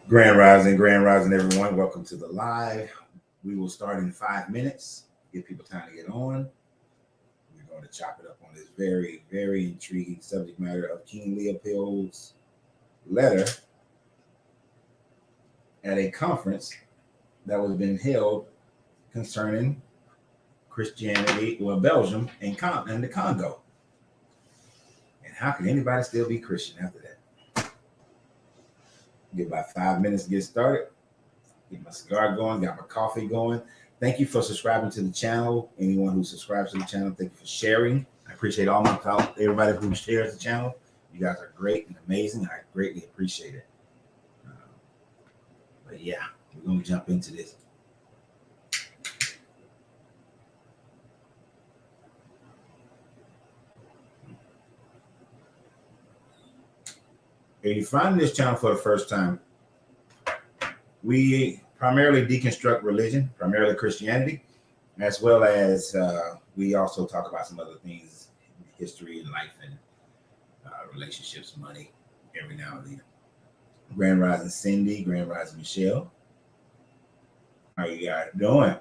Grand Rising, everyone. Welcome to the live. We will start in 5 minutes. Give people time to get on. We're going to chop it up on this very, very intriguing subject matter of King Leopold's letter at a conference that was being held concerning Christianity, Belgium and the Congo. And how can anybody still be Christian after that? Give about 5 minutes to get started. Get my cigar going, got my coffee going. Thank you for subscribing to the channel. Anyone who subscribes to the channel, thank you for sharing. I appreciate everybody who shares the channel. You guys are great and amazing. I greatly appreciate it. But yeah, we're going to jump into this. If you find this channel for the first time, we primarily deconstruct religion, primarily Christianity, as well as we also talk about some other things, history and life and relationships, money, every now and then. Grand Rising Cindy, Grand Rising Michelle. How you guys doing?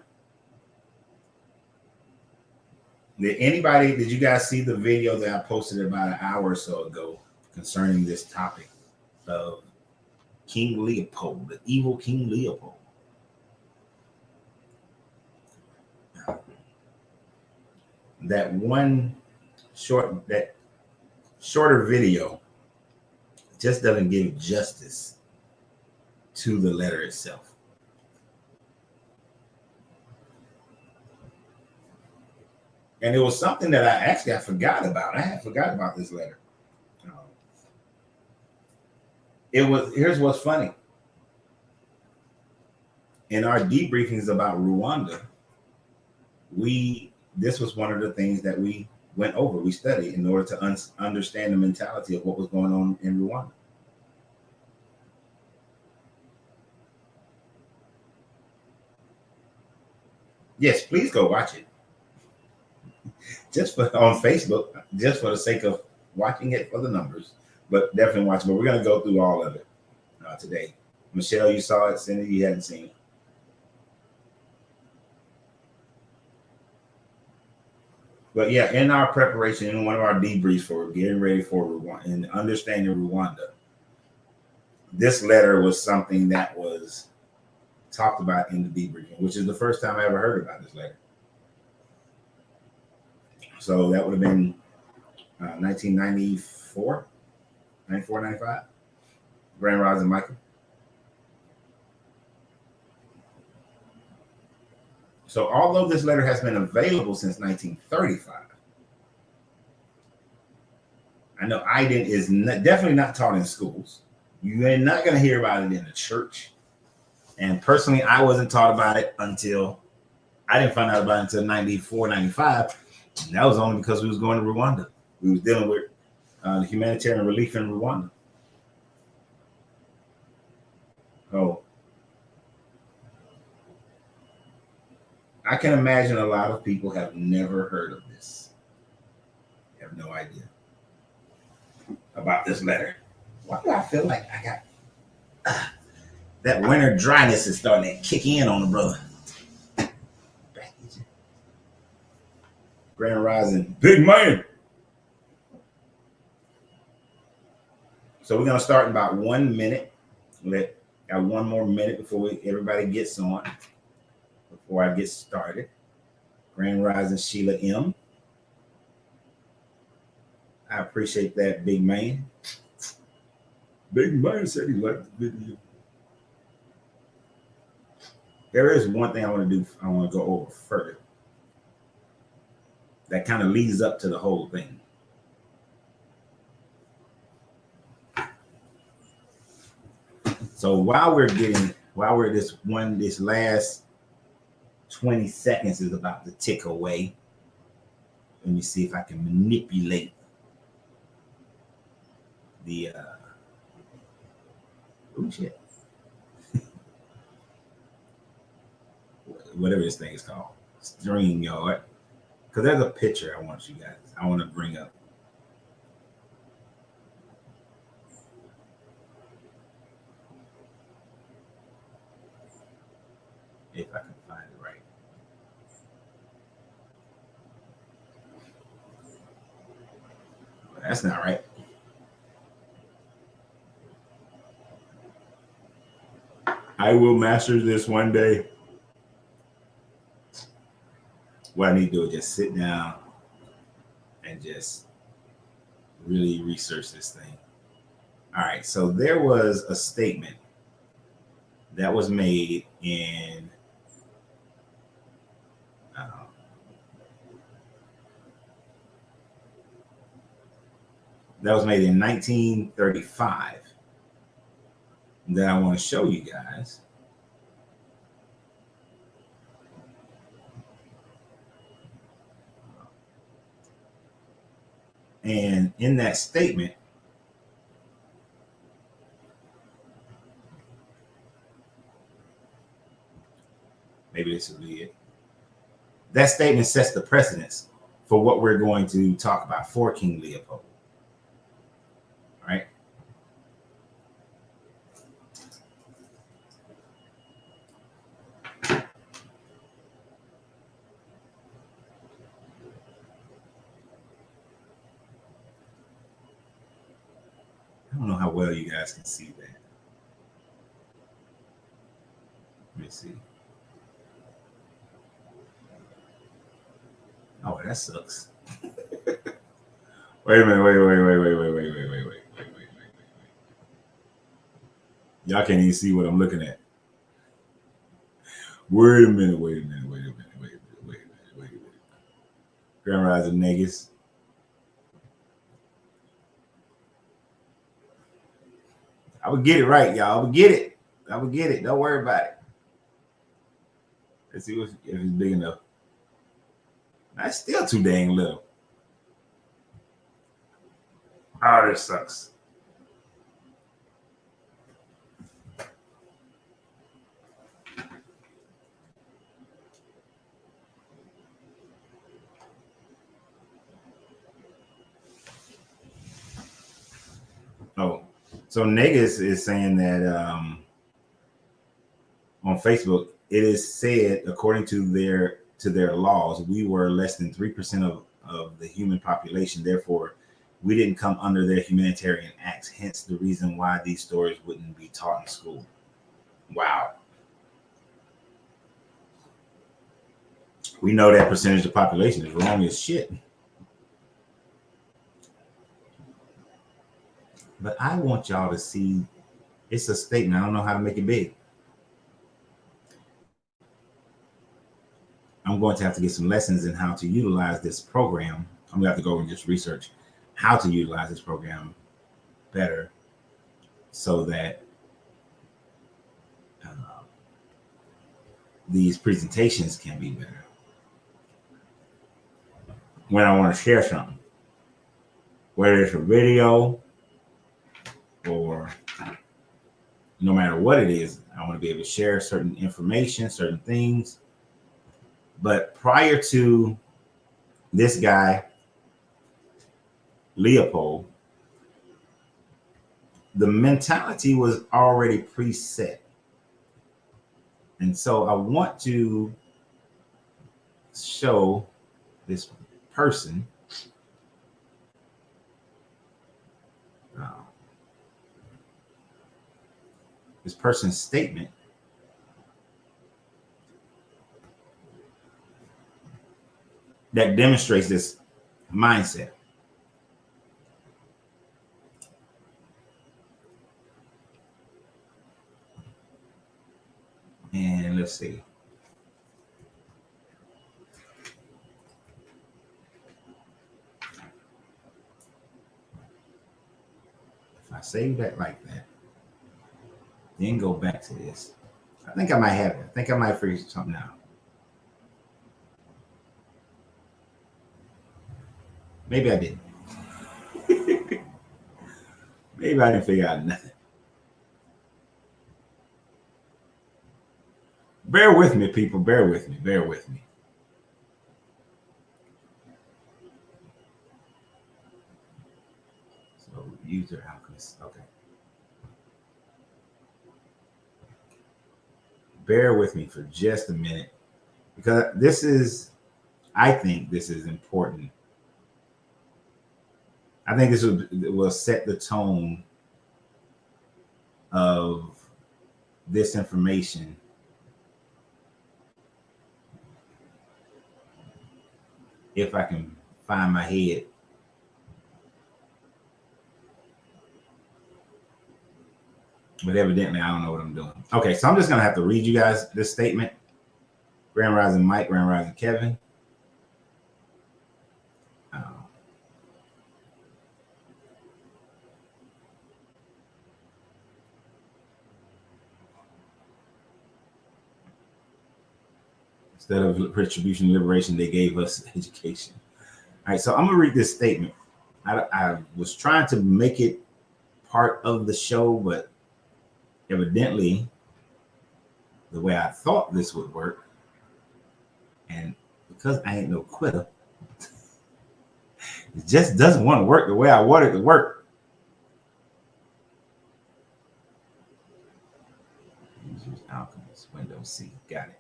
Did you guys see the video that I posted about an hour or so ago concerning this topic of King Leopold, the evil King Leopold? That shorter video just doesn't give justice to the letter itself. And it was something that I forgot about. I had forgot about this letter. Here's what's funny. In our debriefings about Rwanda, this was one of the things that we went over, we studied in order to understand the mentality of what was going on in Rwanda. Yes, please go watch it. On Facebook, just for the sake of watching it for the numbers, but definitely watch it. But we're going to go through all of it today. Michelle, you saw it. Cindy, you hadn't seen it. But yeah, in our preparation, in one of our debriefs for getting ready for Rwanda and understanding Rwanda, this letter was something that was talked about in the debriefing, which is the first time I ever heard about this letter. So that would have been 1994, 94, 95. Grand Rising Michael. So although this letter has been available since 1935, I know is definitely not taught in schools. You're not going to hear about it in the church. And personally, I wasn't taught about it until I didn't find out about it until 94, 95. And that was only because we was going to Rwanda. We was dealing with the humanitarian relief in Rwanda. Oh, I can imagine a lot of people have never heard of this. They have no idea about this letter. Why do I feel like I got that winter dryness is starting to kick in on the brother? Grand Rising, big man. So we're gonna start in about 1 minute. Got one more minute before everybody gets on. Before I get started, Grand Rising Sheila M. I appreciate that, big man. Big man said he liked the video. There is one thing I want to do. I want to go over further. That kind of leads up to the whole thing. So while this last 20 seconds is about to tick away, let me see if I can manipulate the whatever this thing is called, StreamYard, because there's a picture I want to bring up. if I can find it right. That's not right. I will master this one day. What I need to do is just sit down and just really research this thing. All right, so there was a statement that was made in that was made in 1935 that I want to show you guys. And in that statement, maybe this will be it. That statement sets the precedence for what we're going to talk about for King Leopold. All right. I don't know how well you guys can see that. Let me see. Oh, that sucks. Wait a minute. Wait. Y'all can't even see what I'm looking at. Wait a minute. Grand Rising Negus. I would get it right, y'all. I would get it. Don't worry about it. Let's see if it's big enough. That's still too dang little. Oh, this sucks. Oh, so Negus is saying that on Facebook, it is said, according to their laws, we were less than 3% of the human population. Therefore, we didn't come under their humanitarian acts. Hence, the reason why these stories wouldn't be taught in school. Wow. We know that percentage of the population is wrong as shit. But I want y'all to see, it's a statement. I don't know how to make it big. I'm going to have to get some lessons in how to utilize this program. I'm going to have to go and just research how to utilize this program better so that these presentations can be better. When I want to share something, whether it's a video or no matter what it is, I want to be able to share certain information, certain things. But prior to this guy, Leopold, the mentality was already preset. And so I want to show this person this person's statement that demonstrates this mindset. And let's see. If I save that like that, then go back to this. I think I might have it. I think I might figure something out. Maybe I didn't. Maybe I didn't figure out nothing. Bear with me, people. Bear with me. So user alchemist. Okay. bear with me for just a minute, because I think this is important. I think this will set the tone of this information. If I can find my head. But evidently, I don't know what I'm doing. Okay, so I'm just going to have to read you guys this statement. Grand Rising Mike, Grand Rising Kevin. Instead of retribution and liberation, they gave us education. All right, so I'm going to read this statement. I was trying to make it part of the show, but evidently, the way I thought this would work, and because I ain't no quitter, it just doesn't want to work the way I want it to work. Use Alchemist, Windows C, got it.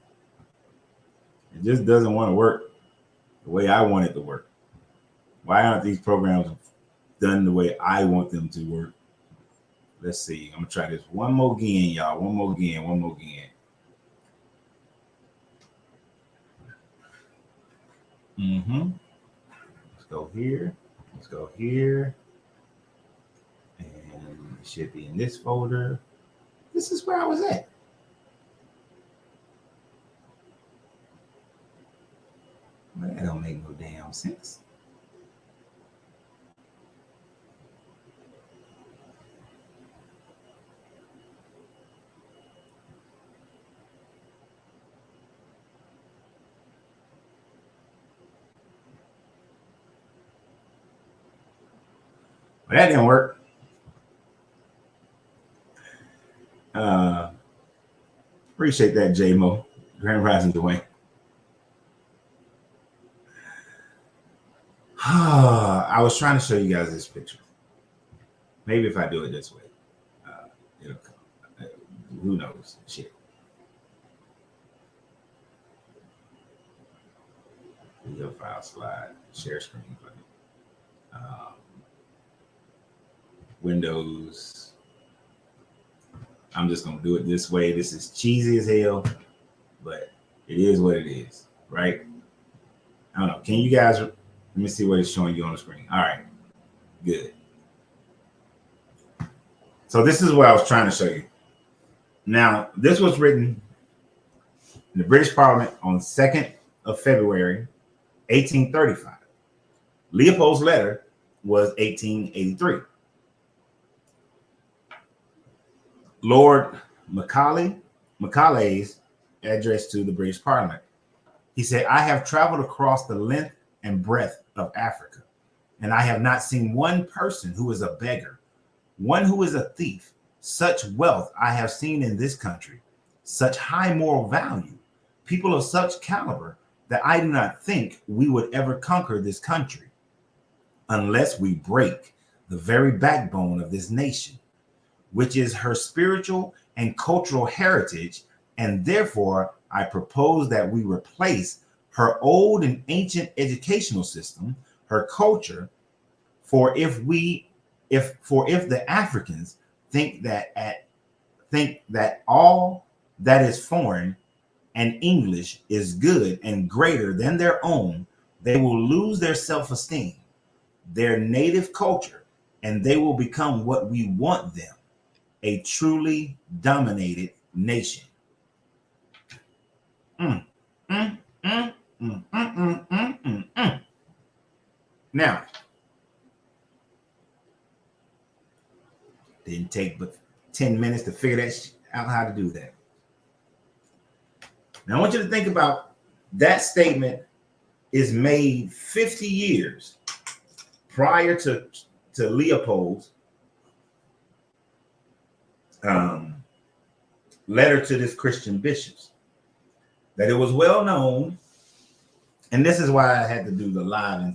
It just doesn't want to work the way I want it to work. Why aren't these programs done the way I want them to work? Let's see. I'm going to try this one more again, y'all. One more again. Let's go here. And it should be in this folder. This is where I was at. Well, that don't make no damn sense. Well, that didn't work. Appreciate that, J-Mo. Grand Rising Dwayne. I was trying to show you guys this picture. Maybe if I do it this way, it'll come. Who knows? Shit. Video file slide, share screen button. Windows. I'm just gonna do it this way. This is cheesy as hell, but it is what it is, right? I don't know. Can you guys? Let me see what it's showing you on the screen. All right, good. So this is what I was trying to show you. Now, this was written in the British Parliament on 2nd of February, 1835. Leopold's letter was 1883. Lord Macaulay's address to the British Parliament. He said, I have traveled across the length and breadth of Africa, and I have not seen one person who is a beggar, one who is a thief. Such wealth I have seen in this country, such high moral value, people of such caliber that I do not think we would ever conquer this country unless we break the very backbone of this nation, which is her spiritual and cultural heritage, and therefore I propose that we replace her old and ancient educational system, her culture, for if the Africans think that all that is foreign and English is good and greater than their own, they will lose their self-esteem, their native culture, and they will become what we want them, a truly dominated nation. Now, didn't take but 10 minutes to figure that out how to do that. Now, I want you to think about that statement is made 50 years prior to Leopold's letter to this Christian bishops. That it was well known, and this is why I had to do the live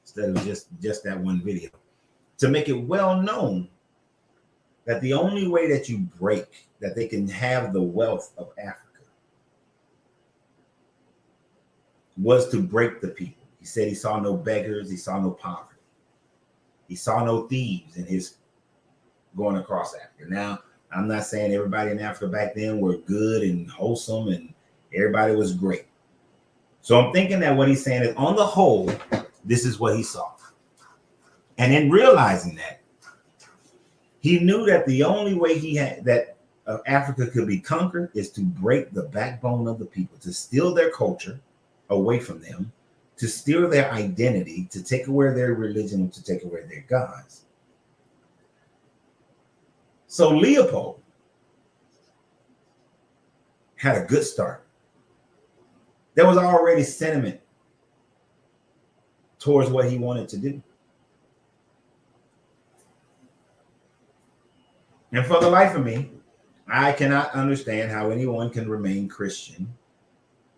instead of just that one video, to make it well known that the only way that you break, that they can have the wealth of Africa, was to break the people. He said he saw no beggars, he saw no poverty, he saw no thieves in his going across Africa. Now, I'm not saying everybody in Africa back then were good and wholesome and everybody was great. So I'm thinking that what he's saying is, on the whole, this is what he saw. And in realizing that, he knew that the only way he had that Africa could be conquered is to break the backbone of the people, to steal their culture away from them, to steal their identity, to take away their religion, to take away their gods. So Leopold had a good start. There was already sentiment towards what he wanted to do. And for the life of me, I cannot understand how anyone can remain Christian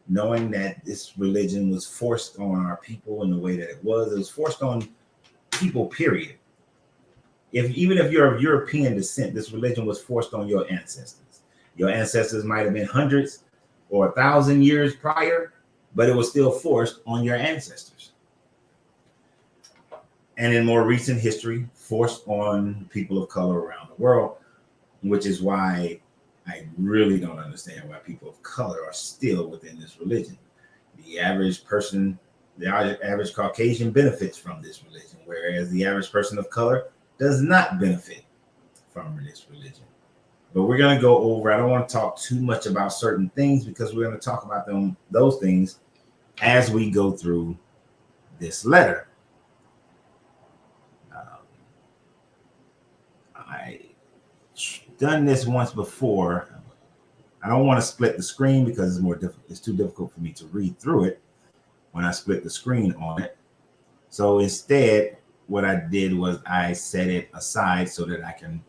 knowing that this religion was forced on our people in the way that it was. It was forced on people, period. Even if you're of European descent, this religion was forced on your ancestors. Your ancestors might have been hundreds or 1,000 years prior, but it was still forced on your ancestors. And in more recent history, forced on people of color around the world, which is why I really don't understand why people of color are still within this religion. The average person, the average Caucasian benefits from this religion, whereas the average person of color does not benefit from this religion. But we're going to go over, I don't want to talk too much about certain things because we're going to talk about those things as we go through this letter. I done this once before. I don't want to split the screen because it's too difficult for me to read through it when I split the screen on it. So instead, what I did was I set it aside so that I can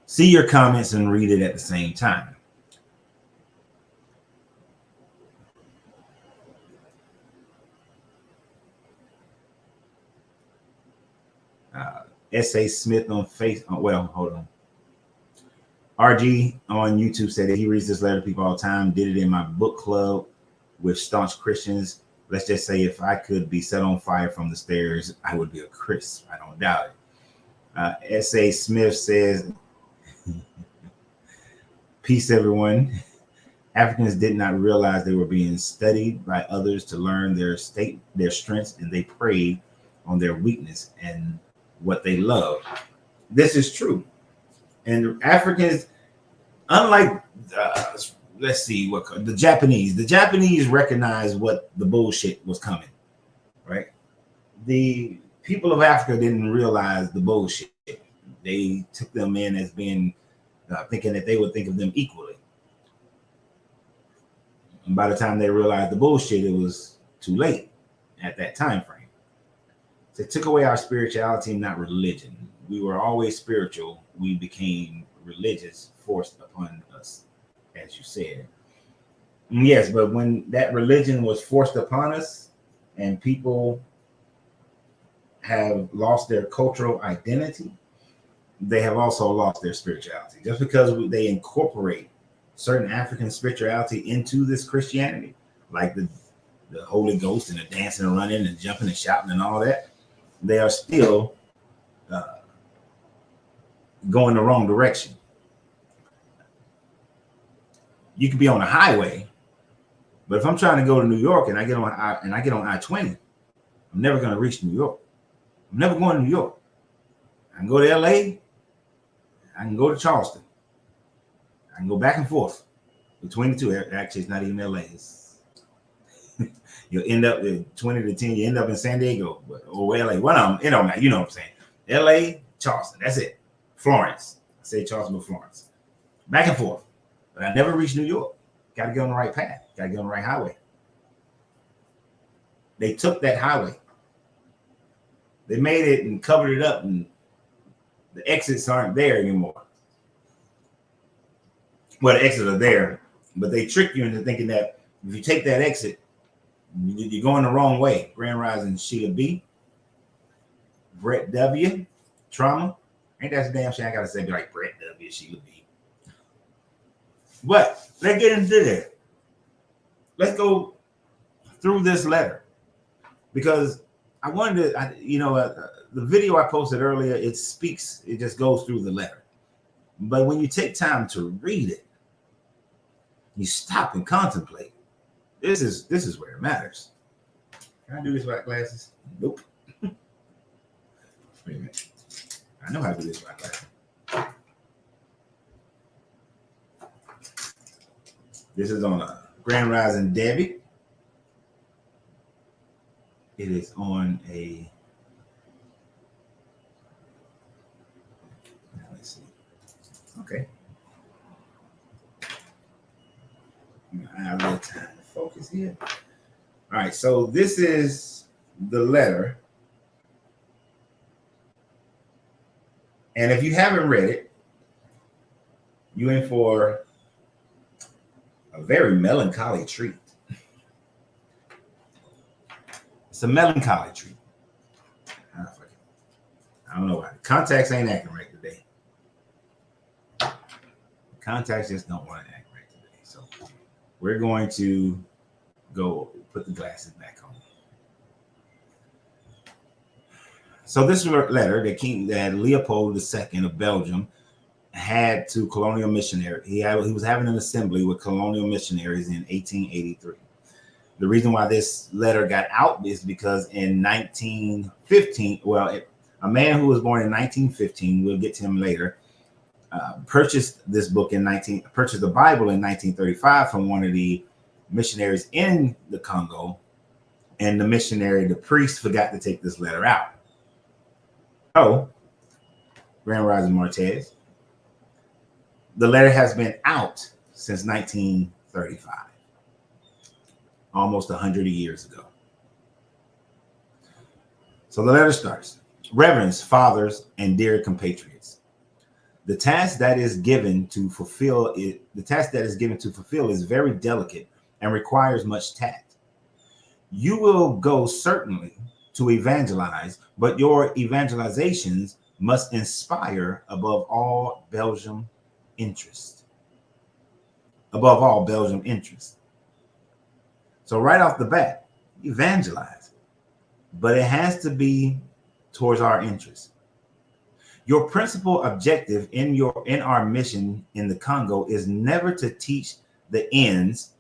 see your comments and read it at the same time. S.A. Smith on well, hold on. RG on YouTube said that he reads this letter to people all the time. Did it in my book club with staunch Christians. Let's just say if I could be set on fire from the stairs, I would be a crisp. I don't doubt it. S.A. Smith says, peace, everyone. Africans did not realize they were being studied by others to learn their strengths, and they preyed on their weakness and what they love. This is true. And Africans, unlike, let's see, what the Japanese recognized what the bullshit was coming, right? The people of Africa didn't realize the bullshit. They took them in as being, thinking that they would think of them equally. And by the time they realized the bullshit, it was too late at that time frame. So it took away our spirituality, not religion. We were always spiritual. We became religious, forced upon us, as you said. Yes, but when that religion was forced upon us and people have lost their cultural identity, they have also lost their spirituality. Just because they incorporate certain African spirituality into this Christianity, like the Holy Ghost and the dancing and running and jumping and shouting and all that, they are still going the wrong direction. You could be on a highway, but if I'm trying to go to New York and I get on I-20, I'm never going to reach New York. I'm never going to New York. I can go to LA. I can go to Charleston. I can go back and forth between the two. Actually, it's not even LA. You'll end up at 20 to 10. You end up in San Diego or LA. One of them, it don't matter. You know what I'm saying? LA, Charleston. That's it. Florence. I say Charleston, but Florence. Back and forth. But I never reached New York. Got to get on the right path. Got to get on the right highway. They took that highway. They made it and covered it up, and the exits aren't there anymore. Well, the exits are there, but they trick you into thinking that if you take that exit, you're going the wrong way. Grand Rising Sheila B. Brett W. Trauma. Ain't that a damn shit? I gotta say, be like Brett W. Sheila B. But let's get into this. Let's go through this letter, because I wanted to, the video I posted earlier, it just goes through the letter. But when you take time to read it, you stop and contemplate. This is where it matters. Can I do this without glasses? Nope. Wait a minute. I know how to do this without glasses. This is on a Grand Rising Debbie. It is on a, let's see. Okay. I have a little time to focus here. All right, so this is the letter. And if you haven't read it, you're in for a very melancholy treat. It's a melancholy treat. I don't know why. Contacts ain't acting right today. Contacts just don't want to act right today. So we're going to go put the glasses back on. So this letter that Leopold II of Belgium had to colonial missionaries. He was having an assembly with colonial missionaries in 1883. The reason why this letter got out is because in 1915, a man who was born in 1915, we'll get to him later, purchased this book purchased the Bible in 1935 from one of the missionaries in the Congo, and the priest forgot to take this letter out. So, Grand Rising Martez, the letter has been out since 1935, almost 100 years ago. So the letter starts: Reverends, fathers, and dear compatriots, the task that is given to fulfill is very delicate and requires much tact. You will go certainly to evangelize, but your evangelizations must inspire above all Belgium interest. Above all Belgium interest. So right off the bat, evangelize, but it has to be towards our interest. Your principal objective in our mission in the Congo is never to teach the ends.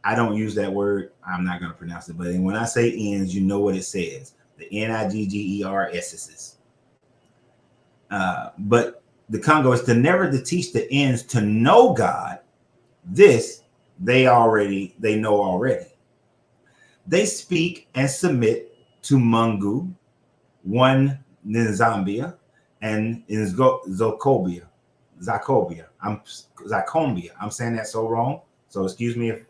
I don't use that word. I'm not going to pronounce it, but when I say ends, you know what it says. The NIGGERS. But the Congo is never to teach the ends to know God. This they know already. They speak and submit to Mungu, one Nzambia, and in Zakombia. I'm saying that so wrong. So excuse me if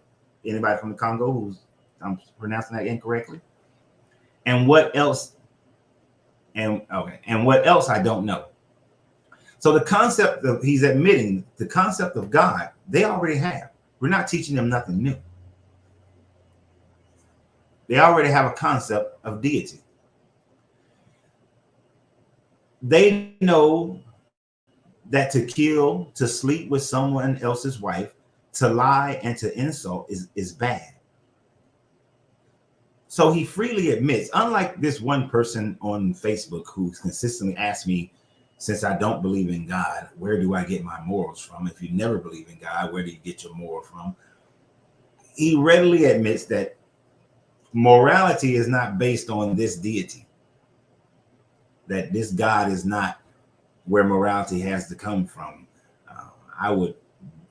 anybody from the Congo I'm pronouncing that incorrectly. And what else? And what else I don't know. So the concept of, he's admitting the concept of God, they already have. We're not teaching them nothing new. They already have a concept of deity. They know that to kill, to sleep with someone else's wife, to lie, and to insult is bad. So he freely admits, unlike this one person on Facebook who consistently asks me, since I don't believe in God, where do I get my morals from? If you never believe in God, where do you get your moral from? He readily admits that morality is not based on this deity, that this God is not where morality has to come from. I would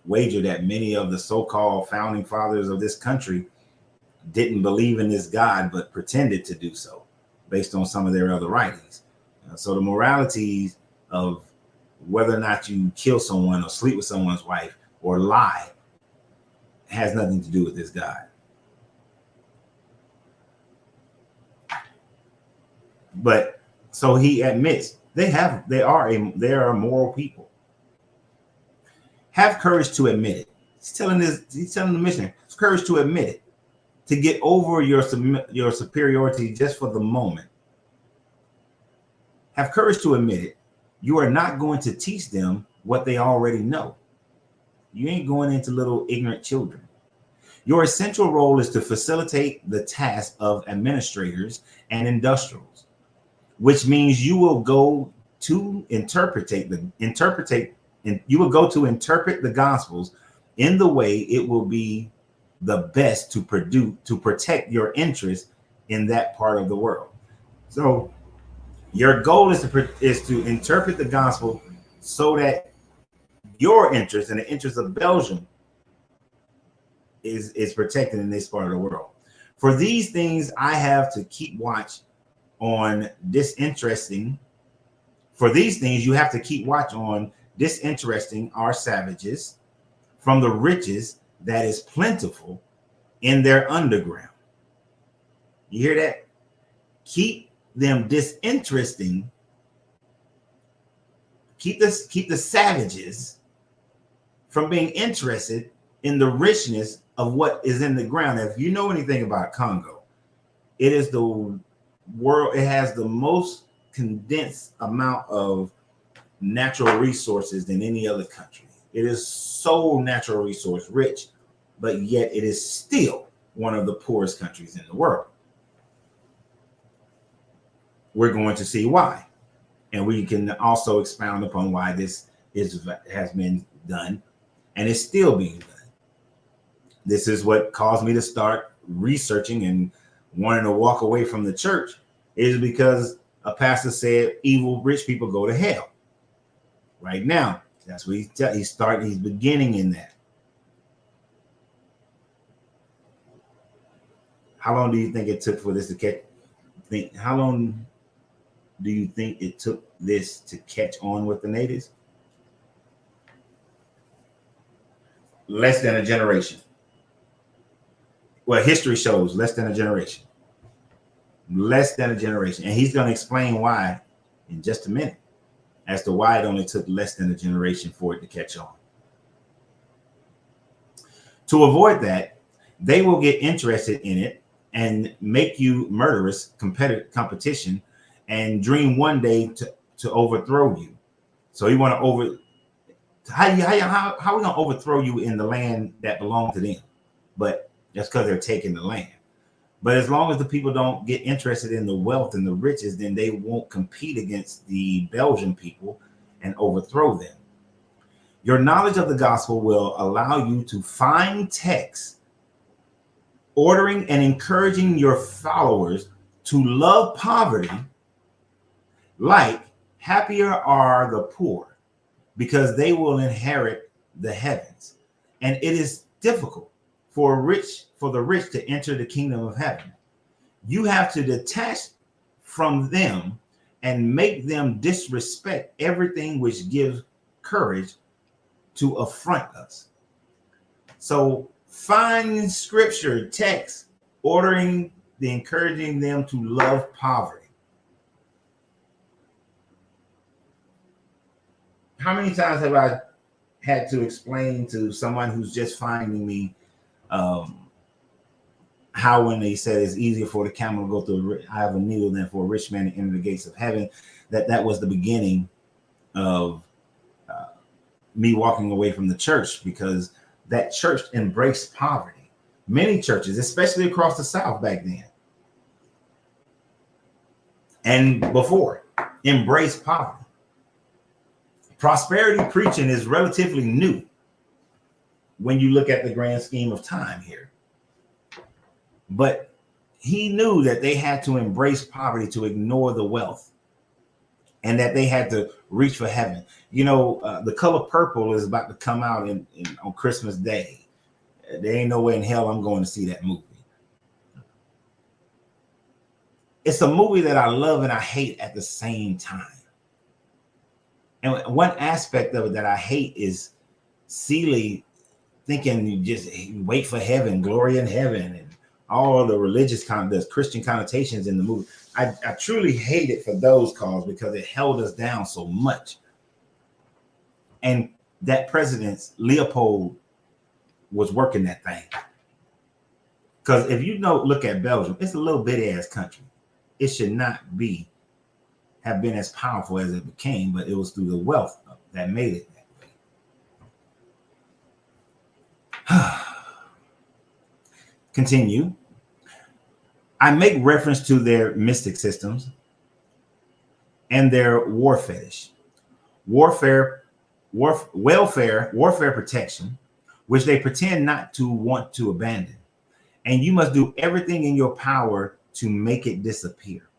wager that many of the so-called founding fathers of this country didn't believe in this God, but pretended to do so based on some of their other writings. So the moralities of whether or not you kill someone or sleep with someone's wife or lie has nothing to do with this God. But so he admits they are moral people. Have courage to admit it. He's telling the missionary, have courage to admit it, to get over your superiority just for the moment. Have courage to admit it. You are not going to teach them what they already know. You ain't going into little ignorant children. Your essential role is to facilitate the task of administrators and industrials, which means you will go to interpret the gospels in the way it will be the best to protect your interest in that part of the world. So your goal is to interpret the gospel so that your interest and the interest of Belgium is protected in this part of the world. For these things, I have to keep watch on disinteresting. For these things, you have to keep watch on disinteresting our savages from the riches that is plentiful in their underground. You hear that? Keep them disinteresting. Keep the savages from being interested in the richness of what is in the ground. If you know anything about Congo, it is the world. It has the most condensed amount of natural resources than any other country. It is so natural resource rich, but yet it is still one of the poorest countries in the world. We're going to see why, and we can also expound upon why this has been done and is still being done. This is what caused me to start researching and wanting to walk away from the church, is because a pastor said evil rich people go to hell. Right now, that's what he's beginning in that. How long do you think it took for this to catch? How long do you think it took this to catch on with the natives? Less than a generation. Well, history shows less than a generation. Less than a generation. And he's going to explain why in just a minute, as to why it only took less than a generation for it to catch on. To avoid that, they will get interested in it and make you murderous competition and dream one day to overthrow you. So you want to how are we going to overthrow you in the land that belongs to them? But that's because they're taking the land. But as long as the people don't get interested in the wealth and the riches, then they won't compete against the Belgian people and overthrow them. Your knowledge of the gospel will allow you to find texts ordering and encouraging your followers to love poverty, like happier are the poor, because they will inherit the heavens. And it is difficult for the rich to enter the kingdom of heaven. You have to detach from them and make them disrespect everything which gives courage to affront us. So find scripture text encouraging them to love poverty. How many times have I had to explain to someone who's just finding me how when they said it's easier for the camel to go through I have a needle than for a rich man to enter the gates of heaven, that was the beginning of me walking away from the church, because that church embraced poverty. Many churches, especially across the South back then and before, embraced poverty. Prosperity preaching is relatively new when you look at the grand scheme of time here. But he knew that they had to embrace poverty to ignore the wealth, and that they had to reach for heaven. You know, The Color Purple is about to come out on Christmas Day. There ain't no way in hell I'm going to see that movie. It's a movie that I love and I hate at the same time. And one aspect of it that I hate is Seeley thinking you just wait for heaven, glory in heaven, and all the the Christian connotations in the movie. I truly hate it for those cause, because it held us down so much. And that president, Leopold, was working that thing. Because if you look at Belgium, it's a little bitty ass country. It should not have been as powerful as it became, but it was through the wealth that made it that way. Continue. I make reference to their mystic systems and their war fetish, warfare, warfare protection, which they pretend not to want to abandon. And you must do everything in your power to make it disappear.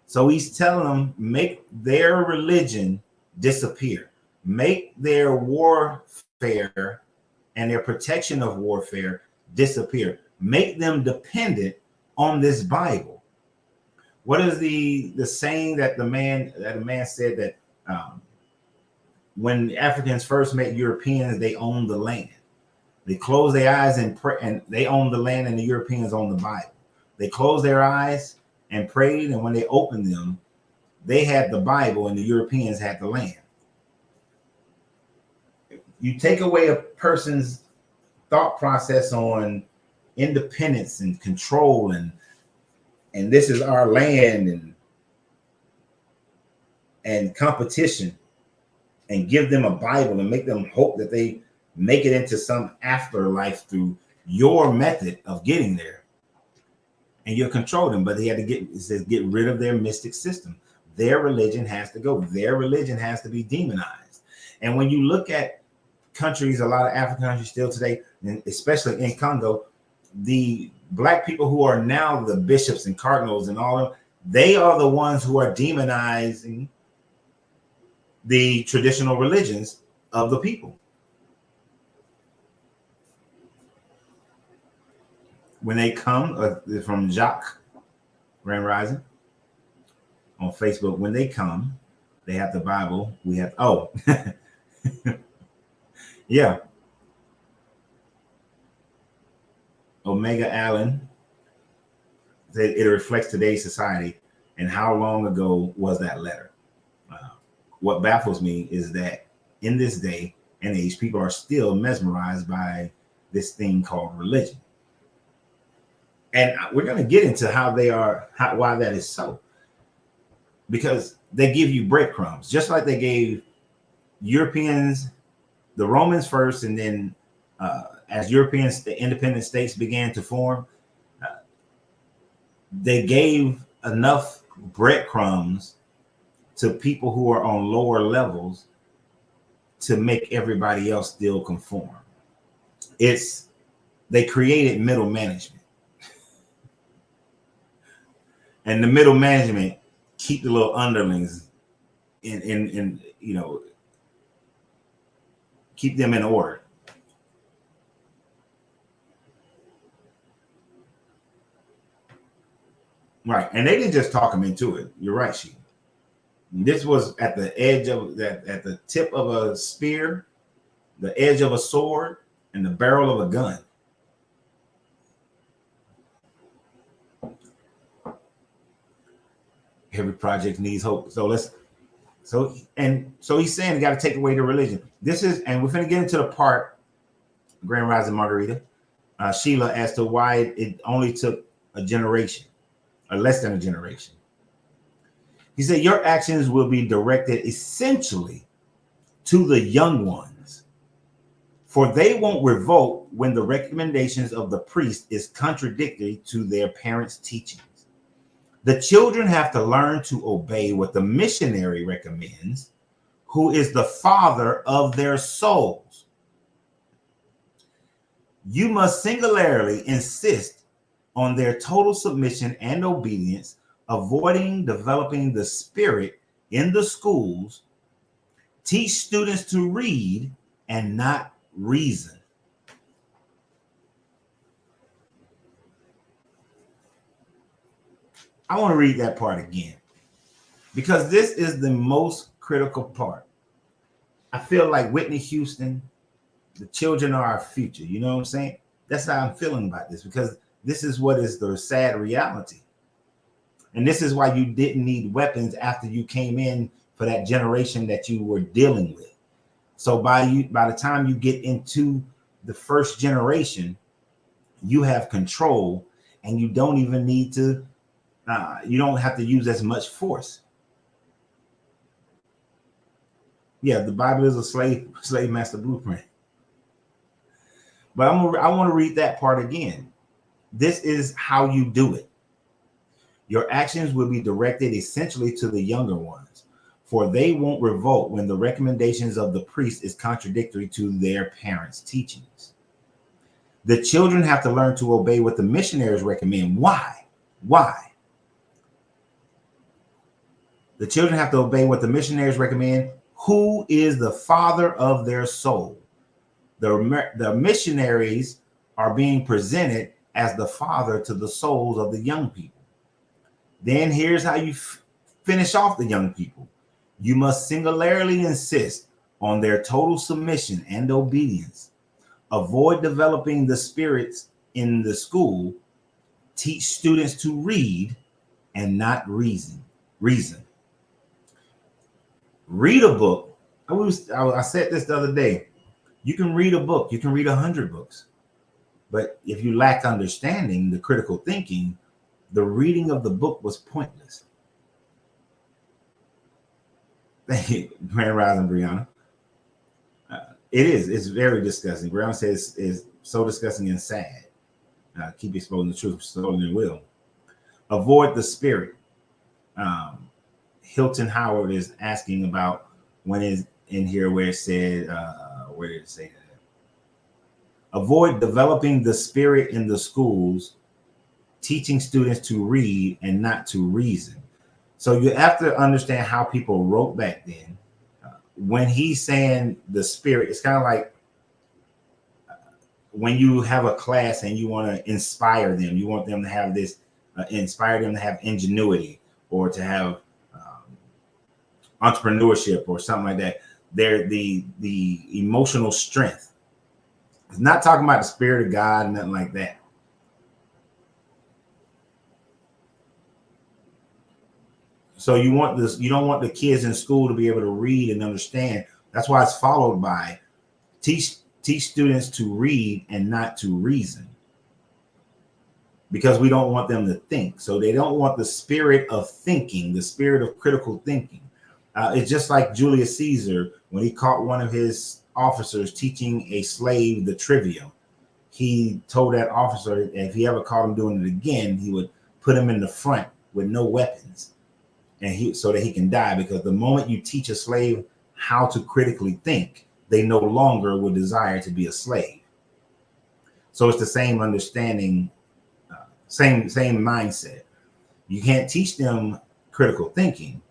So he's telling them, make their religion disappear, make their warfare and their protection of warfare disappear, make them dependent on this Bible. What is the saying that a man said that when Africans first met Europeans, they owned the land. They closed their eyes and pray, and they owned the land, and the Europeans owned the Bible. They closed their eyes and prayed, and when they opened them, they had the Bible, and the Europeans had the land. You take away a person's thought process on independence and control, and this is our land, and competition, and give them a Bible and make them hope that they make it into some afterlife through your method of getting there, and you control them. But he had to get rid of their mystic system. Their religion has to go. Their religion has to be demonized. And when you look at countries, a lot of African countries still today, and especially in Congo, the black people who are now the bishops and cardinals and all of them, they are the ones who are demonizing the traditional religions of the people. When they come from Jacques Grand Rising on Facebook, when they come, they have the Bible. We have, yeah. Omega Allen said it reflects today's society. And how long ago was that letter? What baffles me is that in this day and age, people are still mesmerized by this thing called religion. And we're going to get into why that is so. Because they give you breadcrumbs, just like they gave Europeans, the Romans first, and then as Europeans, the independent states began to form, they gave enough breadcrumbs to people who are on lower levels to make everybody else still conform. They created middle management. And the middle management keep the little underlings in keep them in order. Right. And they didn't just talk them into it. You're right, Sheila. This was at the edge of that, at the tip of a spear, the edge of a sword, and the barrel of a gun. Every project needs hope. So he's saying you got to take away the religion. And we're going to get into the part, Grand Rising Margarita, Sheila, as to why it only took a generation, or less than a generation. He said, your actions will be directed essentially to the young ones, for they won't revolt when the recommendations of the priest is contradictory to their parents' teachings. The children have to learn to obey what the missionary recommends, who is the father of their souls. You must singularly insist on their total submission and obedience, avoiding developing the spirit in the schools. Teach students to read and not reason. I want to read that part again, because this is the most critical part. I feel like Whitney Houston, the children are our future. You know what I'm saying? That's how I'm feeling about this, because this is what is the sad reality. And this is why you didn't need weapons after you came in for that generation that you were dealing with. So by the time you get into the first generation, you have control, and you don't even need to, you don't have to use as much force. Yeah, the Bible is a slave master blueprint. But I want to read that part again. This is how you do it. Your actions will be directed essentially to the younger ones, for they won't revolt when the recommendations of the priest is contradictory to their parents' teachings. The children have to learn to obey what the missionaries recommend. Why? Why? The children have to obey what the missionaries recommend. Who is the father of their soul? The missionaries are being presented as the father to the souls of the young people. Then here's how you finish off the young people. You must singularly insist on their total submission and obedience. Avoid developing the spirits in the school. Teach students to read and not reason. Read a book. I said this the other day. You can read a book. You can read 100 books. But if you lack understanding, the critical thinking, the reading of the book was pointless. Thank you, Grand Rising, Brianna. It is. It's very disgusting. Brianna says it's so disgusting and sad. Keep exposing the truth, stolen and will. Avoid the spirit. Hilton Howard is asking about when is in here where it said, where did it say that? Avoid developing the spirit in the schools, teaching students to read and not to reason. So you have to understand how people wrote back then. When he's saying the spirit, it's kind of like when you have a class and you want to inspire them, you want them to have this, inspire them to have ingenuity or to have entrepreneurship or something like that. They're the emotional strength. It's not talking about the spirit of God and nothing like that. So you want this, you don't want the kids in school to be able to read and understand. That's why it's followed by teach students to read and not to reason. Because we don't want them to think. So they don't want the spirit of thinking, the spirit of critical thinking. It's just like Julius Caesar, when he caught one of his officers teaching a slave the trivium. He told that officer if he ever caught him doing it again, he would put him in the front with no weapons, and so that he can die. Because the moment you teach a slave how to critically think, they no longer will desire to be a slave. So it's the same understanding, same mindset. You can't teach them critical thinking,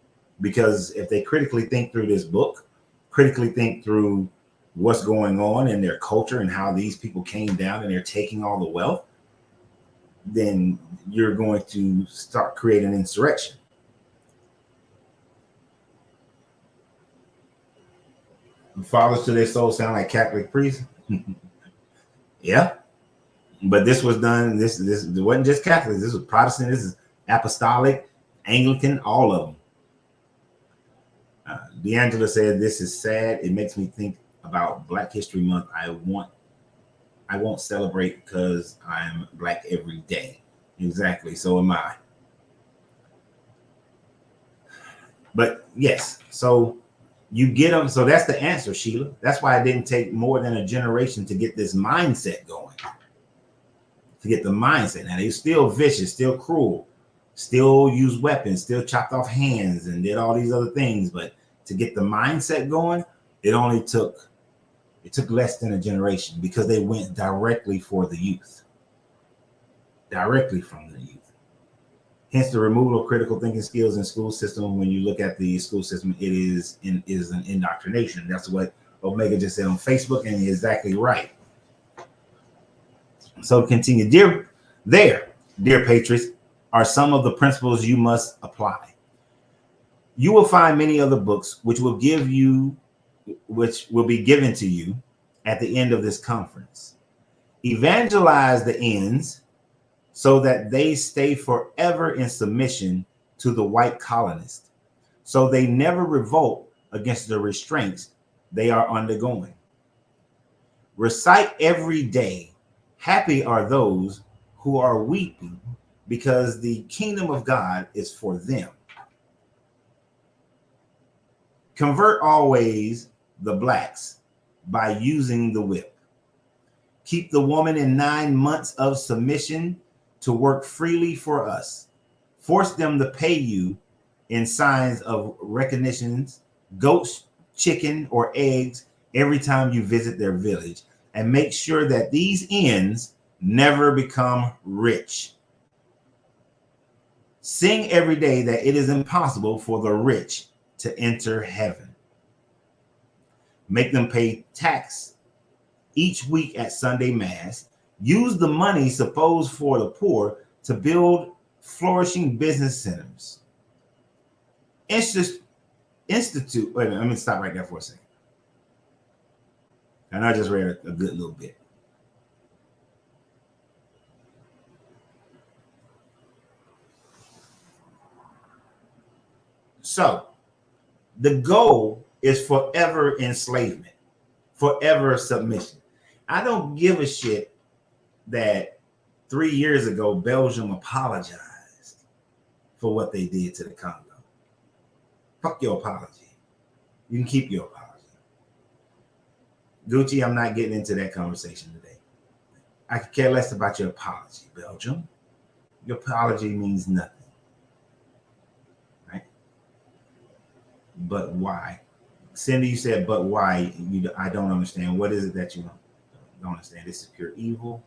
because if they critically think through this book, critically think through what's going on in their culture and how these people came down and they're taking all the wealth, then you're going to start creating insurrection. Fathers to their soul sound like Catholic priests. Yeah, but this was done. This wasn't just Catholic. This was Protestant. This is Apostolic, Anglican, all of them. D'Angela said, "This is sad. It makes me think about Black History Month. I won't celebrate because I'm Black every day." Exactly. So am I. But yes, so you get them. So that's the answer, Sheila. That's why it didn't take more than a generation to get this mindset going. To get the mindset. Now they're still vicious, still cruel, still use weapons, still chopped off hands and did all these other things. But to get the mindset going, it took less than a generation, because they went directly for the youth. Directly from the youth. Hence the removal of critical thinking skills in school system. When you look at the school system, it is an indoctrination. That's what Omega just said on Facebook, and he's exactly right. So continue. Dear patriots, are some of the principles you must apply. You will find many other books which will be given to you at the end of this conference. Evangelize the ends so that they stay forever in submission to the white colonists, so they never revolt against the restraints they are undergoing. Recite every day, happy are those who are weeping, because the kingdom of God is for them. Convert always the blacks by using the whip. Keep the woman in 9 months of submission to work freely for us. Force them to pay you in signs of recognitions, goats, chicken, or eggs every time you visit their village, and make sure that these ends never become rich. Sing every day that it is impossible for the rich to enter heaven. Make them pay tax each week at Sunday Mass. Use the money supposed for the poor to build flourishing business centers. Institute. Wait a minute, let me stop right there for a second. And I just read a good little bit. So the goal is forever enslavement, forever submission. I don't give a shit that 3 years ago Belgium apologized for what they did to the Congo. Fuck your apology. You can keep your apology. Gucci, I'm not getting into that conversation today. I could care less about your apology, Belgium. Your apology means nothing. Right? But why? Cindy, you said, but why? I don't understand. What is it that you don't understand? This is pure evil.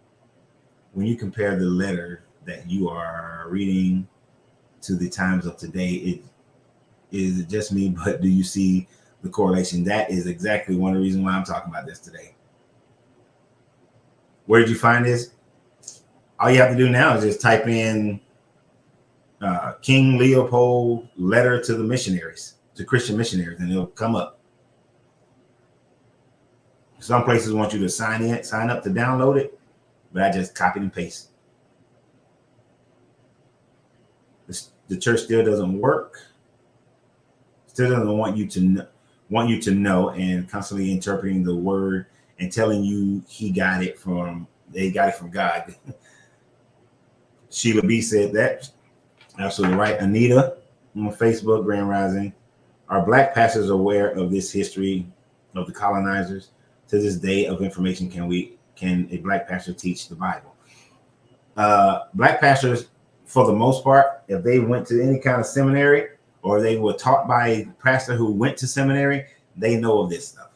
When you compare the letter that you are reading to the times of today, is it just me, but do you see the correlation? That is exactly one of the reasons why I'm talking about this today. Where did you find this? All you have to do now is just type in King Leopold letter to the missionaries, to Christian missionaries, and it'll come up. Some places want you to sign up to download it, but I just copied and paste. The church still doesn't work. Still doesn't want you to know, and constantly interpreting the word and telling you they got it from God. Sheila B said that. Absolutely right. Anita on Facebook, Grand Rising. Are Black pastors aware of this history of the colonizers? To this day of information, can a Black pastor teach the Bible? Black pastors, for the most part, if they went to any kind of seminary or they were taught by a pastor who went to seminary, they know of this stuff.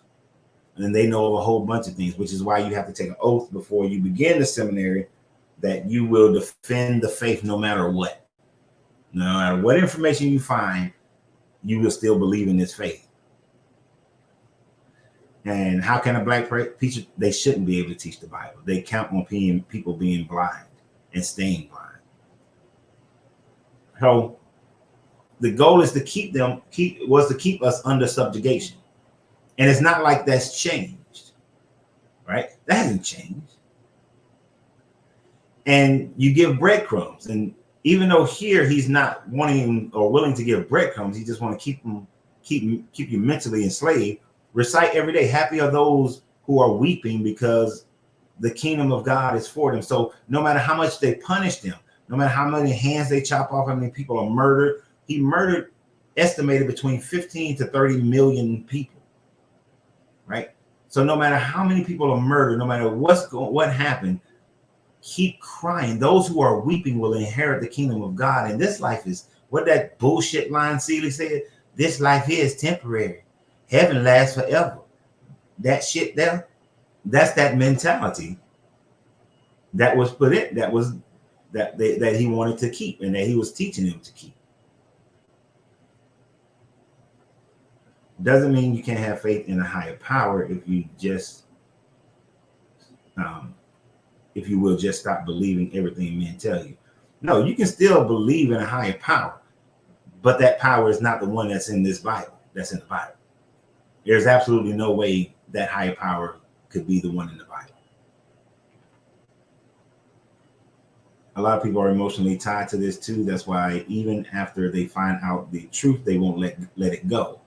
And they know of a whole bunch of things, which is why you have to take an oath before you begin the seminary that you will defend the faith no matter what. No matter what information you find, you will still believe in this faith. And how can a Black preacher? They shouldn't be able to teach the Bible. They count on people being blind and staying blind. So the goal is to keep us under subjugation. And it's not like that's changed, right? That hasn't changed. And you give breadcrumbs. And even though here he's not wanting or willing to give breadcrumbs, he just want to keep you mentally enslaved. Recite every day, happy are those who are weeping because the kingdom of God is for them. So no matter how much they punish them, no matter how many hands they chop off, how many people are murdered, he murdered estimated between 15 to 30 million people, right? So no matter how many people are murdered, no matter what happened, keep crying. Those who are weeping will inherit the kingdom of God. And this life is what that bullshit line Seeley said. This life here is temporary. Heaven lasts forever. That shit there, that's that mentality that was put in, that he wanted to keep and that he was teaching them to keep. Doesn't mean you can't have faith in a higher power if you just, if you will just stop believing everything men tell you. No, you can still believe in a higher power, but that power is not the one that's in this Bible, that's in the Bible. There's absolutely no way that higher power could be the one in the Bible. A lot of people are emotionally tied to this too. That's why even after they find out the truth, they won't let it go.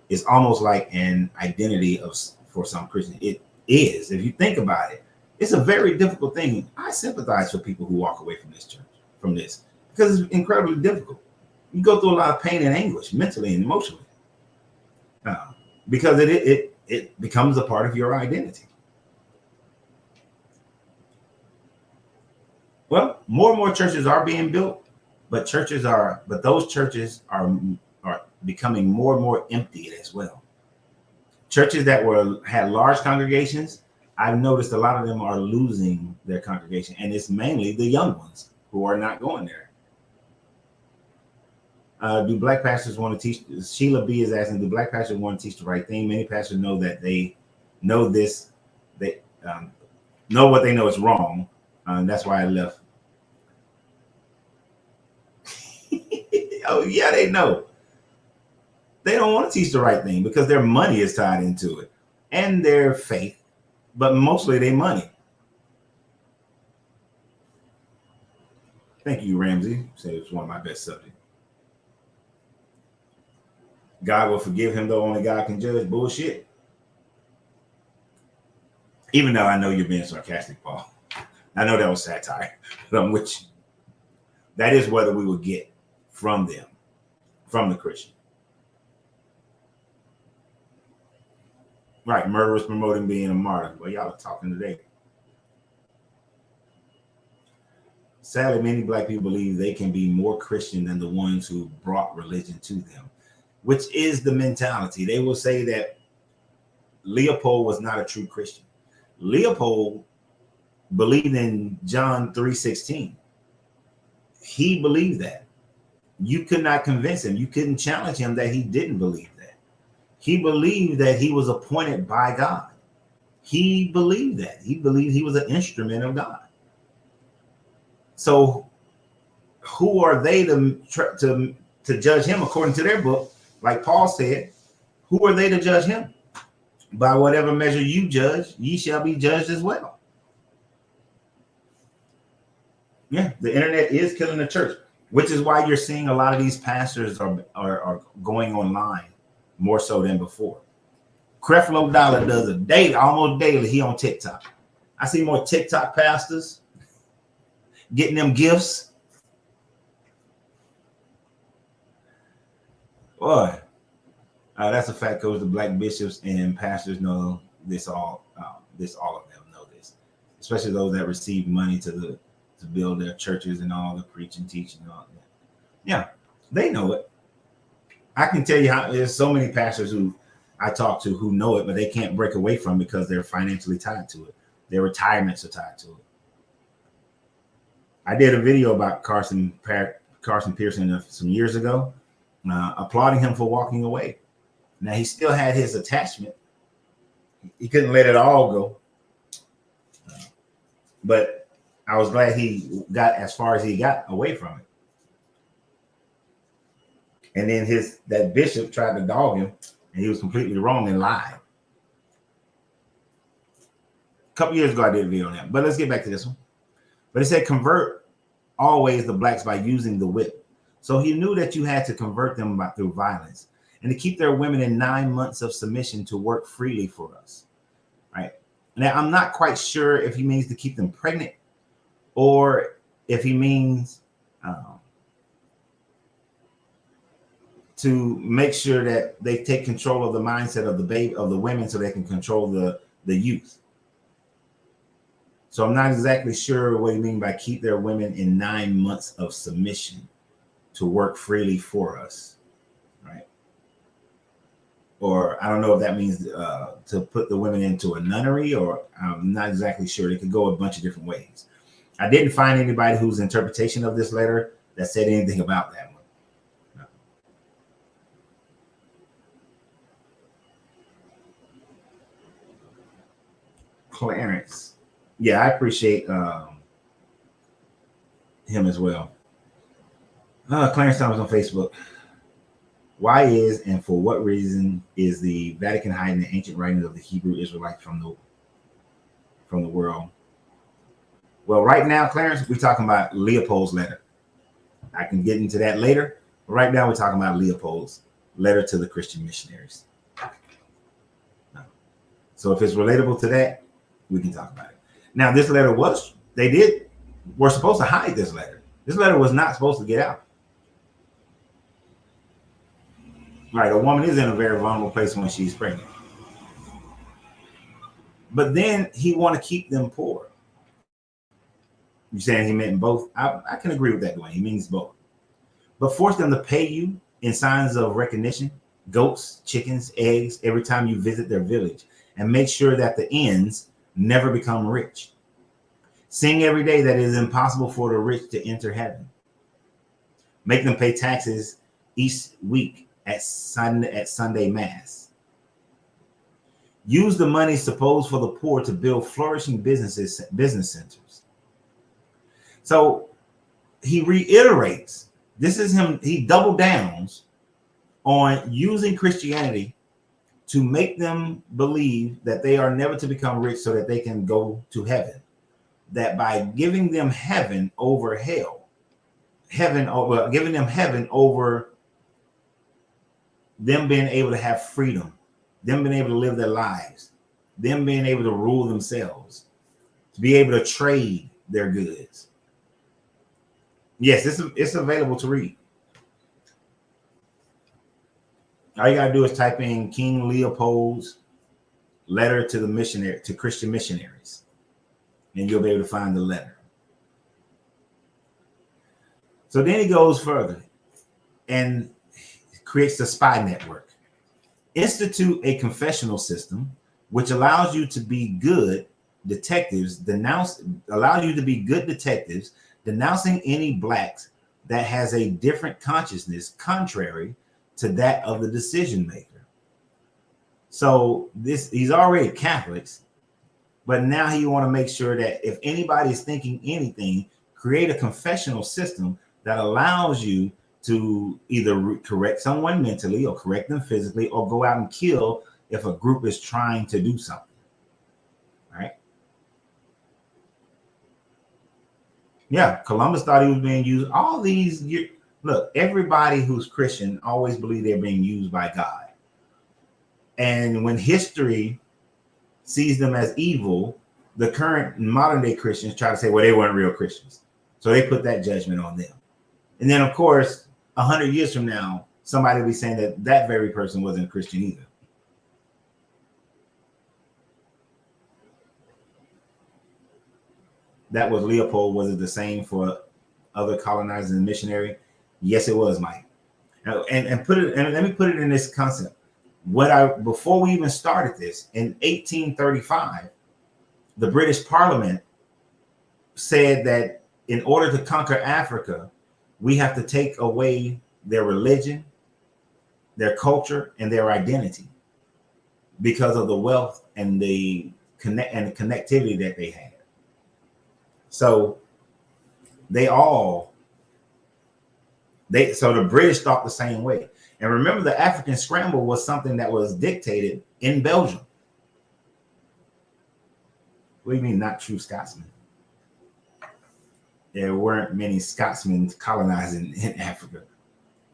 It's almost like an identity for some Christians. It is. If you think about it, it's a very difficult thing. I sympathize for people who walk away from this church, from this, because it's incredibly difficult. You go through a lot of pain and anguish, mentally and emotionally, because it becomes a part of your identity. Well, more and more churches are being built, but those churches are becoming more and more empty as well. Churches that had large congregations, I've noticed a lot of them are losing their congregation, and it's mainly the young ones who are not going there. Do black pastors want to teach? Sheila B is asking, do black pastors want to teach the right thing? Many pastors know that they know this, they know what they know is wrong. That's why I left. Oh, yeah, they know. They don't want to teach the right thing because their money is tied into it and their faith, but mostly their money. Thank you, Ramsey. Say it's one of my best subjects. God will forgive him, though only God can judge. Bullshit. Even though I know you're being sarcastic, Paul. I know that was satire, but I'm with you. That is what we will get from them, from the Christian. Right, murderers promoting being a martyr. Well, y'all are talking today. Sadly, many black people believe they can be more Christian than the ones who brought religion to them, which is the mentality. They will say that Leopold was not a true Christian. Leopold believed in John 3:16. He believed that. You could not convince him. You couldn't challenge him that he didn't believe that. He believed that he was appointed by God. He believed that. He believed he was an instrument of God. So who are they to judge him according to their book? Like Paul said, who are they to judge him? By whatever measure you judge, ye shall be judged as well. Yeah, the internet is killing the church, which is why you're seeing a lot of these pastors are going online more so than before. Creflo Dollar does it daily, almost daily. He on TikTok. I see more TikTok pastors getting them gifts. Boy, that's a fact, Coach. The black bishops and pastors know this. All of them know this, especially those that receive money to build their churches and all the preaching, teaching, and all that. Yeah, they know it. I can tell you how there's so many pastors who I talk to who know it, but they can't break away from it because they're financially tied to it. Their retirements are tied to it. I did a video about Carson Pearson some years ago, applauding him for walking away. Now, he still had his attachment. He couldn't let it all go. But I was glad he got as far as he got away from it. And then that bishop tried to dog him, and he was completely wrong and lied. A couple years ago, I did a video on that. But let's get back to this one. But it said, convert always the blacks by using the whip. So he knew that you had to convert them through violence and to keep their women in 9 months of submission to work freely for us. Right. Now, I'm not quite sure if he means to keep them pregnant or if he means to make sure that they take control of the mindset of the women so they can control the youth. So I'm not exactly sure what he means by keep their women in 9 months of submission to work freely for us, right? Or I don't know if that means to put the women into a nunnery, or I'm not exactly sure. It could go a bunch of different ways. I didn't find anybody whose interpretation of this letter that said anything about that one. No. Clarence. Yeah, I appreciate him as well. Clarence Thomas on Facebook. Why is and for what reason is the Vatican hiding the ancient writings of the Hebrew Israelites from the world? Well, right now, Clarence, we're talking about Leopold's letter. I can get into that later. But right now, we're talking about Leopold's letter to the Christian missionaries. So if it's relatable to that, we can talk about it. Now, this letter were supposed to hide this letter. This letter was not supposed to get out. Right, a woman is in a very vulnerable place when she's pregnant. But then he want to keep them poor. You saying he meant both? I can agree with that, Dwayne. He means both. But force them to pay you in signs of recognition, goats, chickens, eggs, every time you visit their village, and make sure that the ends never become rich. Sing every day that it is impossible for the rich to enter heaven. Make them pay taxes each week at Sunday Mass. Use the money supposed for the poor to build flourishing business centers. So he reiterates, this is him, he double downs on using Christianity to make them believe that they are never to become rich so that they can go to heaven. That by giving them heaven over hell, giving them heaven over them being able to have freedom, them being able to live their lives, them being able to rule themselves, to be able to trade their goods. Yes, it's available to read. All you gotta do is type in King Leopold's letter to Christian missionaries, and you'll be able to find the letter. So then he goes further and creates a spy network. Institute a confessional system which allows you to be good detectives, denouncing any blacks that has a different consciousness contrary to that of the decision maker. So he's already Catholics, but now he want to make sure that if anybody's thinking anything, create a confessional system that allows you to either correct someone mentally or correct them physically or go out and kill if a group is trying to do something. Right? Yeah, Columbus thought he was being used. All these, look, everybody who's Christian always believe they're being used by God. And when history sees them as evil, the current modern day Christians try to say, well, they weren't real Christians. So they put that judgment on them. And then, of course, 100 years from now, somebody will be saying that that very person wasn't a Christian either. That was Leopold. Was it the same for other colonizers and missionary? Yes, it was, Mike. And let me put it in this concept. Before we even started this, in 1835, the British Parliament said that in order to conquer Africa, we have to take away their religion, their culture, and their identity because of the wealth and the connectivity that they had. So so the British thought the same way. And remember, the African scramble was something that was dictated in Belgium. What do you mean, not true Scotsmen? There weren't many Scotsmen colonizing in Africa.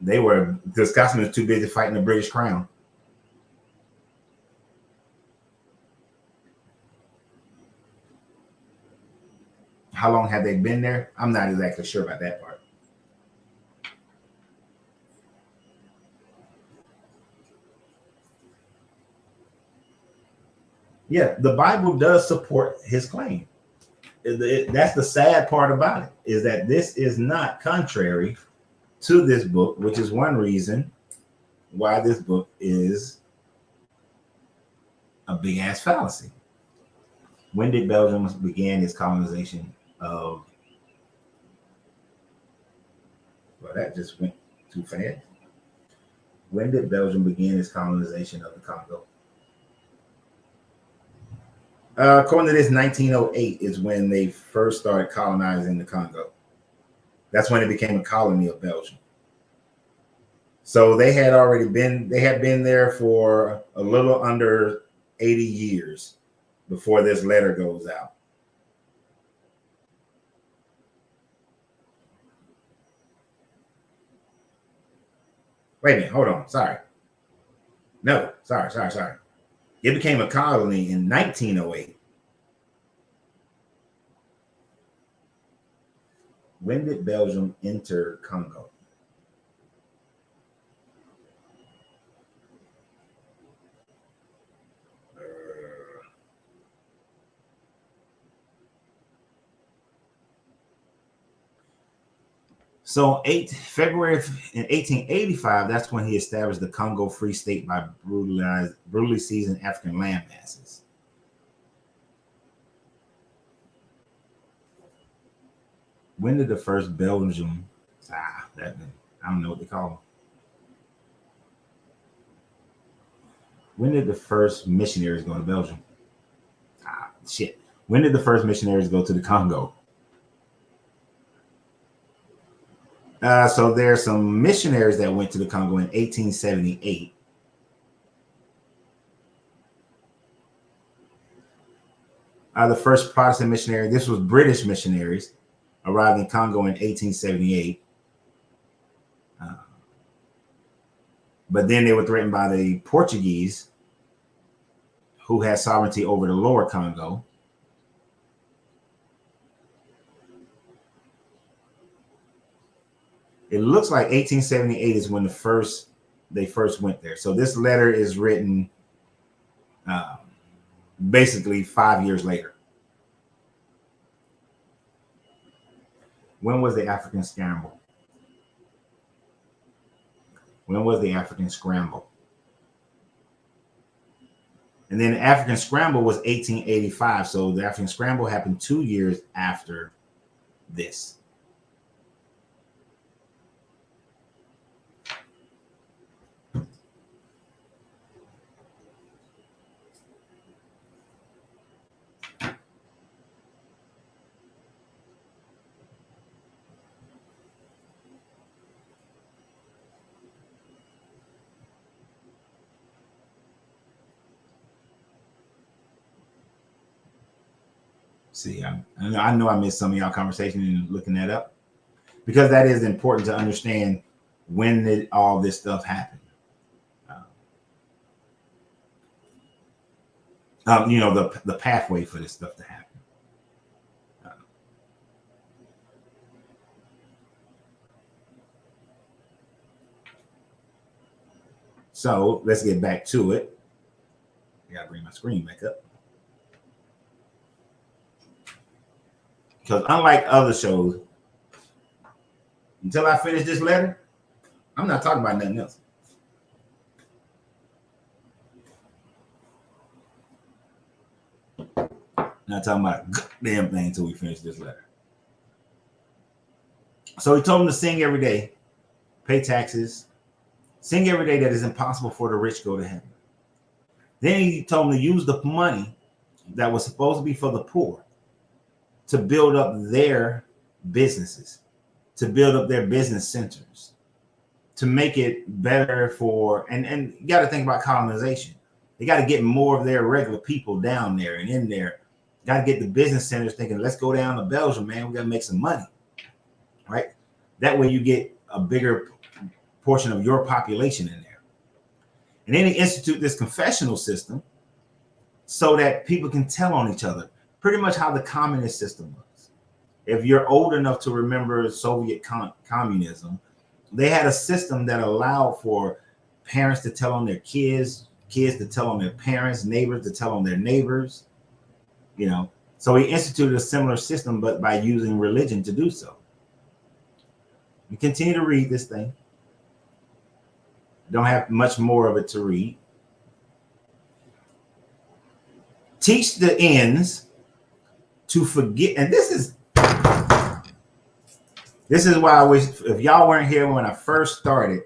The Scotsmen were too busy fighting the British crown. How long have they been there? I'm not exactly sure about that part. Yeah, the Bible does support his claim. That's the sad part about it, is that this is not contrary to this book, which is one reason why this book is a big ass fallacy. When did Belgium begin its colonization of? Well, that just went too fast. When did Belgium begin its colonization of the Congo? According to this, 1908 is when they first started colonizing the Congo. That's when it became a colony of Belgium. So they had been there for a little under 80 years before this letter goes out. Wait a minute, hold on. Sorry. No, sorry. It became a colony in 1908. When did Belgium enter Congo? So February in 1885, that's when he established the Congo Free State by brutally seizing African land masses. When did the first Belgium? I don't know what they call them. When did the first missionaries go to Belgium? Shit. When did the first missionaries go to the Congo? So there's some missionaries that went to the Congo in 1878. The first Protestant missionary, this was British missionaries, arrived in Congo in 1878. But then they were threatened by the Portuguese, who had sovereignty over the lower Congo. It looks like 1878 is when they first went there. So this letter is written basically 5 years later. When was the African scramble? When was the African scramble? And then the African scramble was 1885. So the African scramble happened 2 years after this. See, I know I missed some of y'all conversation and looking that up, because that is important to understand. When did all this stuff happen? You know, the pathway for this stuff to happen. So let's get back to it. I gotta bring my screen back up. Because unlike other shows, until I finish this letter, I'm not talking about nothing else. Not talking about a goddamn thing until we finish this letter. So he told them to sing every day, pay taxes, sing every day that it's impossible for the rich to go to heaven. Then he told them to use the money that was supposed to be for the poor to build up their businesses, to build up their business centers, to make it better for, and you got to think about colonization. They got to get more of their regular people down there and in there. Got to get the business centers thinking, let's go down to Belgium, man. We got to make some money, right? That way you get a bigger portion of your population in there. And then they institute this confessional system so that people can tell on each other, pretty much how the communist system was. If you're old enough to remember Soviet communism, they had a system that allowed for parents to tell on their kids, kids to tell on their parents, neighbors to tell on their neighbors, you know. So he instituted a similar system, but by using religion to do so. We continue to read this thing. Don't have much more of it to read. Teach the ends to forget, and this is why I wish, if y'all weren't here when I first started,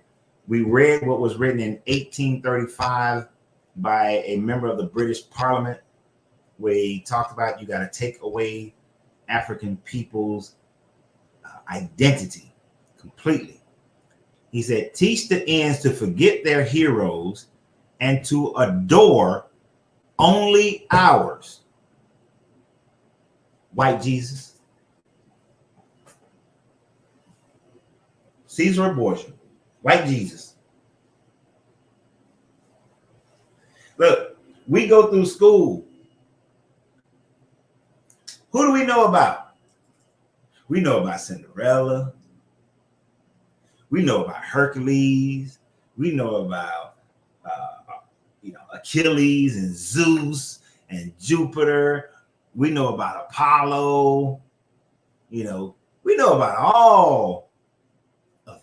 we read what was written in 1835 by a member of the British Parliament, where he talked about you got to take away African people's identity completely. He said, teach the ends to forget their heroes and to adore only ours. White Jesus, Caesar Borgia, white Jesus. Look, we go through school. Who do we know about? We know about Cinderella. We know about Hercules. We know about Achilles and Zeus and Jupiter. We know about Apollo. We know about all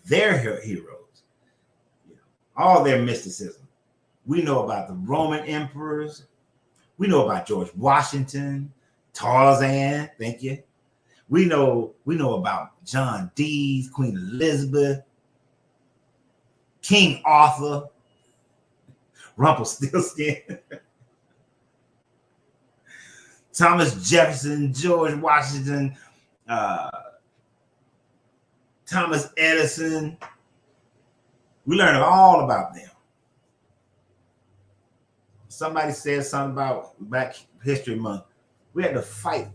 their heroes, all their mysticism. We know about the Roman emperors. We know about George Washington, Tarzan. Thank you. We know about John Dees, Queen Elizabeth, King Arthur, Rumpelstiltskin, Thomas Jefferson, George Washington, Thomas Edison. We learned all about them. Somebody said something about Black History Month. We had to fight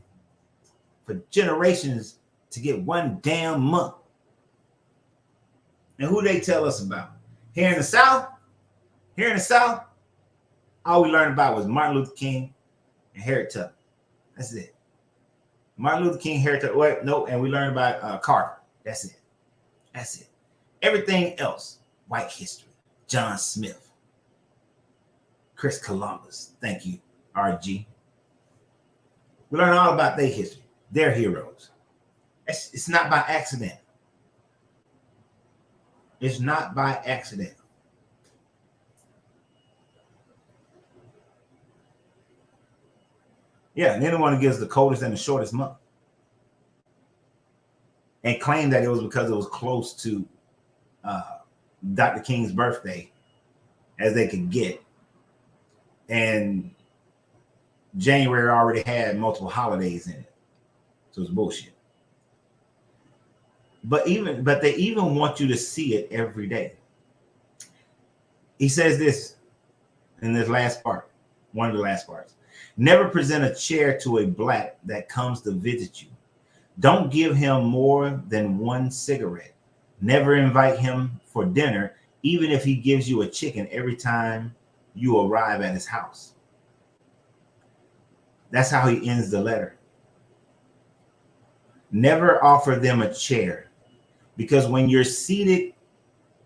for generations to get one damn month. And who they tell us about? Here in the South, all we learned about was Martin Luther King and Harriet Tubman. That's it. Martin Luther King, Harriet Tubman. Wait, no, and we learned about Carter. That's it. Everything else, white history. John Smith, Chris Columbus. Thank you, RG. We learn all about their history, their heroes. It's not by accident. It's not by accident. Yeah, and then the one that gives the coldest and the shortest month. And claim that it was because it was close to Dr. King's birthday as they could get. And January already had multiple holidays in it. So it's bullshit. But they even want you to see it every day. He says this in this last part, one of the last parts. Never present a chair to a black that comes to visit you. Don't give him more than one cigarette. Never invite him for dinner, even if he gives you a chicken every time you arrive at his house. That's how he ends the letter. Never offer them a chair, because when you're seated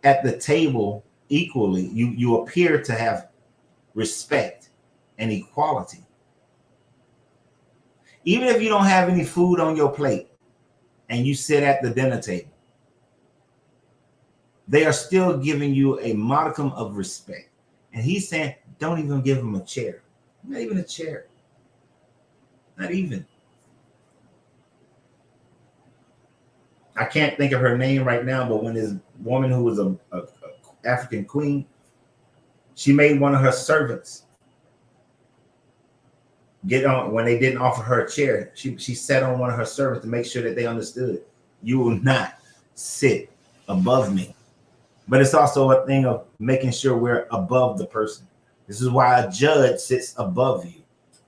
at the table equally, you appear to have respect and equality. Even if you don't have any food on your plate and you sit at the dinner table, they are still giving you a modicum of respect. And he's saying, don't even give him a chair. Not even a chair. Not even. I can't think of her name right now, but when this woman who was a African queen, she made one of her servants get on when they didn't offer her a chair. She sat on one of her servants to make sure that they understood. You will not sit above me. But it's also a thing of making sure we're above the person. This is why a judge sits above you.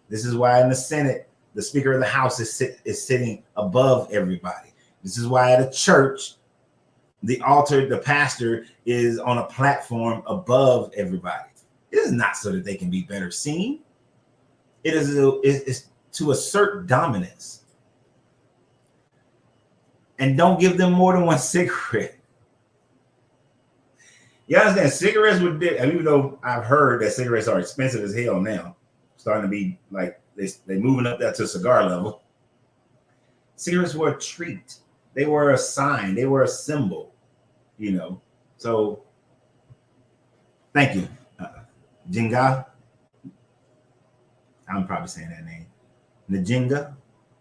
This is why in the Senate, the Speaker of the House is sitting above everybody. This is why at a church, the altar, the pastor is on a platform above everybody. It is not so that they can be better seen. It is to assert dominance. And don't give them more than one cigarette. You understand? Cigarettes were, even though I've heard that cigarettes are expensive as hell now, starting to be like they moving up there to cigar level. Cigarettes were a treat. They were a sign. They were a symbol. So thank you, Jinga. I'm probably saying that name. Njinga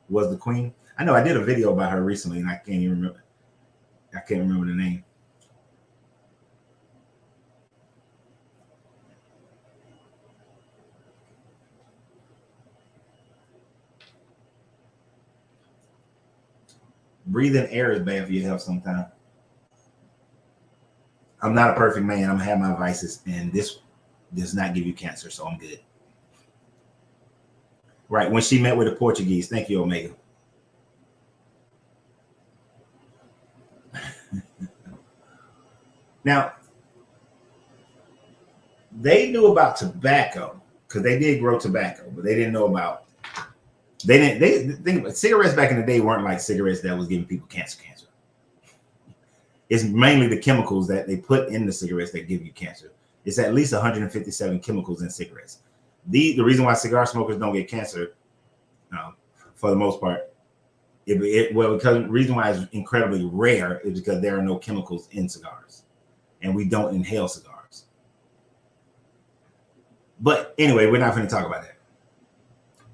was the queen. I know I did a video about her recently, and I can't even remember. I can't remember the name. Breathing air is bad for your health sometimes. I'm not a perfect man. I'm gonna have my vices, and this does not give you cancer, so I'm good. Right, when she met with the Portuguese. Thank you, Omega. Now, they knew about tobacco because they did grow tobacco, but they didn't know about. They think about cigarettes back in the day weren't like cigarettes that was giving people cancer. It's mainly the chemicals that they put in the cigarettes that give you cancer. It's at least 157 chemicals in cigarettes. The reason why cigar smokers don't get cancer, for the most part, Well, because the reason why it's incredibly rare is because there are no chemicals in cigars, and we don't inhale cigars. But anyway, we're not going to talk about that.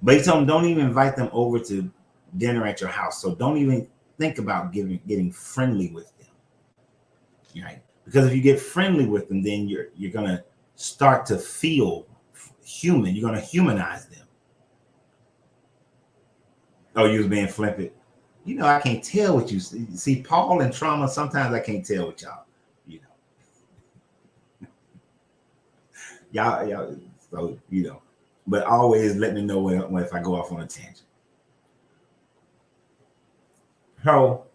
But he told them, don't even invite them over to dinner at your house. So don't even think about getting friendly with them, right? Because if you get friendly with them, then you're going to start to feel human. You're going to humanize them. Oh, you was being flippant. You know, I can't tell what you see. Paul and trauma. Sometimes I can't tell what y'all. You know, y'all. So you know, but always let me know when if I go off on a tangent. So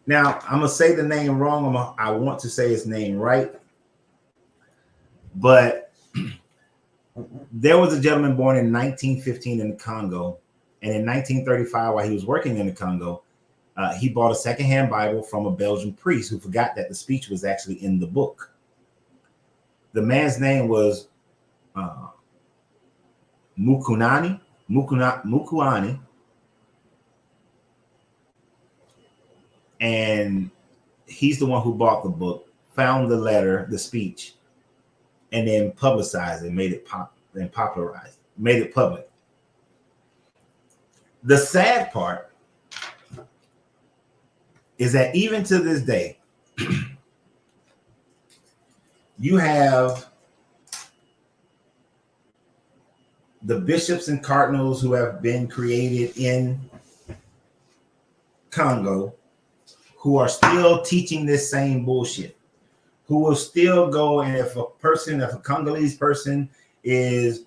now I'm gonna say the name wrong. I want to say his name right, but there was a gentleman born in 1915 in the Congo, and in 1935, while he was working in the Congo, he bought a secondhand Bible from a Belgian priest who forgot that the speech was actually in the book. The man's name was Mukuani, and he's the one who bought the book, found the letter, the speech, and then publicized it, made it popularized, made it public. The sad part is that even to this day, you have the bishops and cardinals who have been created in Congo who are still teaching this same bullshit, who will still go, and if a Congolese person is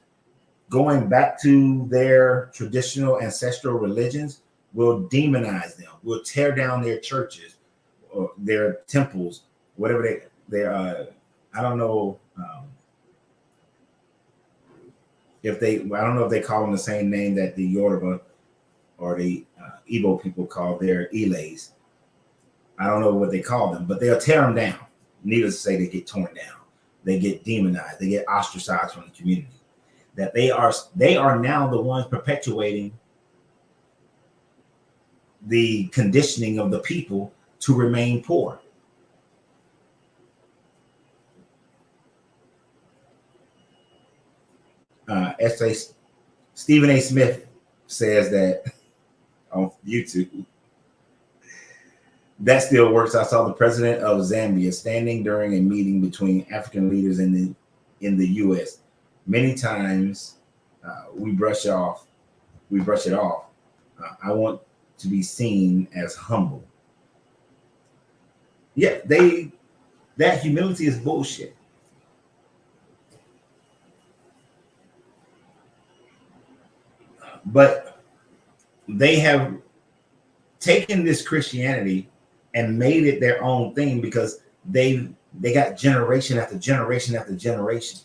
going back to their traditional ancestral religions, will demonize them, will tear down their churches or their temples, whatever they're I don't know if they call them the same name that the Yoruba or the Igbo people call their Ilays. I don't know what they call them, but they'll tear them down. Needless to say, they get torn down. They get demonized. They get ostracized from the community. That they are now the ones perpetuating the conditioning of the people to remain poor. Stephen A. Smith says that on YouTube. That still works. I saw the president of Zambia standing during a meeting between African leaders in the U.S. Many times we brush it off. I want to be seen as humble. Yeah, that humility is bullshit. But they have taken this Christianity and made it their own thing because they got generation after generation after generation.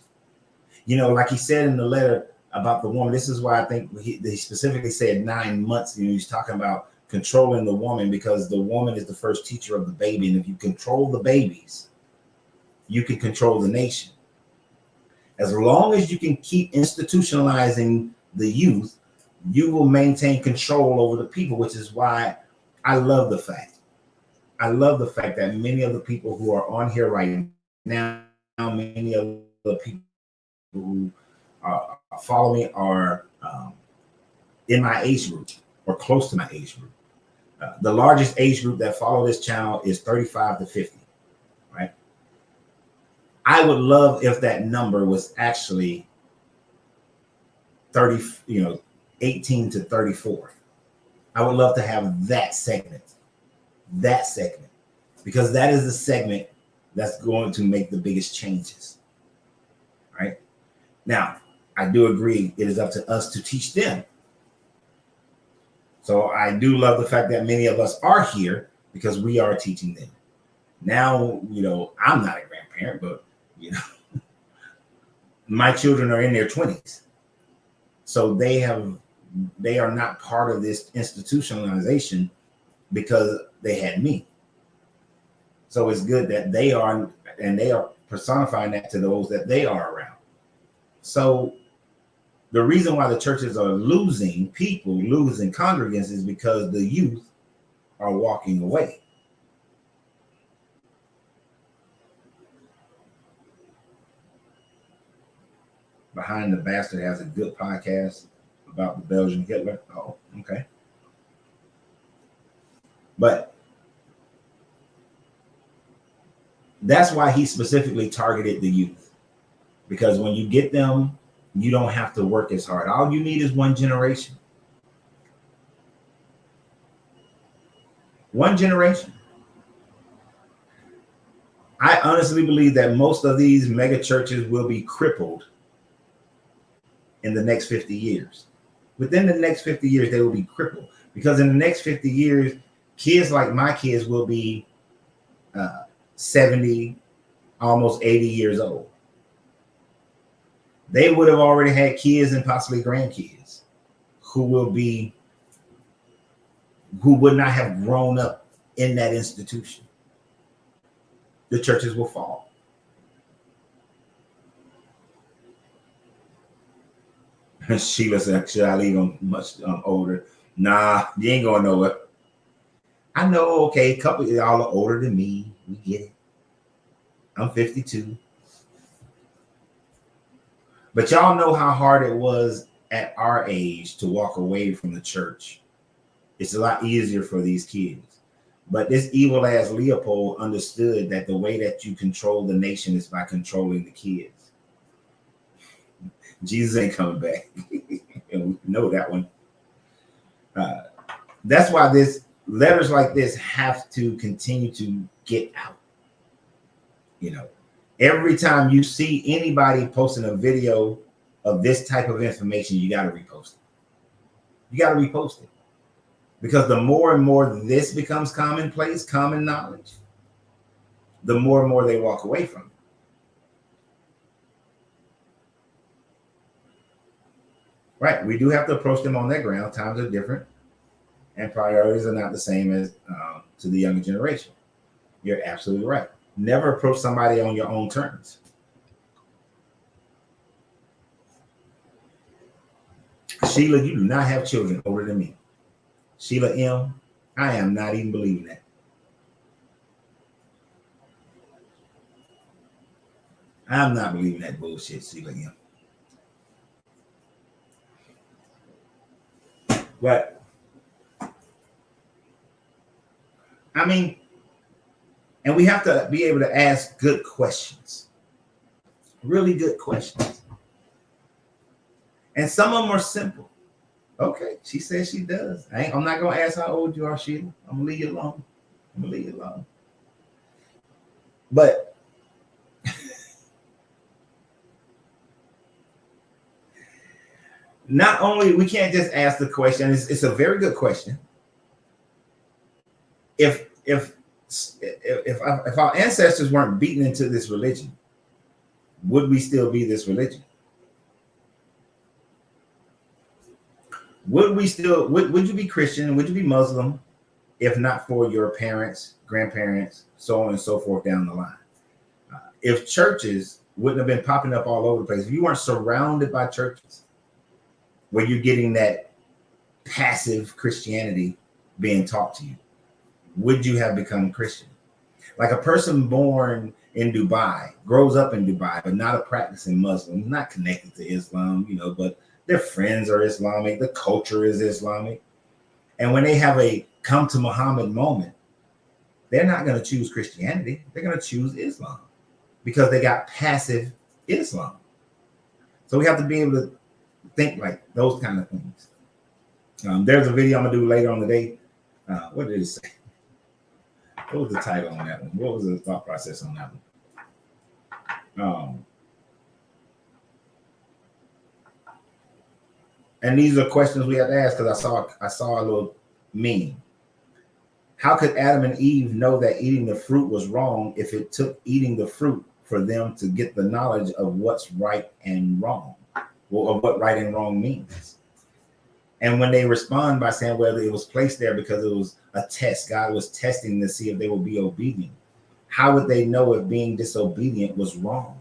You know, like he said in the letter about the woman, this is why I think he specifically said 9 months. You know, he's talking about controlling the woman because the woman is the first teacher of the baby. And if you control the babies, you can control the nation. As long as you can keep institutionalizing the youth, you will maintain control over the people, which is why I love the fact that many of the people who are on here right now, many of the people who follow me are in my age group or close to my age group. The largest age group that follow this channel is 35 to 50, right? I would love if that number was actually 18 to 34. I would love to have that segment, because that is the segment that's going to make the biggest changes, right? Now, I do agree it is up to us to teach them. So I do love the fact that many of us are here because we are teaching them. Now, you know, I'm not a grandparent, but, you know, my children are in their 20s. So they are not part of this institutionalization because they had me. So it's good that they are, and they are personifying that to those that they are around. So The reason why the churches are losing people, losing congregants, is because the youth are walking away. Behind the Bastard has a good podcast about the Belgian Hitler. Oh, okay. But that's why he specifically targeted the youth. Because when you get them, you don't have to work as hard. All you need is one generation. One generation. I honestly believe that most of these mega churches will be crippled in the next 50 years. Within the next 50 years, they will be crippled. Because in the next 50 years, kids like my kids will be 70, almost 80 years old. They would have already had kids and possibly grandkids who would not have grown up in that institution. The churches will fall. Sheila said, should I leave them much older? Nah, you ain't going nowhere. I know, okay, a couple of y'all are older than me. We get it. I'm 52. But y'all know how hard it was at our age to walk away from the church. It's a lot easier for these kids. But this evil ass Leopold understood that the way that you control the nation is by controlling the kids. Jesus ain't coming back. And we know that one. That's why this letters like this have to continue to get out. You know, every time you see anybody posting a video of this type of information, you got to repost it. You got to repost it. Because the more and more this becomes commonplace, common knowledge, the more and more they walk away from it. Right. We do have to approach them on their ground. Times are different. And priorities are not the same as to the younger generation. You're absolutely right. Never approach somebody on your own terms. Sheila, you do not have children older than me. Sheila M., I am not even believing that. I'm not believing that bullshit, Sheila M. But, I mean, and we have to be able to ask good questions. Really good questions. And some of them are simple. Okay, she says she does. I'm not going to ask how old you are, Sheila. I'm going to leave you alone. But not only, we can't just ask the question. It's a very good question. If our ancestors weren't beaten into this religion, would we still be this religion? Would you be Christian? Would you be Muslim if not for your parents, grandparents, so on and so forth down the line? If churches wouldn't have been popping up all over the place, if you weren't surrounded by churches where you're getting that passive Christianity being taught to you, would you have become Christian? Like a person born in Dubai, grows up in Dubai, but not a practicing Muslim, not connected to Islam, but their friends are Islamic, the culture is Islamic. And when they have a come to Muhammad moment, they're not going to choose Christianity. They're going to choose Islam because they got passive Islam. So we have to be able to think like those kind of things. There's a video I'm going to do later on the day. What did it say? What was the title on that one? What was the thought process on that one? And these are questions we have to ask because I saw a little meme. How could Adam and Eve know that eating the fruit was wrong if it took eating the fruit for them to get the knowledge of what's right and wrong, or of what right and wrong means? And when they respond by saying, well, it was placed there because it was a test, God was testing to see if they will be obedient. How would they know if being disobedient was wrong?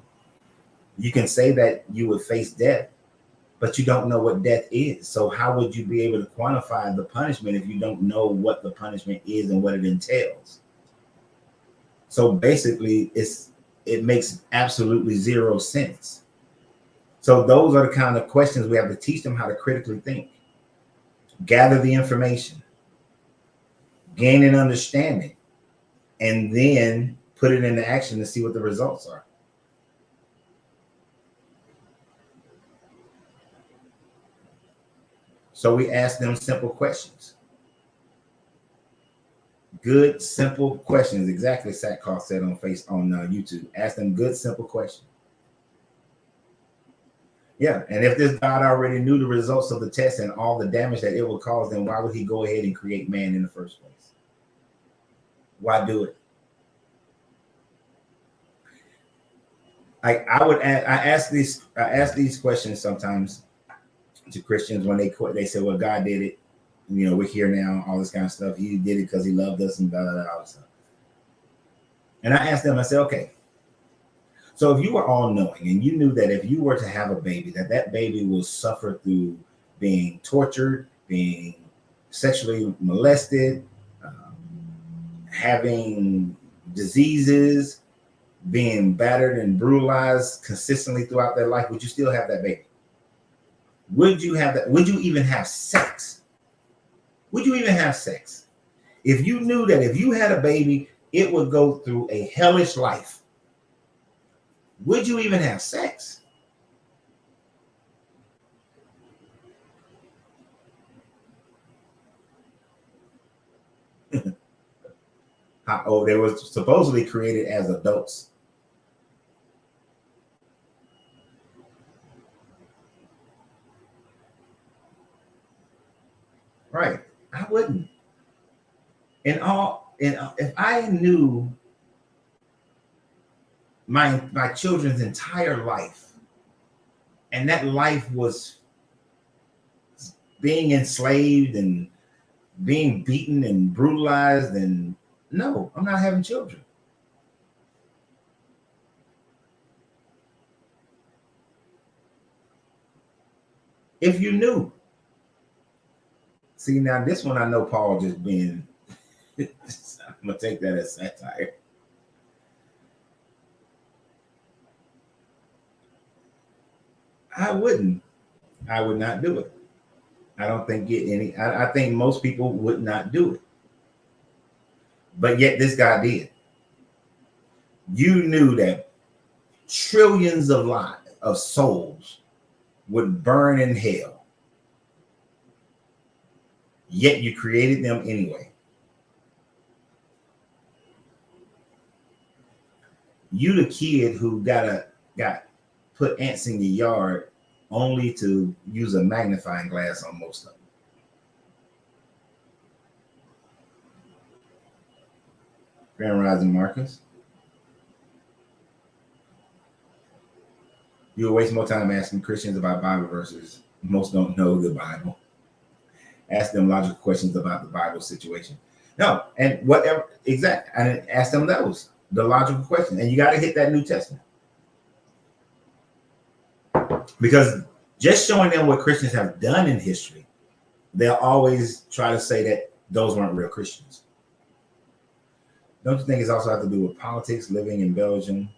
You can say that you would face death, but you don't know what death is. So how would you be able to quantify the punishment if you don't know what the punishment is and what it entails? So basically, it makes absolutely zero sense. So those are the kind of questions we have to teach them how to critically think, gather the information, gain an understanding, and then put it into action to see what the results are. So we ask them simple questions. Good, simple questions. Exactly, Satkoff said on YouTube. Ask them good, simple questions. Yeah, and if this God already knew the results of the test and all the damage that it would cause, then why would he go ahead and create man in the first place? Why do it? I ask these questions sometimes to Christians when they say, well, God did it. You know, we're here now, all this kind of stuff. He did it because he loved us and blah, blah, blah, all this stuff. And I asked them, I said, okay, so if you were all knowing and you knew that if you were to have a baby, that baby will suffer through being tortured, being sexually molested, having diseases, being battered and brutalized consistently throughout their life, would you still have that baby? Would you have that? Would you even have sex? Would you even have sex? If you knew that if you had a baby, it would go through a hellish life, would you even have sex? They were supposedly created as adults. Right. I wouldn't. And if I knew my children's entire life, and that life was being enslaved and being beaten and brutalized, and no, I'm not having children. If you knew. See, now this one I know Paul just being, I'm gonna take that as satire. I would not do it. I don't think I think most people would not do it. But yet this guy did. You knew that trillions of souls would burn in hell. Yet you created them anyway. You the kid who got put ants in your yard only to use a magnifying glass on most of them. Grand Rising Marcus. You'll waste more time asking Christians about Bible verses. Most don't know the Bible. Ask them logical questions about the Bible situation. No, and whatever, exactly. And ask them those, the logical questions. And you got to hit that New Testament. Because just showing them what Christians have done in history, they'll always try to say that those weren't real Christians. Don't you think it's also have to do with politics? Living in Belgium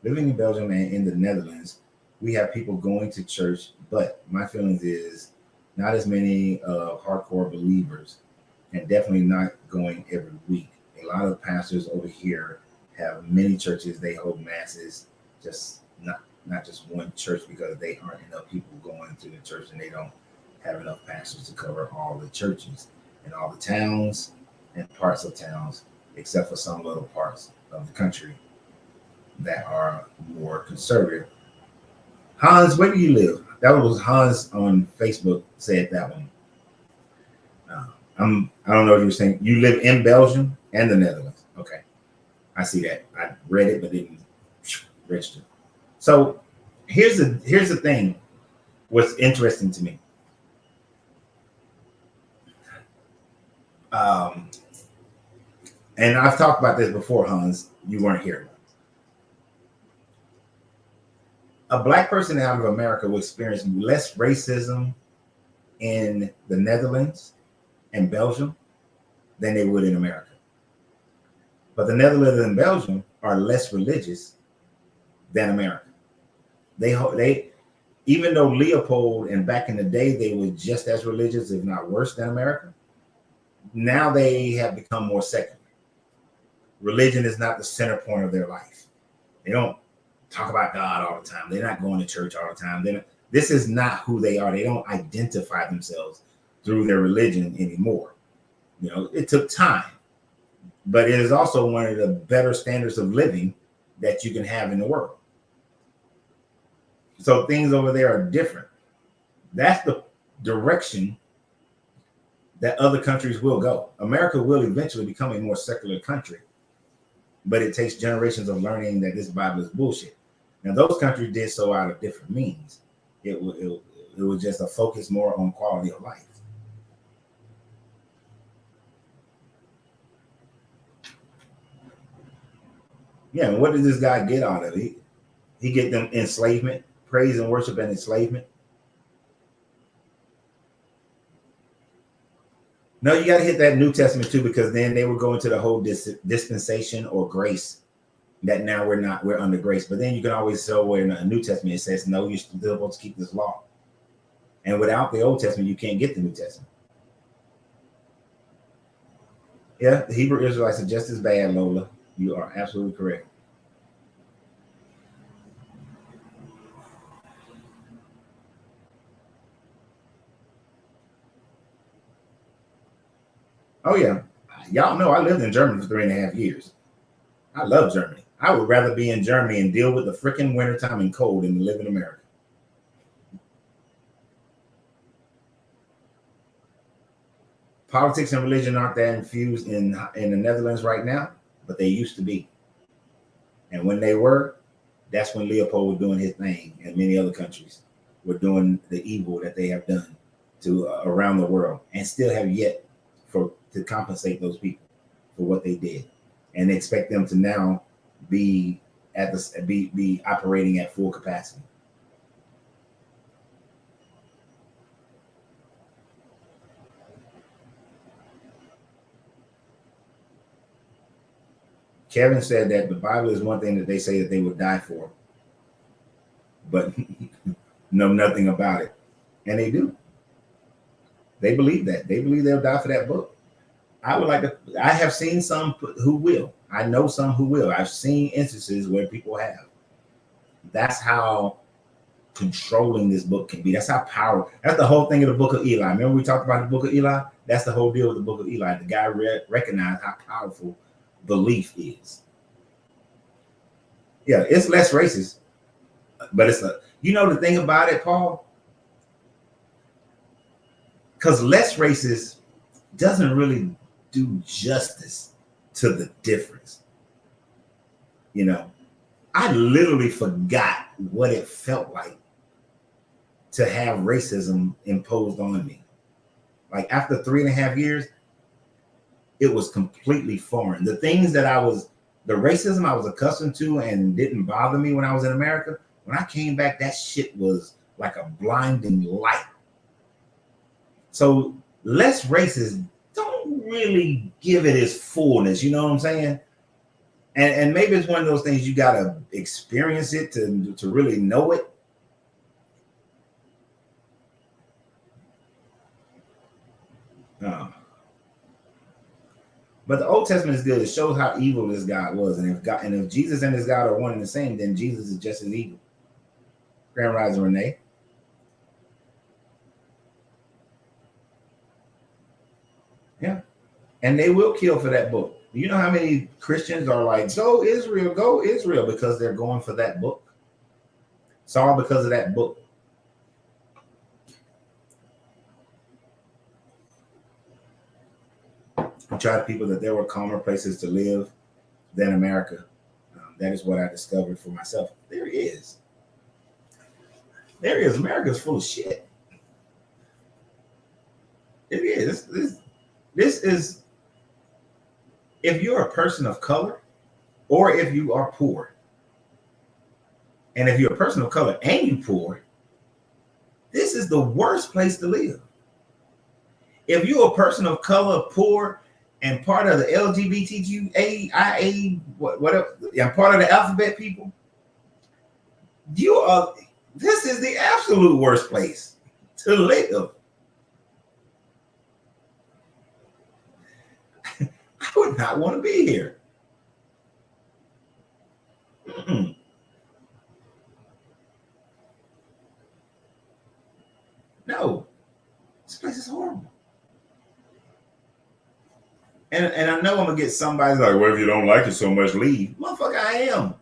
and in the Netherlands, we have people going to church, but my feelings is not as many hardcore believers, and definitely not going every week. A lot of pastors over here have many churches. They hold masses, just not just one church, because they aren't enough people going to the church, and they don't have enough pastors to cover all the churches in all the towns and parts of towns, except for some little parts of the country that are more conservative. Hans, where do you live? That was Hans on Facebook said that one. I don't know if you were saying you live in Belgium and the Netherlands. Okay, I see that. I read it but didn't register. So here's the thing. What's interesting to me. And I've talked about this before, Hans. You weren't here. A black person out of America will experience less racism in the Netherlands and Belgium than they would in America. But the Netherlands and Belgium are less religious than America. They even though Leopold and back in the day they were just as religious, if not worse than America, now they have become more secular. Religion is not the center point of their life. They don't talk about God all the time. They're not going to church all the time. This is not who they are. They don't identify themselves through their religion anymore. You know, it took time, but it is also one of the better standards of living that you can have in the world. So things over there are different. That's the direction that other countries will go. America will eventually become a more secular country, but it takes generations of learning that this Bible is bullshit. Now, those countries did so out of different means. It was just a focus more on quality of life. Yeah, and what did this guy get out of it? He get them enslavement, praise and worship and enslavement. No, you got to hit that New Testament too, because then they would go into the whole dispensation or grace. That now we're under grace. But then you can always show where in the New Testament it says, no, you're still supposed to keep this law. And without the Old Testament, you can't get the New Testament. Yeah, the Hebrew Israelites are just as bad, Lola. You are absolutely correct. Oh, yeah. Y'all know I lived in Germany for 3.5 years. I love Germany. I would rather be in Germany and deal with the freaking wintertime and cold than to live in America. Politics and religion aren't that infused in the Netherlands right now, but they used to be. And when they were, that's when Leopold was doing his thing, and many other countries were doing the evil that they have done to around the world, and still have yet to compensate those people for what they did, and expect them to now be be operating at full capacity. Kevin said that the Bible is one thing that they say that they would die for, but know nothing about it. And they do. They believe that. They believe they'll die for that book. I have seen some who will. I know some who will. I've seen instances where people have. That's how controlling this book can be. That's how powerful. That's the whole thing of the book of Eli. Remember we talked about the book of Eli? That's the whole deal with the book of Eli. The guy recognized how powerful belief is. Yeah, it's less racist, but the thing about it, Paul, because less racist doesn't really do justice to the difference. I literally forgot what it felt like to have racism imposed on me. Like after 3.5 years, it was completely foreign. The things that the racism I was accustomed to and didn't bother me when I was in America, when I came back, that shit was like a blinding light. So less racist don't really give it its fullness. You know what I'm saying? And maybe it's one of those things you got to experience it to really know it. But the Old Testament is good. It shows how evil this God was. And if Jesus and this God are one and the same, then Jesus is just as evil. Grand Rising Renee. Yeah. And they will kill for that book. You know how many Christians are like, go Israel, because they're going for that book? It's all because of that book. I try to people that there were calmer places to live than America. That is what I discovered for myself. There is. America's full of shit. It is. This is, if you're a person of color or if you are poor, And if you're a person of color and you poor, this is the worst place to live. If you're a person of color, poor, and part of the LGBTQIA, whatever, and part of the alphabet people, this is the absolute worst place to live. I would not want to be here. Mm-mm. No, this place is horrible. And I know I'm gonna get somebody like, well, if you don't like it so much, leave. Motherfucker, I am.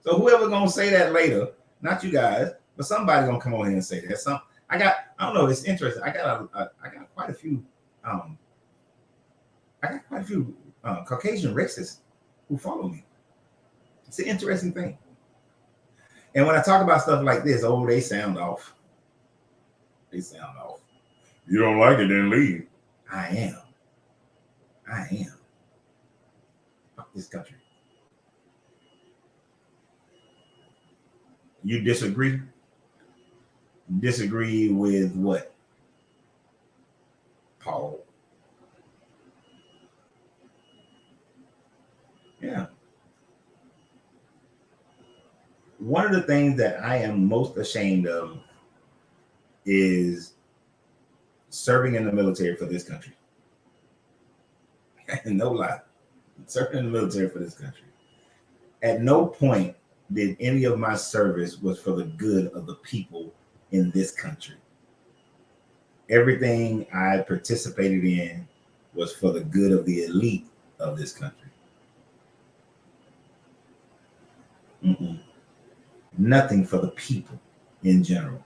So whoever gonna say that later, not you guys, but somebody gonna come on here and say that. I don't know, it's interesting. I got quite a few Caucasian racists who follow me. It's an interesting thing. And when I talk about stuff like this, they sound off. They sound off. You don't like it, then leave. I am. Fuck this country. You disagree? Disagree with what? Paul. Yeah. One of the things that I am most ashamed of is serving in the military for this country. No lie. Serving in the military for this country. At no point did any of my service was for the good of the people in this country. Everything I participated in was for the good of the elite of this country. Mm-mm. Nothing for the people in general.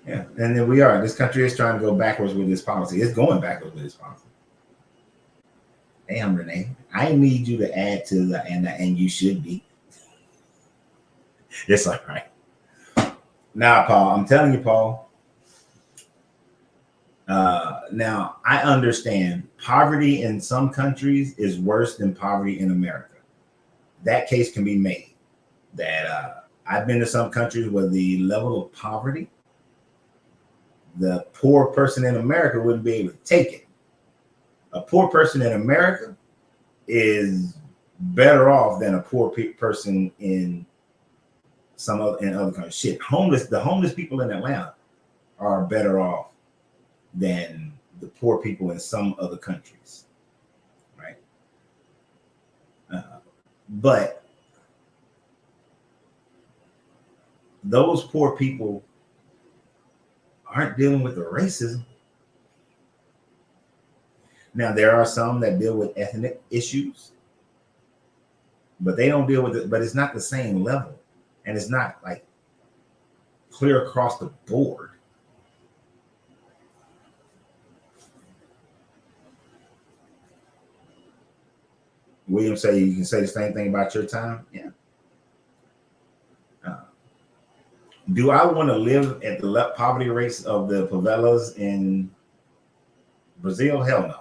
Yeah, and then we are. This country is trying to go backwards with this policy. It's going backwards with this policy. Damn, Renee, I need you to add to the and you should be. It's all right. Now, Paul, I'm telling you, Paul. Now, I understand poverty in some countries is worse than poverty in America. That case can be made. That I've been to some countries where the level of poverty, the poor person in America wouldn't be able to take it. A poor person in America is better off than a poor person in other countries. Shit, the homeless people in Atlanta are better off than the poor people in some other countries, right? But those poor people aren't dealing with the racism. Now, there are some that deal with ethnic issues, but they don't deal with it. But it's not the same level, and it's not like clear across the board. William say you can say the same thing about your time. Yeah. Do I want to live at the poverty rates of the favelas in Brazil? Hell no.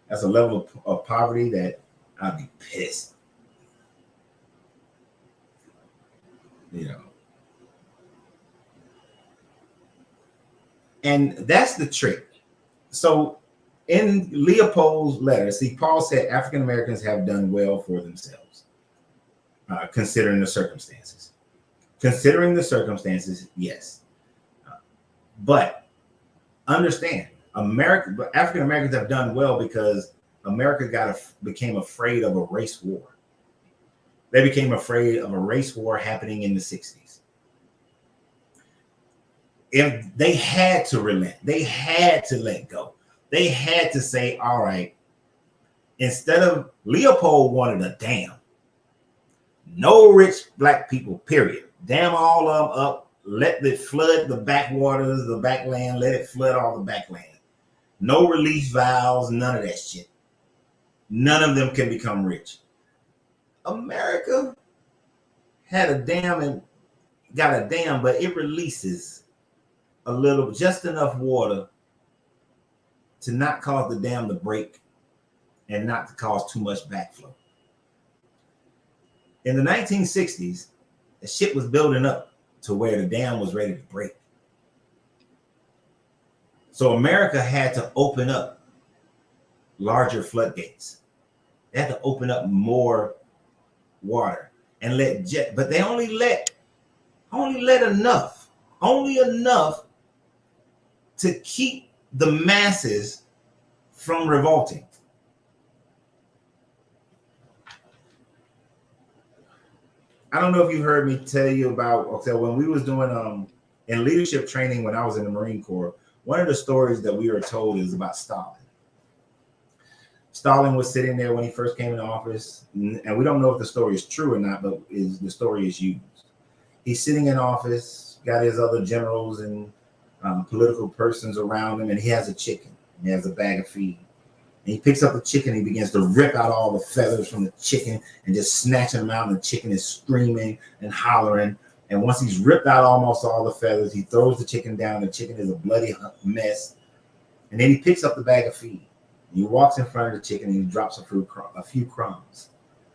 That's a level of poverty that I'd be pissed. You know. And that's the trick. So in Leopold's letter, see, Paul said African Americans have done well for themselves, considering the circumstances. Considering the circumstances, yes. But understand, African Americans have done well because America became afraid of a race war. They became afraid of a race war happening in the 60s. If they had to relent, they had to let go. They had to say, all right, instead of Leopold wanted a dam. No rich black people, period. Dam all of them up. Let it flood the backwaters, the backland. Let it flood all the backland. No release valves, none of that shit. None of them can become rich. America had a dam and got a dam, but it releases a little, just enough water to not cause the dam to break and not to cause too much backflow. In the 1960s, the shit was building up to where the dam was ready to break. So America had to open up larger floodgates. They had to open up more water and let jet, but they only let enough, to keep the masses from revolting. I don't know if you heard me tell you about, okay, when we was doing in leadership training when I was in the Marine Corps, one of the stories that we were told is about Stalin. Stalin was sitting there when he first came into office, and we don't know if the story is true or not, but the story is used. He's sitting in office, got his other generals and political persons around him, and he has a chicken. He has a bag of feed. And he picks up the chicken, he begins to rip out all the feathers from the chicken and just snatching them out, and the chicken is screaming and hollering. And once he's ripped out almost all the feathers, he throws the chicken down. The chicken is a bloody mess. And then he picks up the bag of feed. He walks in front of the chicken and he drops a few crumbs.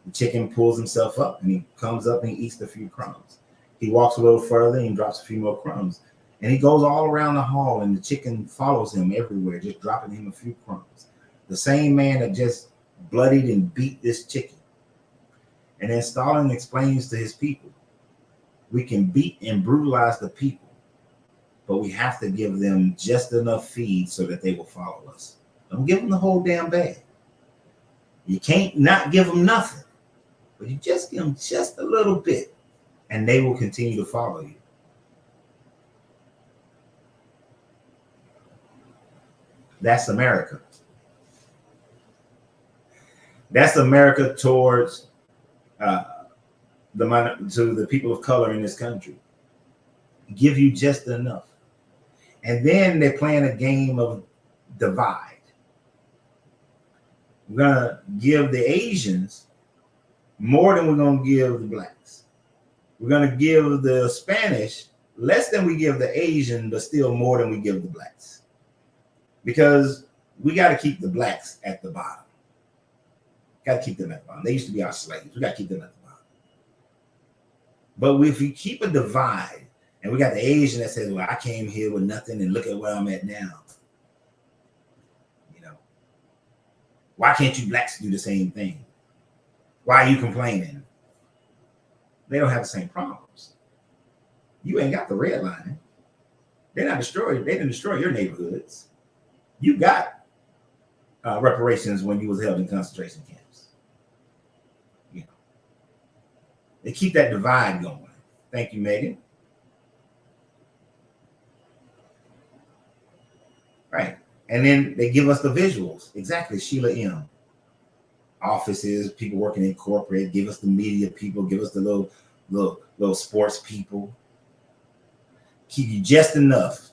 The chicken pulls himself up and he comes up and he eats the few crumbs. He walks a little further and he drops a few more crumbs. And he goes all around the hall and the chicken follows him everywhere, just dropping him a few crumbs. The same man that just bloodied and beat this chicken. And then Stalin explains to his people, we can beat and brutalize the people, but we have to give them just enough feed so that they will follow us. Don't give them the whole damn bag. You can't not give them nothing, but you just give them just a little bit and they will continue to follow you. That's America. That's America towards the people of color in this country. Give you just enough. And then they're playing a game of divide. We're going to give the Asians more than we're going to give the blacks. We're going to give the Spanish less than we give the Asian, but still more than we give the blacks. Because we got to keep the blacks at the bottom. Got to keep them at the bottom. They used to be our slaves. We got to keep them at the bottom. But if we keep a divide, and we got the Asian that says, well, I came here with nothing and look at where I'm at now. You know, why can't you blacks do the same thing? Why are you complaining? They don't have the same problems. You ain't got the redlining. They're not destroyed. They didn't destroy your neighborhoods. You got reparations when you was held in concentration camps. You know, they keep that divide going. Thank you, Megan. Right. And then they give us the visuals. Exactly. Sheila M. Offices, people working in corporate, give us the media people, give us the little sports people. Keep you just enough.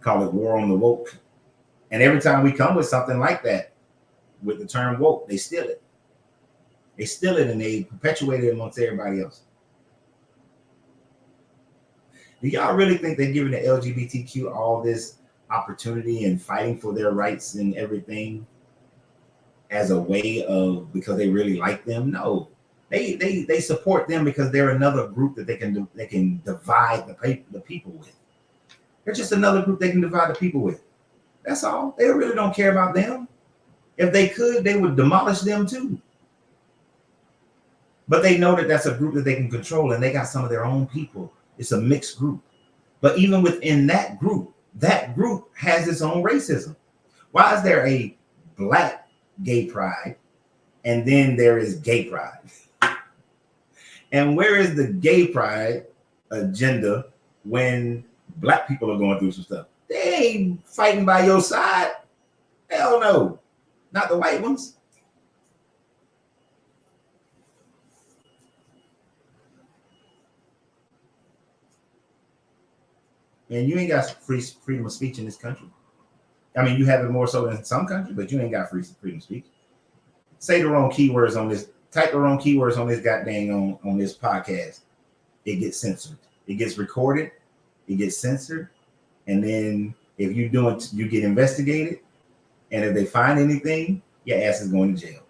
Call it war on the woke. And every time we come with something like that, with the term woke, they steal it. They steal it and they perpetuate it amongst everybody else. Do y'all really think they're giving the LGBTQ all this opportunity and fighting for their rights and everything as a way of, because they really like them? No, they support them because they're another group that they can divide the people with. They're just another group they can divide the people with. That's all. They really don't care about them. If they could, they would demolish them too. But they know that that's a group that they can control, and they got some of their own people. It's a mixed group. But even within that group has its own racism. Why is there a black gay pride and then there is gay pride? And where is the gay pride agenda when black people are going through some stuff? They ain't fighting by your side. Hell no. Not the white ones. And you ain't got freedom of speech in this country. I mean, you have it more so than some countries, but you ain't got freedom of speech. Say the wrong keywords on this. Type the wrong keywords on this goddamn on this podcast. It gets censored. It gets recorded. It gets censored. And then if you get investigated, And if they find anything, your ass is going to jail.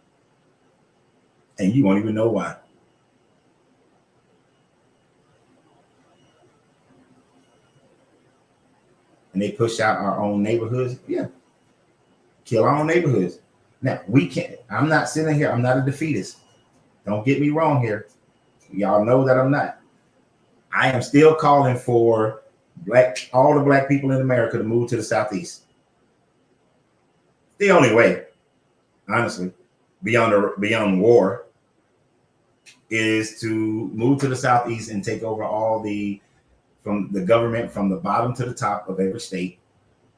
And you won't even know why. And they push out our own neighborhoods. Yeah. Kill our own neighborhoods. Now, we can't. I'm not sitting here. I'm not a defeatist. Don't get me wrong here. Y'all know that I'm not. I am still calling for all the black people in America to move to the Southeast. The only way, honestly, beyond war, is to move to the Southeast and take over from the government from the bottom to the top of every state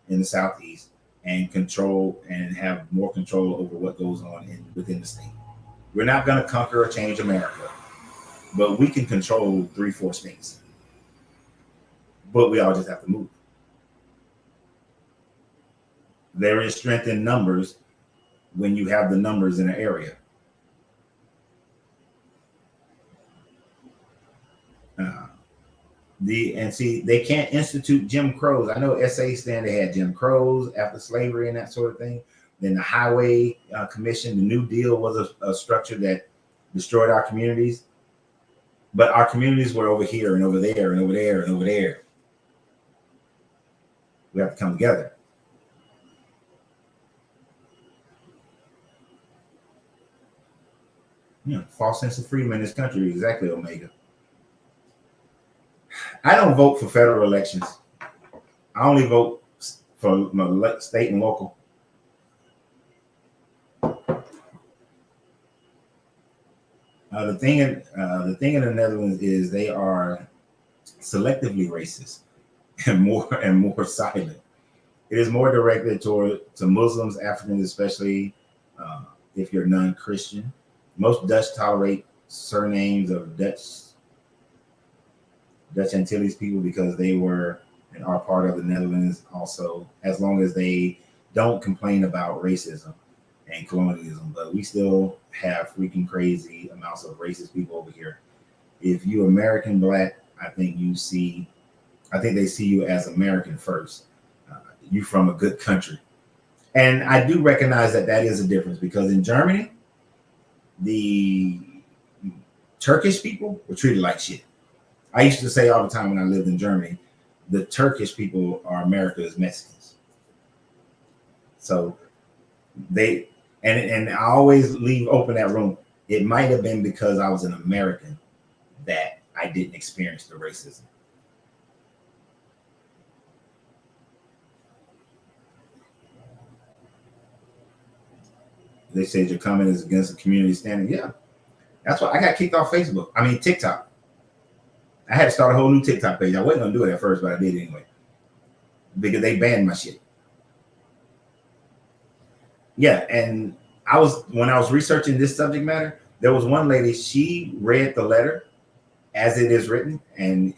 in the Southeast, and control and have more control over what goes on within the state. We're not going to conquer or change America, but we can control 3-4 states. But we all just have to move. There is strength in numbers when you have the numbers in an area. They can't institute Jim Crows. I know SA stand they had Jim Crows after slavery and that sort of thing. Then the Highway Commission, the New Deal was a structure that destroyed our communities. But our communities were over here and over there and over there and over there. We have to come together. False sense of freedom in this country. Exactly, Omega. I don't vote for federal elections. I only vote for my state and local. The thing in the Netherlands is they are selectively racist and more silent. It is more directed to Muslims, Africans, especially if you're non-Christian. Most Dutch tolerate surnames of Dutch Antilles people because they were and are part of the Netherlands also, as long as they don't complain about racism and colonialism. But we still have freaking crazy amounts of racist people over here. If you American black, I think they see you as American first. You from a good country. And I do recognize that is a difference, because in Germany, the Turkish people were treated like shit. I used to say all the time when I lived in Germany, the Turkish people are America's Mexicans. So and I always leave open that room. It might have been because I was an American that I didn't experience the racism. They said your comment is against the community standing. Yeah. That's why I got kicked off TikTok. I had to start a whole new TikTok page. I wasn't going to do it at first, but I did anyway. Because they banned my shit. Yeah, and when I was researching this subject matter, there was one lady, she read the letter as it is written, and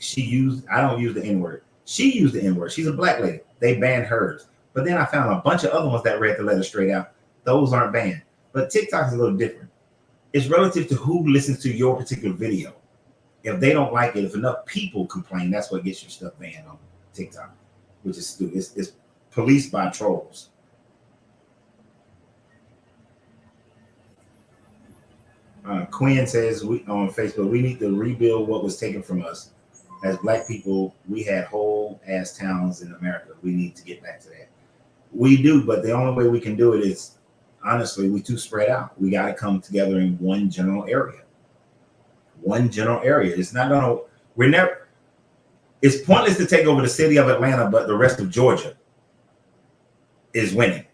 I don't use the N-word. She used the N-word. She's a black lady. They banned hers. But then I found a bunch of other ones that read the letter straight out. Those aren't banned. But TikTok is a little different. It's relative to who listens to your particular video. If they don't like it, if enough people complain, that's what gets your stuff banned on TikTok, which is stupid. It's policed by trolls. Quinn says on Facebook, we need to rebuild what was taken from us. As black people, we had whole ass towns in America. We need to get back to that. We do, but the only way we can do it is, honestly, we too spread out. We got to come together in one general area. It's not gonna. It's pointless to take over the city of Atlanta, but the rest of Georgia is winning.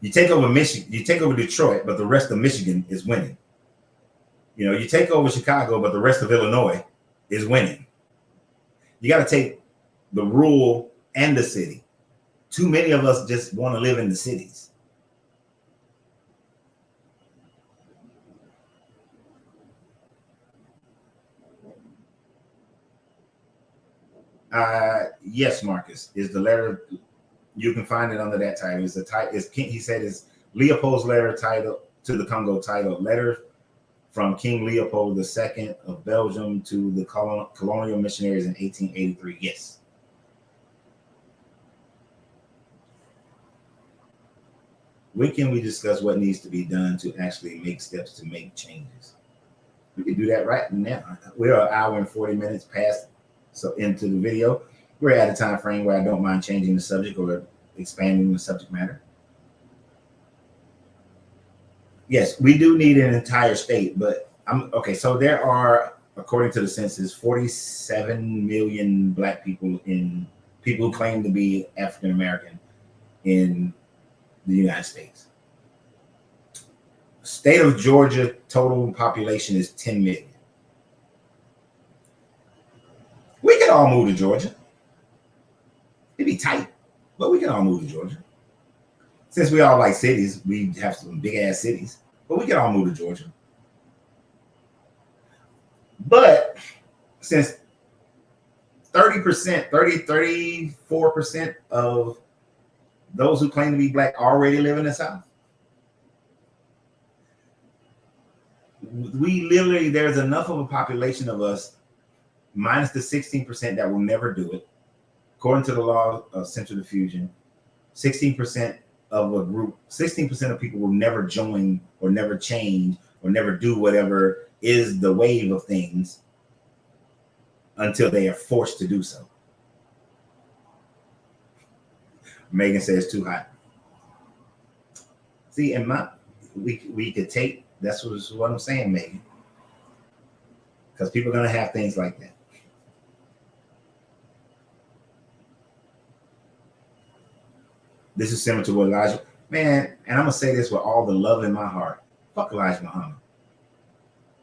You take over Michigan, you take over Detroit, but the rest of Michigan is winning. You take over Chicago, but the rest of Illinois is winning. You got to take the rural and the city. Too many of us just want to live in the cities. Yes, Marcus, is the letter. You can find it under that title. He said it's Leopold's letter title to the Congo, titled "Letter from King Leopold II of Belgium to the colonial missionaries in 1883." Yes. when can we discuss what needs to be done to actually make steps to make changes? We can do that right now. We're an hour and 40 minutes past, so into the video. We're at a time frame where I don't mind changing the subject or expanding the subject matter. Yes, we do need an entire state, but okay. So there are, according to the census, 47 million Black people who claim to be African American in the United States. State of Georgia total population is 10 million. We could all move to Georgia. It'd be tight, but we can all move to Georgia. Since we all like cities, we have some big ass cities, but we can all move to Georgia. But since 34% of those who claim to be Black already live in the South, there's enough of a population of us, minus the 16% that will never do it. According to the law of central diffusion, 16% of a group, 16% of people will never join or never change or never do whatever is the wave of things until they are forced to do so. Megan says too hot. See, and we could take, that's what I'm saying, Megan. Because people are going to have things like that. This is similar to what Elijah, man, and I'm going to say this with all the love in my heart. Fuck Elijah Muhammad.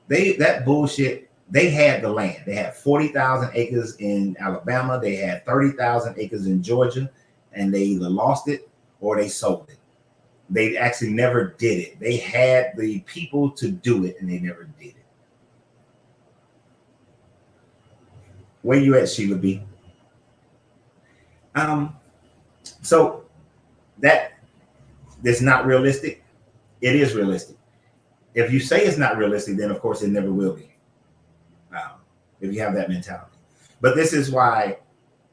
That bullshit, they had the land. They had 40,000 acres in Alabama. They had 30,000 acres in Georgia, and they either lost it or they sold it. They actually never did it. They had the people to do it, and they never did it. Where you at, Sheila B? So that's not realistic. It is realistic. If you say it's not realistic, then of course it never will be. If you have that mentality. But this is why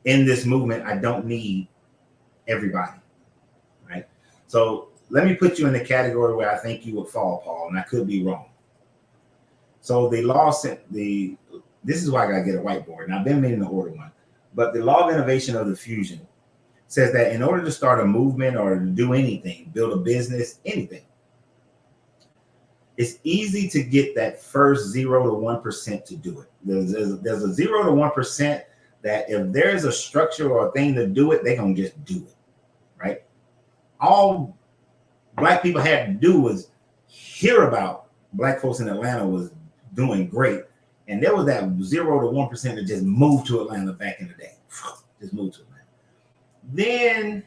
in this movement, I don't need everybody, right? So let me put you in the category where I think you would fall, Paul, and I could be wrong. So the law sent this is why I gotta get a whiteboard, and I've been meaning to order one. But the law of innovation of the fusion says that in order to start a movement or to do anything, build a business, anything, it's easy to get that first 0 to 1% to do it. There's a 0 to 1% that if there's a structure or a thing to do it, they're gonna just do it, right? All Black people had to do was hear about Black folks in Atlanta was doing great, and there was that 0 to 1% that just moved to Atlanta back in the day. Just moved to Atlanta. Then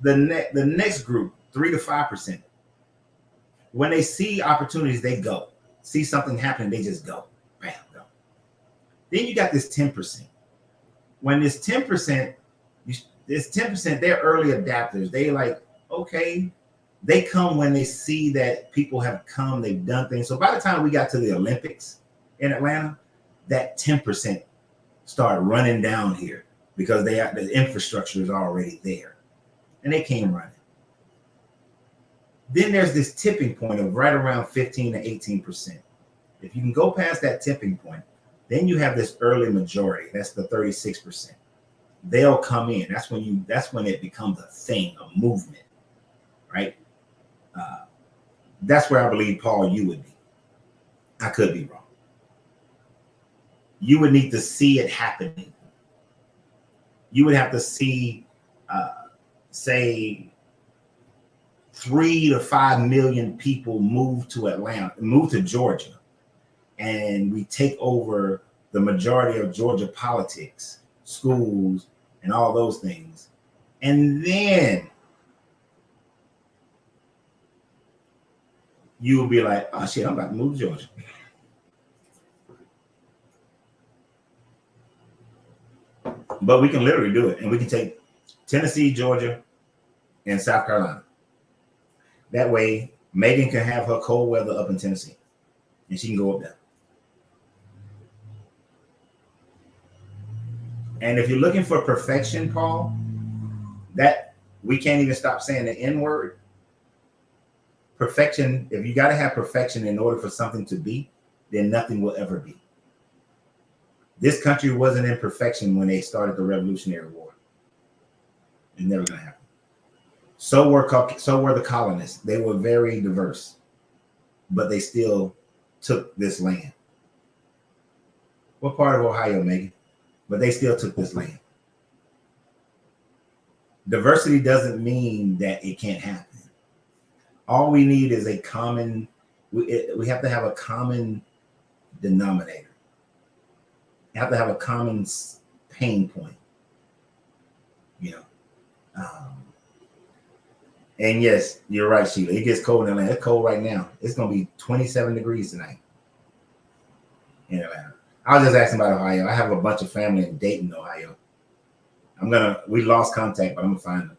the next group, 3 to 5%, when they see opportunities, they go. See something happening, they just go. Bam, go. Then you got this 10%. When this 10%, they're early adapters. They like, okay, they come when they see that people have come, they've done things. So by the time we got to the Olympics in Atlanta, that 10% started running down here because the infrastructure is already there. And they came running. Then there's this tipping point of right around 15 to 18%. If you can go past that tipping point, then you have this early majority. That's the 36%. They'll come in. That's when it becomes a thing, a movement, right? That's where I believe, Paul, you would be. I could be wrong. You would need to see it happening. You would have to see, say, 3 to 5 million people move to Atlanta, move to Georgia, and we take over the majority of Georgia politics, schools, and all those things. And then you will be like, oh shit, I'm about to move to Georgia. But we can literally do it. And we can take Tennessee, Georgia, and South Carolina. That way, Megan can have her cold weather up in Tennessee. And she can go up there. And if you're looking for perfection, Paul, that we can't even stop saying the N word. Perfection, if you got to have perfection in order for something to be, then nothing will ever be. This country wasn't in perfection when they started the Revolutionary War. It's never going to happen. So were the colonists. They were very diverse, but they still took this land. What part of Ohio, Megan? But they still took this land. Diversity doesn't mean that it can't happen. All we need is a common, we have to have a common denominator. You have to have a common pain point, you know. And yes, you're right, Sheila. It gets cold in Atlanta. It's cold right now. It's going to be 27 degrees tonight in Atlanta. I was just asking about Ohio. I have a bunch of family in Dayton, Ohio. We lost contact, but I'm going to find them.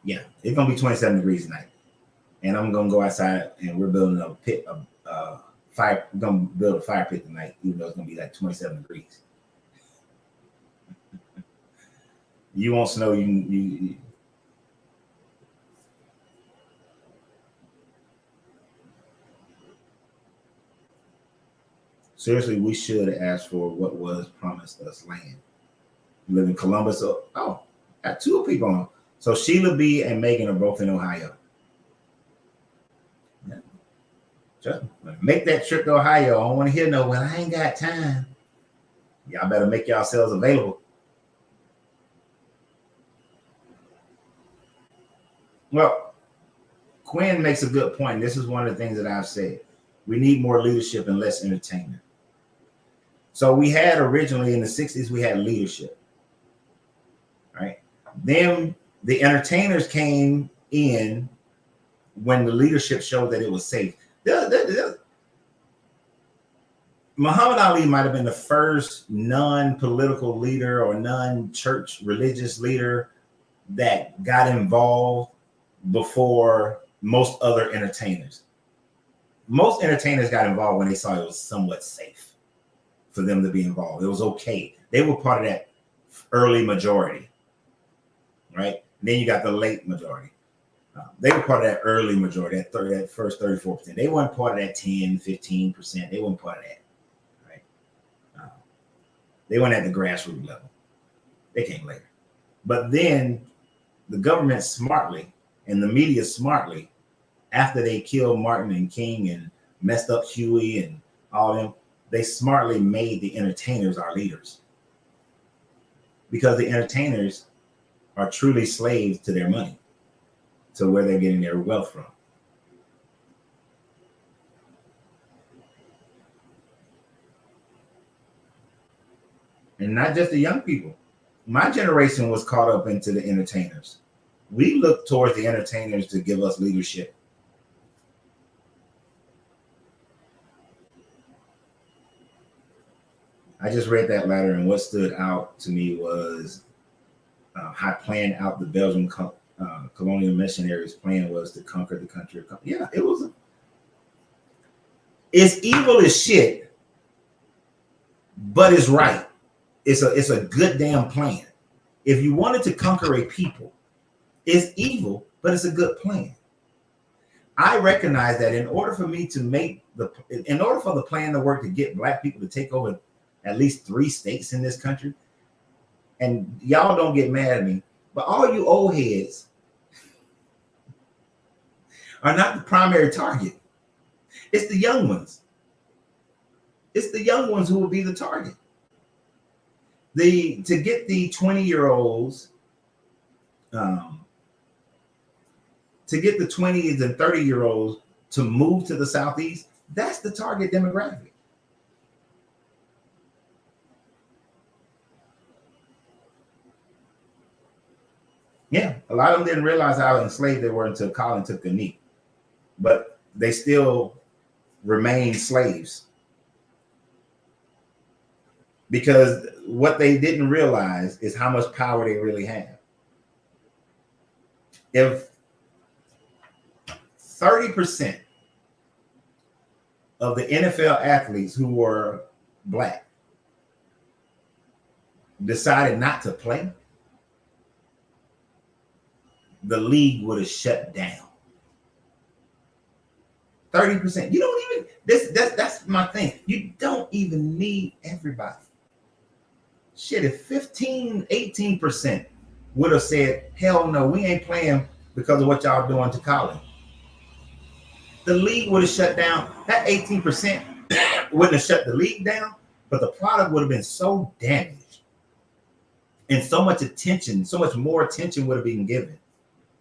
Yeah, it's going to be 27 degrees tonight. And I'm going to go outside and we're building a pit, fire. We're going to build a fire pit tonight, even though it's going to be like 27 degrees. You won't snow. You seriously, we should ask for what was promised us land. You live in Columbus. Oh, got two people on. So Sheila B and Megan are both in Ohio. Yeah. Just make that trip to Ohio. I don't want to hear no, well, I ain't got time. Y'all better make yourselves available. Well, Quinn makes a good point. This is one of the things that I've said. We need more leadership and less entertainment. So we had originally in the 60s, we had leadership, right? Then the entertainers came in when the leadership showed that it was safe. Muhammad Ali might have been the first non-political leader or non-church religious leader that got involved before most other entertainers. Most entertainers got involved when they saw it was somewhat safe for them to be involved. It was okay. They were part of that early majority, right? And then you got the late majority. They were part of that early majority, that first 34%. They weren't part of that 10, 15%. They weren't part of that, right? They weren't at the grassroots level. They came later. But then the government smartly and the media smartly, after they killed Martin and King and messed up Huey and all them, they smartly made the entertainers our leaders. Because the entertainers are truly slaves to their money, to where they're getting their wealth from. And not just the young people. My generation was caught up into the entertainers. We look towards the entertainers to give us leadership. I just read that letter, and what stood out to me was how planned out the Belgian colonial missionaries' plan was to conquer the country. Yeah, it was. It's evil as shit, but it's right. It's a good damn plan. If you wanted to conquer a people, it's evil, but it's a good plan. I recognize that in order for the plan to work to get black people to take over at least 3 states in this country, and y'all don't get mad at me, but all you old heads are not the primary target. It's the young ones. It's the young ones who will be the target. To get the 20-year-olds, to get the 20s and 30-year-olds to move to the Southeast, that's the target demographic. Yeah, a lot of them didn't realize how enslaved they were until Colin took the knee. But they still remain slaves. Because what they didn't realize is how much power they really have. If 30% of the NFL athletes who were black decided not to play, the league would have shut down. 30%. You don't even, that's my thing. You don't even need everybody. Shit, if 15, 18% would have said, hell no, we ain't playing because of what y'all doing to Colin, the league would have shut down. That 18% wouldn't have shut the league down, but the product would have been so damaged. And so much attention, so much more attention would have been given.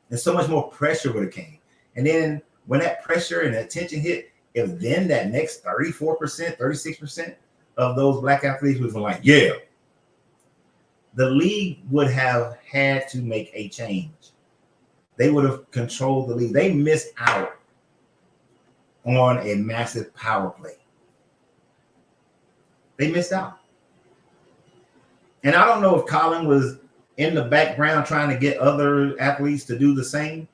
And so much more pressure would have came. And then when that pressure and attention hit, if then that next 34%, 36% of those black athletes was like, yeah, the league would have had to make a change. They would have controlled the league. They missed out on a massive power play. They missed out. And I don't know if Colin was in the background trying to get other athletes to do the same,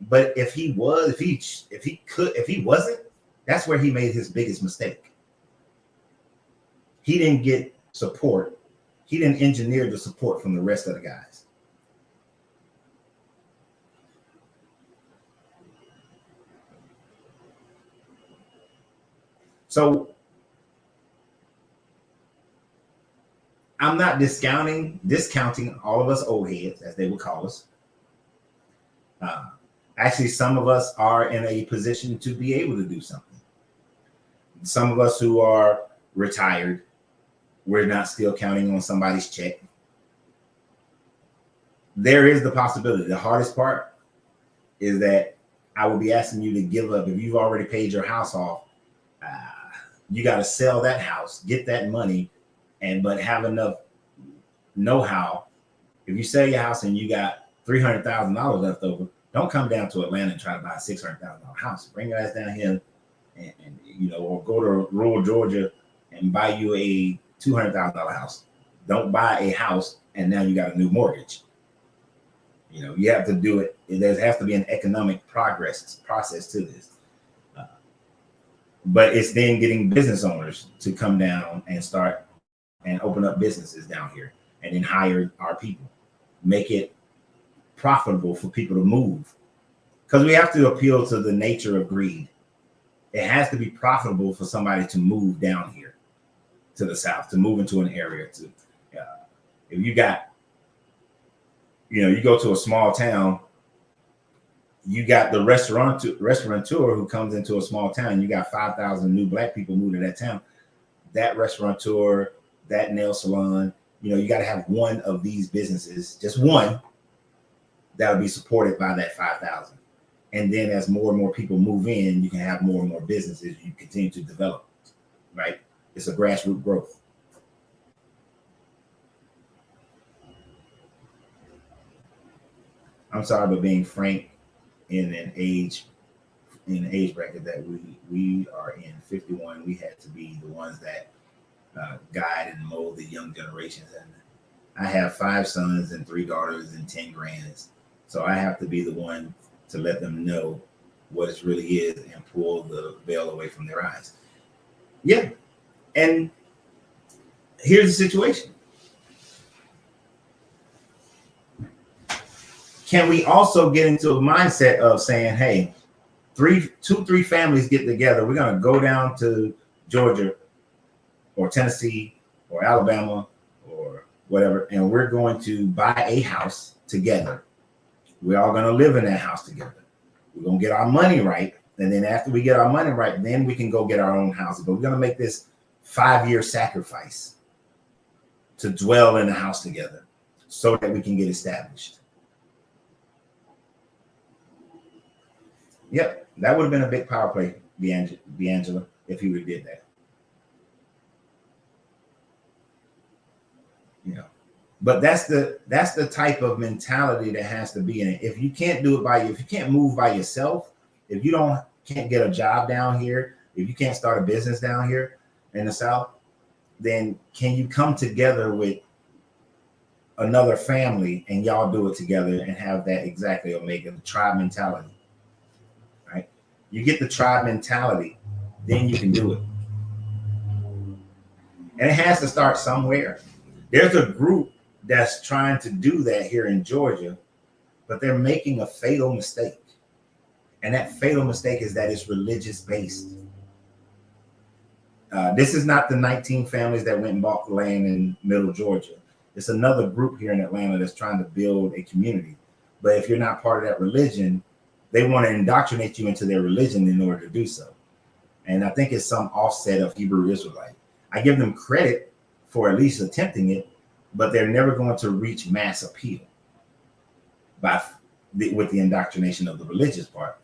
but if he was, if he wasn't, that's where he made his biggest mistake. He didn't get support. He didn't engineer the support from the rest of the guys. So I'm not discounting all of us old heads, as they would call us. Actually, some of us are in a position to be able to do something. Some of us who are retired, we're not still counting on somebody's check. There is the possibility. The hardest part is that I will be asking you to give up. If you've already paid your house off, you got to sell that house, get that money, but have enough know-how. If you sell your house and you got $300,000 left over, don't come down to Atlanta and try to buy a $600,000 house. Bring your ass down here and or go to rural Georgia and buy you a $200,000 house. Don't buy a house and now you got a new mortgage. You have to do it. There has to be an economic process to this. But it's then getting business owners to come down and start and open up businesses down here and then hire our people. Make it profitable for people to move. Because we have to appeal to the nature of greed. It has to be profitable for somebody to move down here to the South, to move into an area. If you got, you go to a small town, you got the restaurateur who comes into a small town, you got 5,000 new black people moving to that town. That restaurateur, that nail salon, you got to have one of these businesses, just one, that'll be supported by that 5,000. And then as more and more people move in, you can have more and more businesses you continue to develop, right? It's a grassroots growth. I'm sorry, but being frank, in an age bracket that we are in, 51, we had to be the ones that guide and mold the young generations. And I have 5 sons and 3 daughters and 10 grands, so I have to be the one to let them know what it really is and pull the veil away from their eyes. Yeah, and here's the situation. Can we also get into a mindset of saying, hey, 3 families get together, we're going to go down to Georgia or Tennessee or Alabama or whatever, and we're going to buy a house together. We're all going to live in that house together. We're going to get our money right. And then after we get our money right, then we can go get our own house. But we're going to make this 5-year sacrifice to dwell in a house together so that we can get established. Yep, that would have been a big power play, D'Angelo, if he would have did that. But that's the type of mentality that has to be in it. If you can't do it if you can't move by yourself, if you can't get a job down here, if you can't start a business down here in the South, then can you come together with another family and y'all do it together and have that exactly Omega, the tribe mentality? Right? You get the tribe mentality, then you can do it. And it has to start somewhere. There's a group that's trying to do that here in Georgia, but they're making a fatal mistake. And that fatal mistake is that it's religious based. This is not the 19 families that went and bought land in middle Georgia. It's another group here in Atlanta that's trying to build a community. But if you're not part of that religion, they want to indoctrinate you into their religion in order to do so. And I think it's some offset of Hebrew Israelite. I give them credit for at least attempting it, but they're never going to reach mass appeal with the indoctrination of the religious part.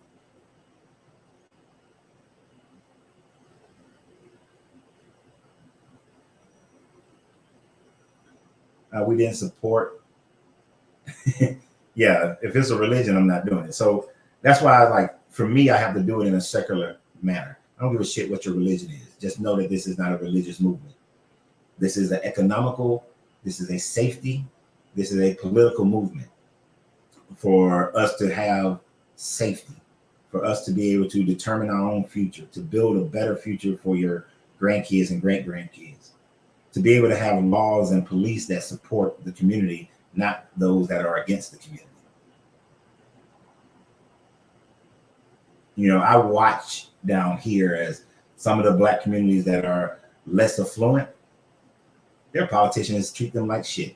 We didn't support. Yeah, if it's a religion, I'm not doing it. So that's why, for me, I have to do it in a secular manner. I don't give a shit what your religion is. Just know that this is not a religious movement. This is an economical, this is a safety, this is a political movement for us to have safety, for us to be able to determine our own future, to build a better future for your grandkids and great-grandkids, to be able to have laws and police that support the community, not those that are against the community. I watch down here as some of the Black communities that are less affluent, their politicians treat them like shit.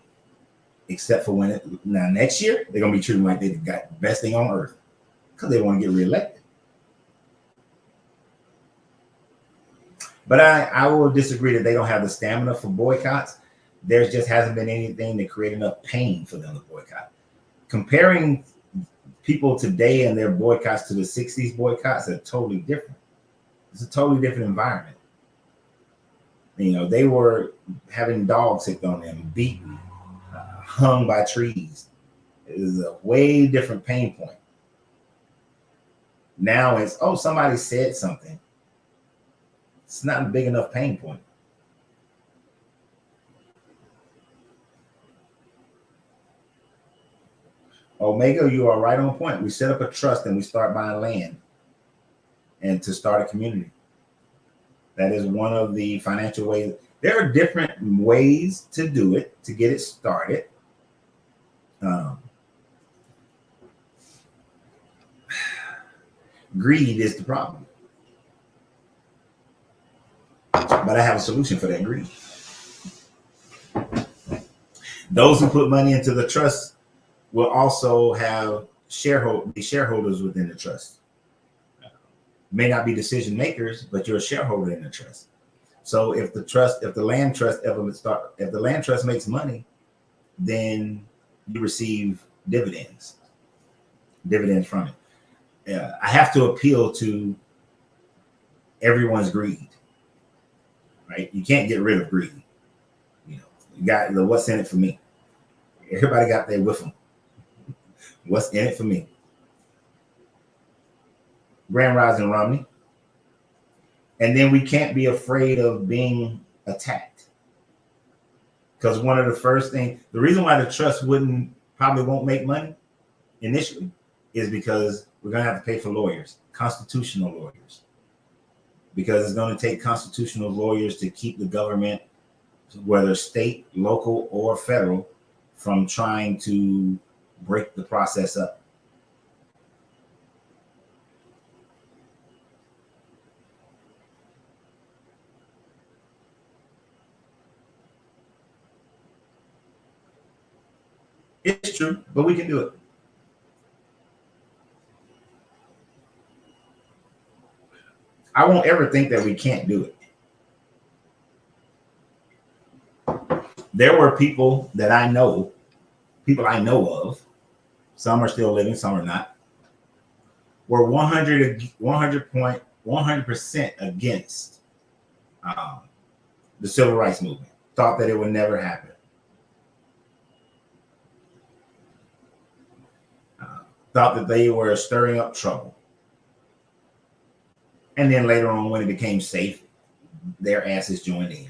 Except for now next year, they're going to be treated like they got the best thing on earth because they want to get reelected. But I will disagree that they don't have the stamina for boycotts. There just hasn't been anything to create enough pain for them to boycott. Comparing people today and their boycotts to the 60s boycotts are totally different. It's a totally different environment. They were having dogs hit on them, beaten, hung by trees. It is a way different pain point. Now it's, somebody said something. It's not a big enough pain point. Omega, you are right on point. We set up a trust and we start buying land and to start a community. That is one of the financial ways. There are different ways to do it, to get it started. Greed is the problem. But I have a solution for that greed. Those who put money into the trust will also have shareholders within the trust. May not be decision makers, but you're a shareholder in the trust. So if the land trust makes money, then you receive dividends from it. I have to appeal to everyone's greed, right? You can't get rid of greed. You got what's in it for me. Everybody got there with them. What's in it for me? Grand Rising Romney. And then we can't be afraid of being attacked. Because one of the first things, the reason why the trust probably won't make money initially is because we're going to have to pay for lawyers, constitutional lawyers. Because it's going to take constitutional lawyers to keep the government, whether state, local, or federal, from trying to break the process up. It's true, but we can do it. I won't ever think that we can't do it. There were people I know of, some are still living, some are not, were 100% against the civil rights movement, thought that it would never happen. Thought that they were stirring up trouble. And then later on, when it became safe, their asses joined in.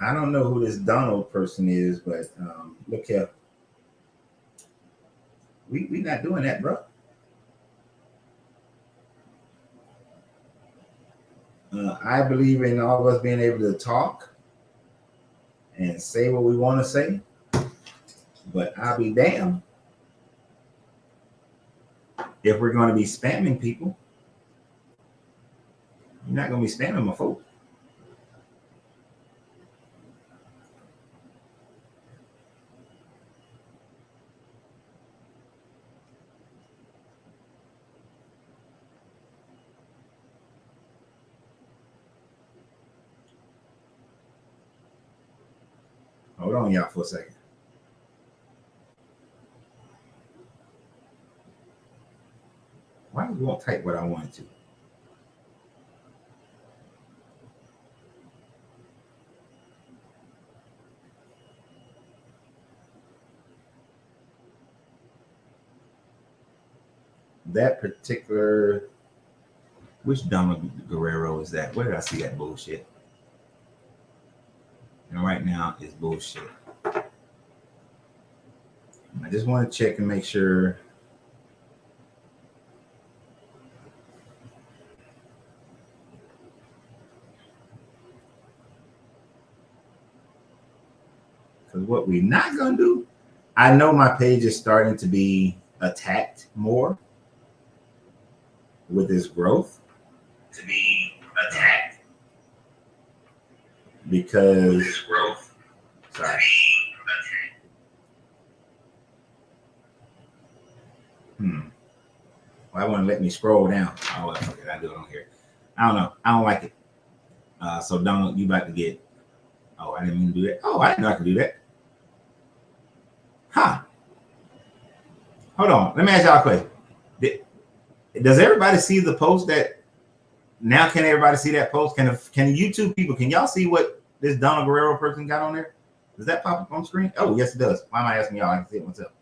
I don't know who this Donald person is, but look here. We not doing that, bro. I believe in all of us being able to talk and say what we want to say, but I'll be damned if we're going to be spamming people. You're not going to be spamming my folk. Hold on, y'all, for a second. Why you won't type what I wanted to? That particular, which Donald Guerrero is that? Where did I see that bullshit? And right now it's bullshit. I just want to check and make sure. Because what we're not going to do, I know my page is starting to be attacked more with this growth. To be attacked. Because with this growth. Sorry. Well, I want to let me scroll down. Oh, okay, I do it on here. I don't know. I don't like it. So Donald, you about to get. Oh, I didn't mean to do that. Oh, I didn't know I could do that. Huh. Hold on. Let me ask y'all a question. Does everybody see the post that now? Can everybody see that post? Can YouTube people, can y'all see what this Donald Guerrero person got on there? Does that pop up on screen? Oh, yes, it does. Why am I asking y'all? I can see it myself.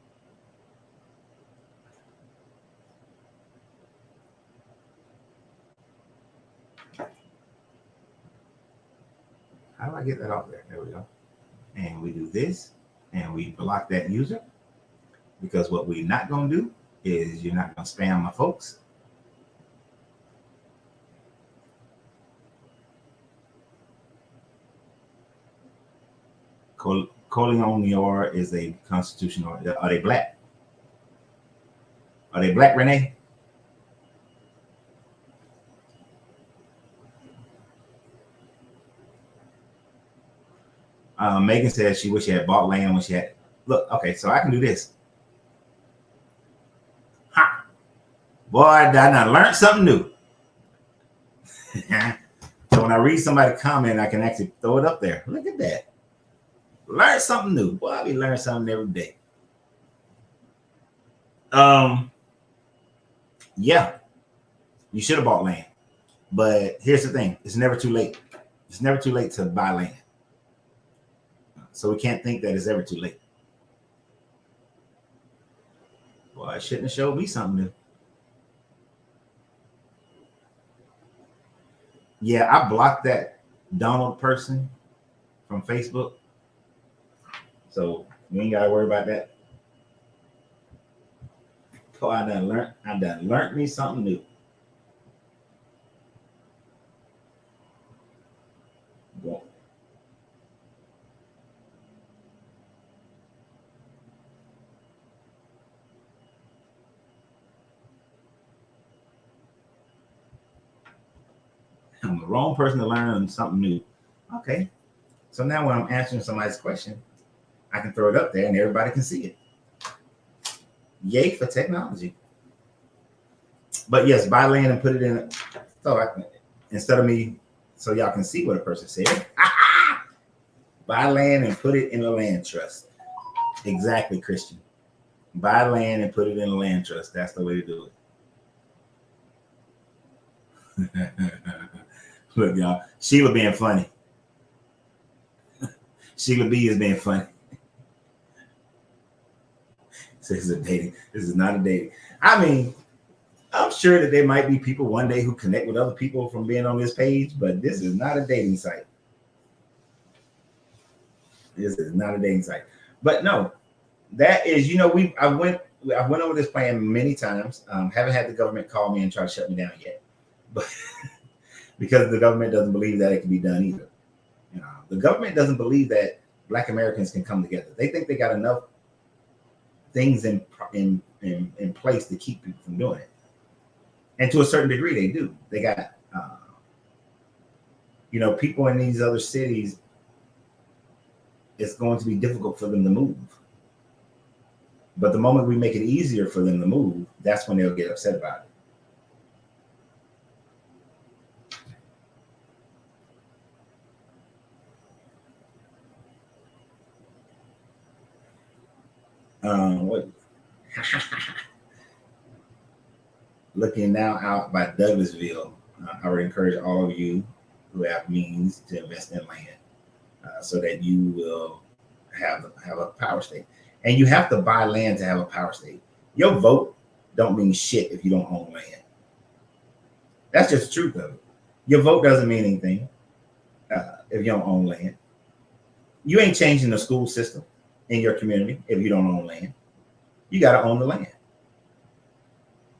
How do I get that off there? There we go. And we do this, and we block that user, because what we're not going to do is you're not going to spam my folks. Colonior is a constitutional. Are they black? Are they black, Renee? Megan says she wish she had bought land when she had. Look, okay, so I can do this. Ha! Boy, I done learned something new. So when I read somebody comment, I can actually throw it up there. Look at that. Learn something new. Boy, I be learning something every day. Yeah, you should have bought land. But here's the thing. It's never too late. It's never too late to buy land. So we can't think that it's ever too late. Well, I shouldn't have showed me something new. Yeah, I blocked that Donald person from Facebook. So you ain't got to worry about that. Oh, I done learned me something new. Go. I'm the wrong person to learn something new. Okay. So now when I'm answering somebody's question, I can throw it up there and everybody can see it. Yay for technology. But yes, buy land and put it in. So I can, instead of me, so y'all can see what a person said. Buy land and put it in a land trust. Exactly, Christian. Buy land and put it in a land trust. That's the way to do it. Look, y'all. Sheila being funny. Sheila B is being funny. This is a dating. This is not a dating. I mean, I'm sure that there might be people one day who connect with other people from being on this page, but this is not a dating site. It's not a dating site. But no, that is, I went over this plan many times. Haven't had the government call me and try to shut me down yet, but because the government doesn't believe that it can be done either. The government doesn't believe that Black Americans can come together. They think they got enough things in place to keep people from doing it, and to a certain degree, they do. They got people in these other cities. It's going to be difficult for them to move. But the moment we make it easier for them to move, that's when they'll get upset about it. What? Looking now out by Douglasville, I would encourage all of you who have means to invest in land so that you will have a power state. And you have to buy land to have a power state. Your vote don't mean shit if you don't own land. That's just the truth of it. Your vote doesn't mean anything if you don't own land. You ain't changing the school system in your community if you don't own land. You got to own the land.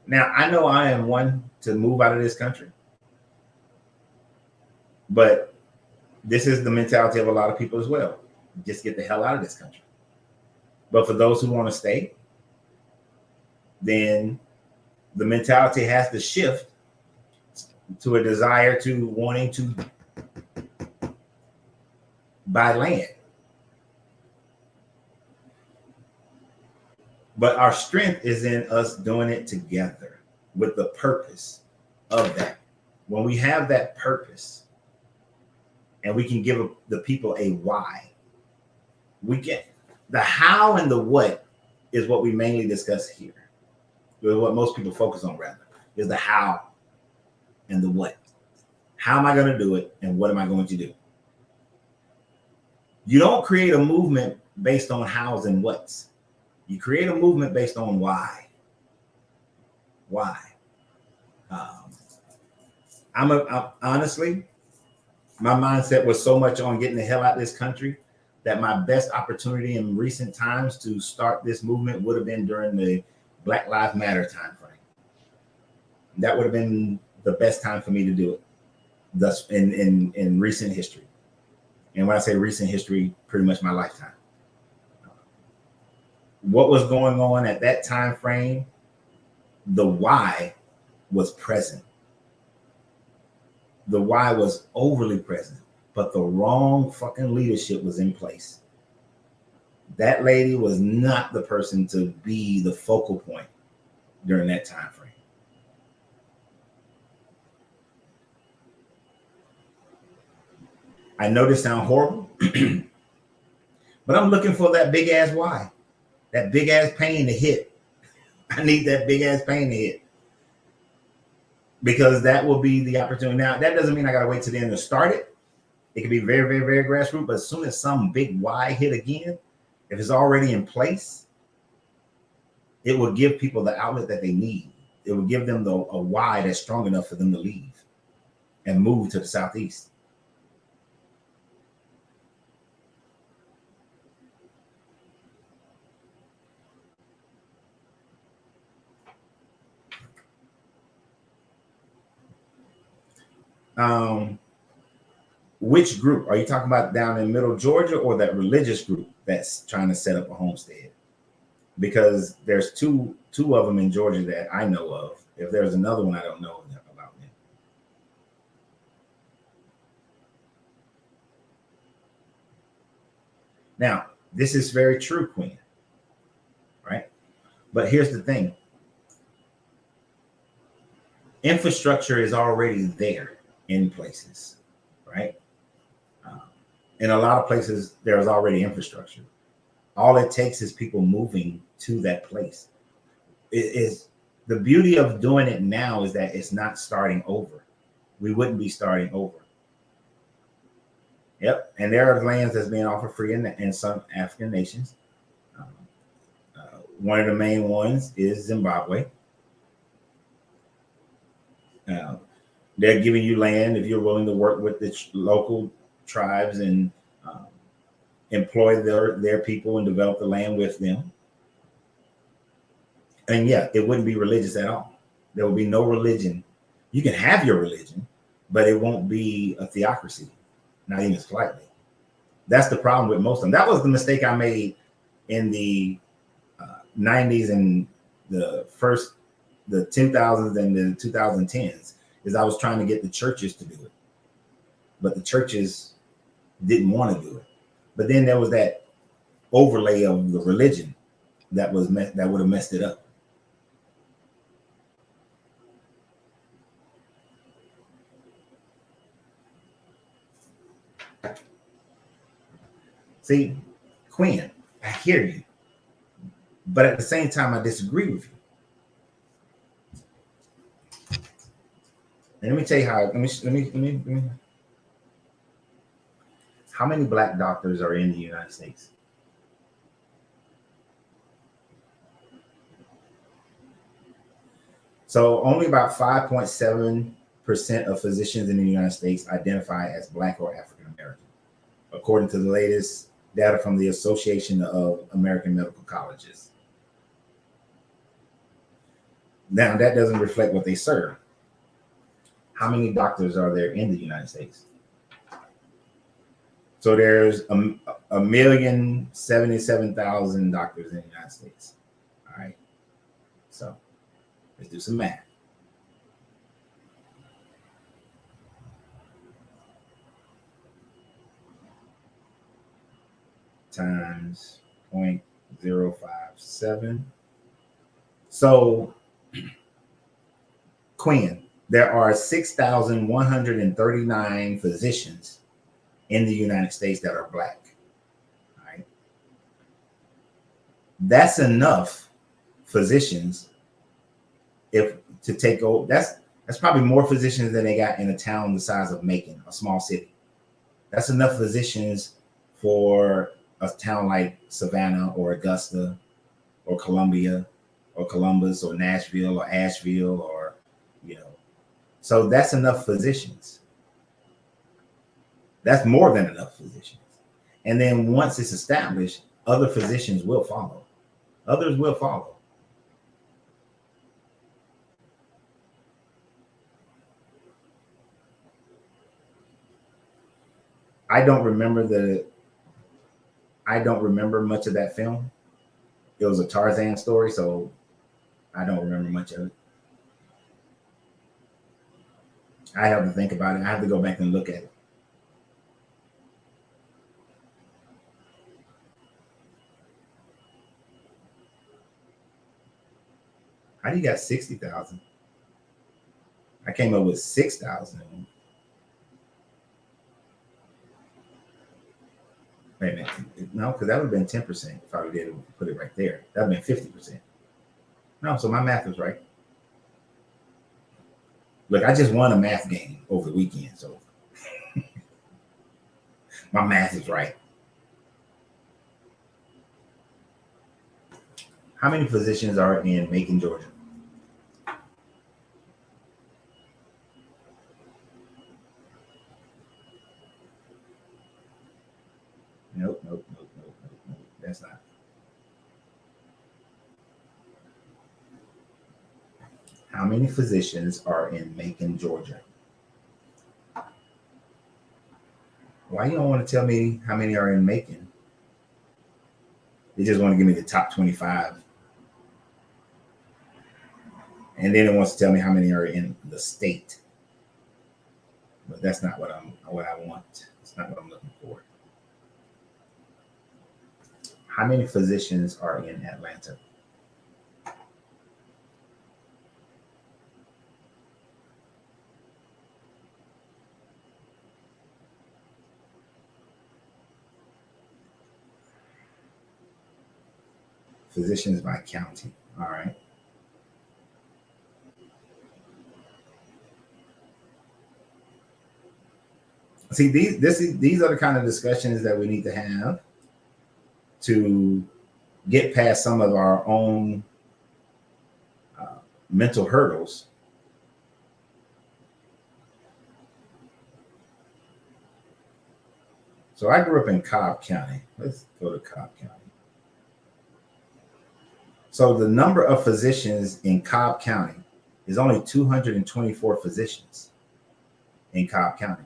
Now, I know I am one to move out of this country, but this is the mentality of a lot of people as well. Just get the hell out of this country. But for those who want to stay, then the mentality has to shift to a desire to wanting to buy land. But our strength is in us doing it together with the purpose of that. When we have that purpose and we can give the people a why, we get the how and the what is what we mainly discuss here. What most people focus on, rather, is the how and the what. How am I going to do it, and what am I going to do? You don't create a movement based on hows and whats. You create a movement based on why. Why? Honestly, my mindset was so much on getting the hell out of this country that my best opportunity in recent times to start this movement would have been during the Black Lives Matter time frame. That would have been the best time for me to do it, thus in recent history. And when I say recent history, pretty much my lifetime. What was going on at that time frame, the why was present. The why was overly present, but the wrong fucking leadership was in place. That lady was not the person to be the focal point during that time frame. I know this sounds horrible, but I'm looking for that big ass why, that big ass pain to hit. I need that big ass pain to hit, because that will be the opportunity. Now, that doesn't mean I got to wait till the end to start it. It can be very, very, very grassroots, but as soon as some big why hit again, if it's already in place, it will give people the outlet that they need. It will give them a why that's strong enough for them to leave and move to the Southeast. Which group are you talking about down in Middle Georgia, or that religious group that's trying to set up a homestead? Because there's two of them in Georgia that I know of. If there's another one, I don't know about them. Now, this is very true, Queen, right? But here's the thing. Infrastructure is already there in places, right? In a lot of places, there's already infrastructure. All it takes is people moving to that place. It is the beauty of doing it now is that it's not starting over. We wouldn't be starting over. Yep, and there are lands that's being offered free in some African nations. One of the main ones is Zimbabwe. They're giving you land if you're willing to work with the local tribes and employ their people and develop the land with them. And yeah, it wouldn't be religious at all. There will be no religion. You can have your religion, but it won't be a theocracy, not even slightly. That's the problem with most of them. That was the mistake I made in the 90s and the 2000s and the 2010s, is I was trying to get the churches to do it, but the churches didn't want to do it. But then there was that overlay of the religion that would have messed it up. See, Quinn, I hear you, but at the same time, I disagree with you. And let me tell you how. Let me. How many black doctors are in the United States? So only about 5.7% of physicians in the United States identify as Black or African American, according to the latest data from the Association of American Medical Colleges. Now, that doesn't reflect what they serve. How many doctors are there in the United States? So there's 1,077,000 doctors in the United States. All right. So let's do some math. Times 0.057. So, Quinn, there are 6,139 physicians in the United States that are Black. All right. That's enough physicians to take over. That's probably more physicians than they got in a town the size of Macon, a small city. That's enough physicians for a town like Savannah or Augusta or Columbia or Columbus or Nashville or Asheville or, so that's enough physicians. That's more than enough physicians. And then once it's established, other physicians will follow. Others will follow. I don't remember much of that film. It was a Tarzan story, so I don't remember much of it. I have to think about it. I have to go back and look at it. How do you got 60,000? I came up with 6,000. Wait a minute. No, because that would have been 10% if I would have put it right there. That would have been 50%. No, so my math was right. Look, I just won a math game over the weekend, so my math is right. How many physicians are in Macon, Georgia? Nope. That's not. How many physicians are in Macon, Georgia? Why you don't want to tell me how many are in Macon? You just want to give me the top 25. And then it wants to tell me how many are in the state. But that's not what I want. It's not what I'm looking for. How many physicians are in Atlanta? Physicians by county. All right. See, these are the kind of discussions that we need to have to get past some of our own mental hurdles. So I grew up in Cobb County. Let's go to Cobb County. So the number of physicians in Cobb County is only 224 physicians in Cobb County.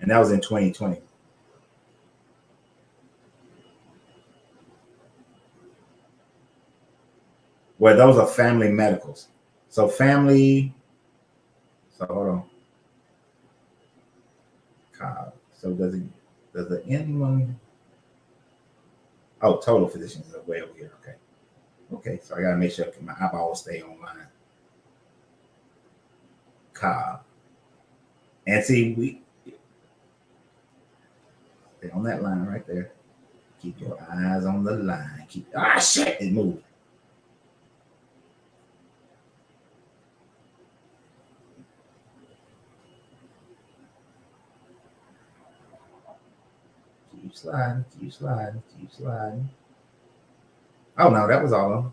And that was in 2020. Well, those are family medicals. So family, so hold on. Cobb. So does the N one? Oh, total physicians are way over here. Okay. Okay, so I gotta make sure my eyeballs stay online. Cobb. And see, we stay on that line right there. Keep your eyes on the line. Shit, it moved. Keep sliding, keep sliding, keep sliding. Oh no, that was all of them.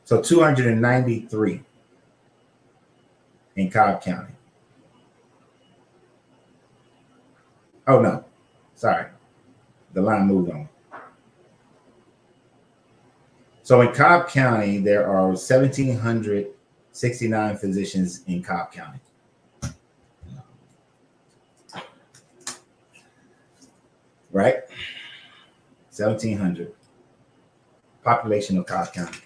So 293 in Cobb County. Oh no, sorry. The line moved on. So in Cobb County, there are 1,769 physicians in Cobb County. Right? 1,700. Population of Cobb County.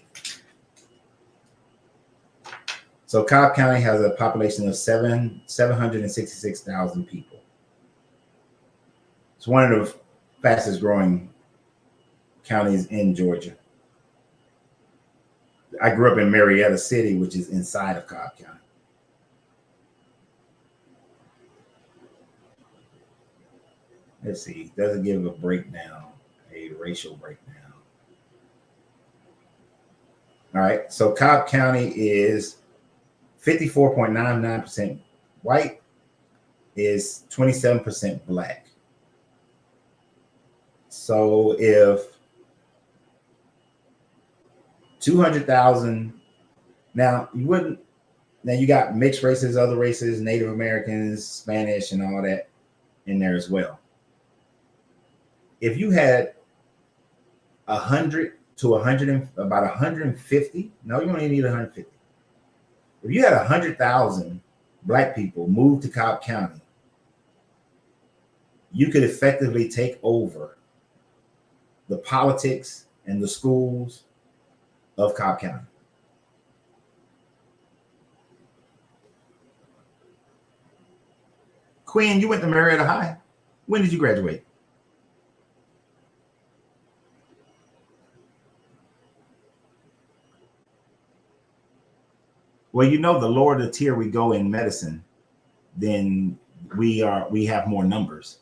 So Cobb County has a population of 766,000 people. It's one of the fastest growing counties in Georgia. I grew up in Marietta City, which is inside of Cobb County. Let's see, does it give a breakdown, a racial breakdown? All right, so Cobb County is 54.99% white, is 27% black. So if 200,000, now you got mixed races, other races, Native Americans, Spanish, and all that in there as well. If you had 100 to 100, about 150, no, you only need 150. If you had 100,000 black people move to Cobb County, you could effectively take over the politics and the schools of Cobb County. Quinn, you went to Marietta High. When did you graduate? Well, you know, the lower the tier we go in medicine, then we have more numbers,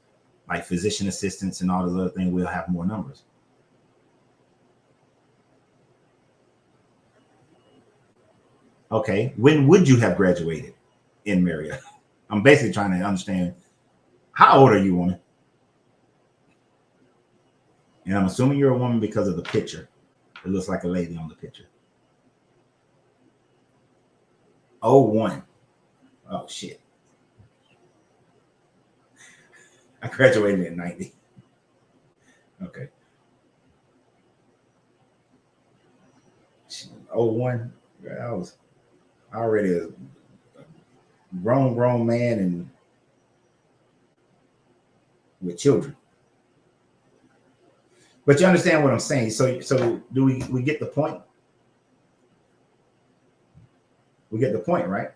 like physician assistants and all those other things. We'll have more numbers. Okay, when would you have graduated in Marietta? I'm basically trying to understand, how old are you, woman? And I'm assuming you're a woman because of the picture. It looks like a lady on the picture. 01. Oh shit. I graduated in 90. Okay. 01. I was already a grown man and with children. But you understand what I'm saying. So do we get the point? We get the point, right?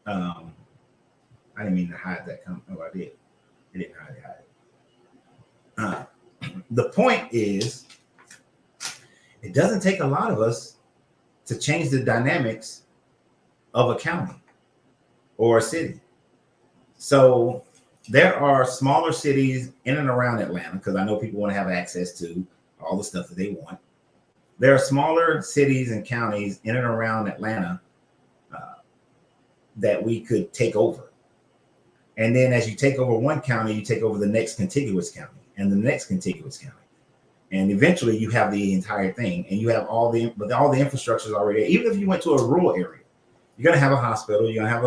I didn't mean to hide that comment. Oh, I did. I didn't hide it. The point is, it doesn't take a lot of us to change the dynamics of a county or a city. So there are smaller cities in and around Atlanta, because I know people want to have access to all the stuff that they want. There are smaller cities and counties in and around Atlanta that we could take over. And then as you take over one county, you take over the next contiguous county and the next contiguous county. And eventually you have the entire thing, and you have all the infrastructure is already there. Even if you went to a rural area, you're going to have a hospital, you're going to have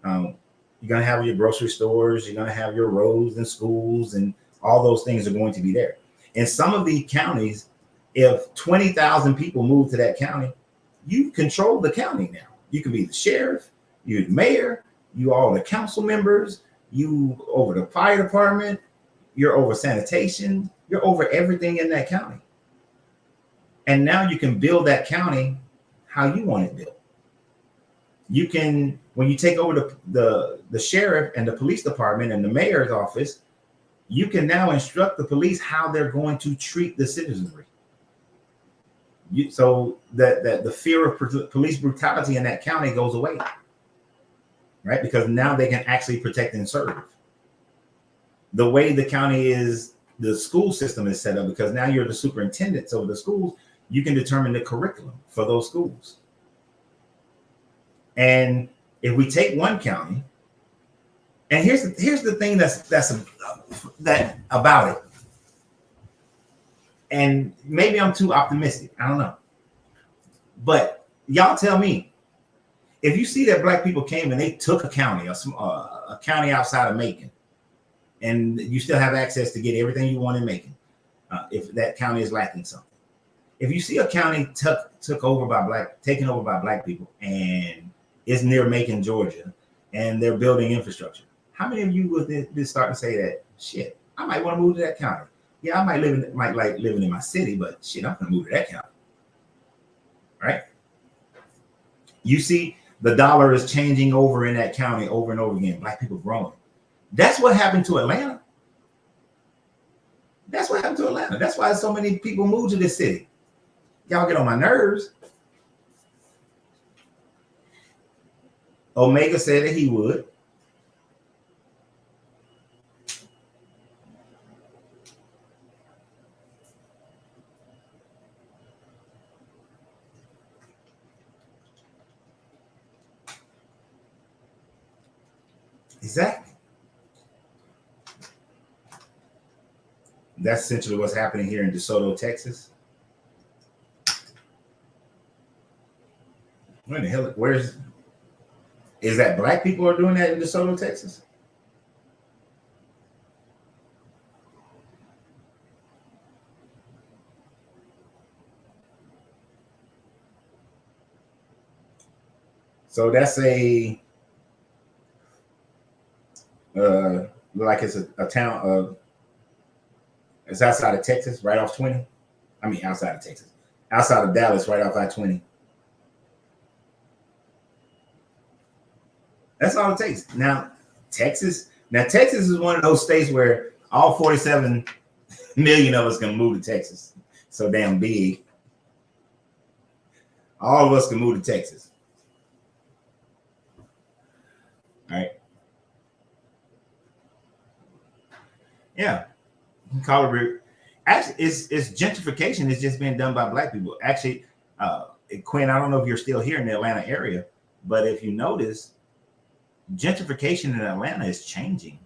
You're going to have your grocery stores. You're going to have your roads and schools, and all those things are going to be there. In some of the counties, if 20,000 people move to that county, you control the county now. You can be the sheriff, you're the mayor, you all the council members, you over the fire department, you're over sanitation, you're over everything in that county. And now you can build that county how you want it built. You can, when you take over the sheriff and the police department and the mayor's office, you can now instruct the police how they're going to treat the citizenry. So that the fear of police brutality in that county goes away, right? Because now they can actually protect and serve. The way the county is, the school system is set up, because now you're the superintendents over the schools, you can determine the curriculum for those schools. And if we take one county, and here's the thing that about it, and maybe I'm too optimistic, I don't know, but y'all tell me, if you see that black people came and they took a county, a county outside of Macon, and you still have access to get everything you want in Macon, if that county is lacking something. If you see a county taken over by black people, and it's near Macon, Georgia, and they're building infrastructure, how many of you would start to say that, shit, I might want to move to that county? Yeah, I might like living in my city, but shit, I'm gonna move to that county, right? You see, the dollar is changing over in that county over and over again. Black people growing. That's what happened to Atlanta. That's what happened to Atlanta. That's why so many people move to this city. Y'all get on my nerves. Omega said that he would. Exactly. That's essentially what's happening here in DeSoto, Texas. Where the hell? Is that black people are doing that in DeSoto, Texas? So that's like it's a town of, it's outside of Texas, right off 20. I mean, outside of Texas, outside of Dallas, right off I-20. That's all it takes. Now, Texas is one of those states where all 47 million of us can move to Texas. So damn big. All of us can move to Texas. All right. Yeah. Call it. Actually, it's gentrification is just being done by black people. Actually, Quinn, I don't know if you're still here in the Atlanta area, but if you notice, gentrification in Atlanta is changing.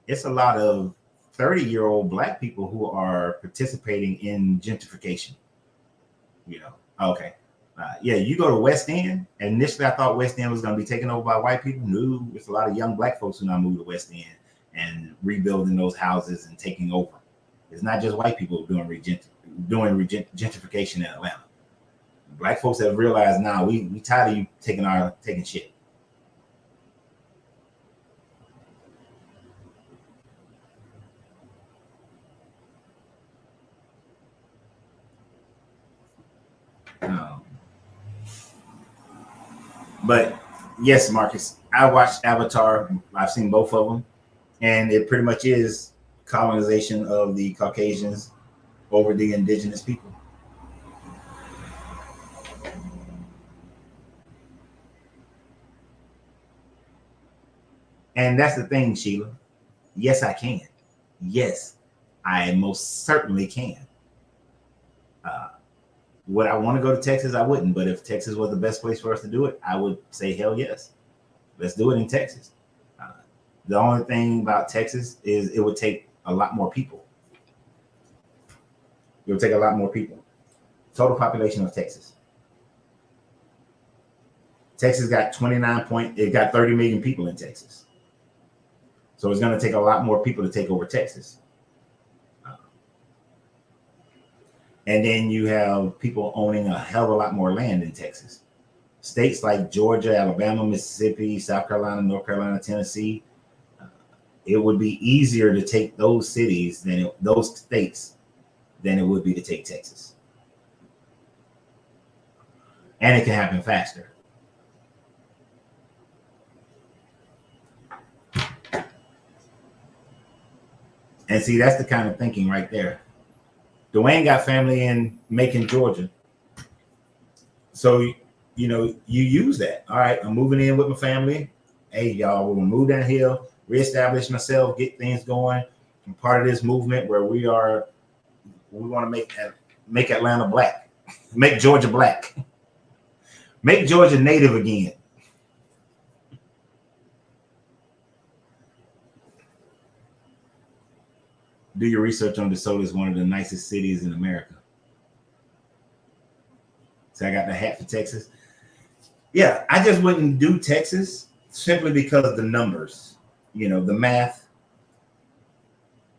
It's a lot of 30-year-old black people who are participating in gentrification. You know, okay. Yeah, you go to West End. Initially, I thought West End was going to be taken over by white people. No, it's a lot of young black folks who now move to West End and rebuilding those houses and taking over. It's not just white people doing gentrification in Atlanta. Black folks have realized now we tired of you taking shit. But yes, Marcus, I watched Avatar. I've seen both of them, and it pretty much is colonization of the Caucasians over the indigenous people. And that's the thing, Sheila. Yes, I can. Yes, I most certainly can. Would I want to go to Texas? I wouldn't. But if Texas was the best place for us to do it, I would say hell yes. Let's do it in Texas. The only thing about Texas is it would take a lot more people. It would take a lot more people. Total population of Texas. Texas got it got 30 million people in Texas. So it's going to take a lot more people to take over Texas. And then you have people owning a hell of a lot more land in Texas. States like Georgia, Alabama, Mississippi, South Carolina, North Carolina, Tennessee, it would be easier to take those cities those states than it would be to take Texas. And it can happen faster. And see, that's the kind of thinking right there. Dwayne got family in Macon, Georgia. So, you use that. All right, I'm moving in with my family. Hey, y'all, we're going to move down here, reestablish myself, get things going. I'm part of this movement where we want to make Atlanta black, make Georgia black, make Georgia native again. Do your research on DeSoto is one of the nicest cities in America. So I got the hat for Texas. Yeah, I just wouldn't do Texas simply because of the numbers. The math.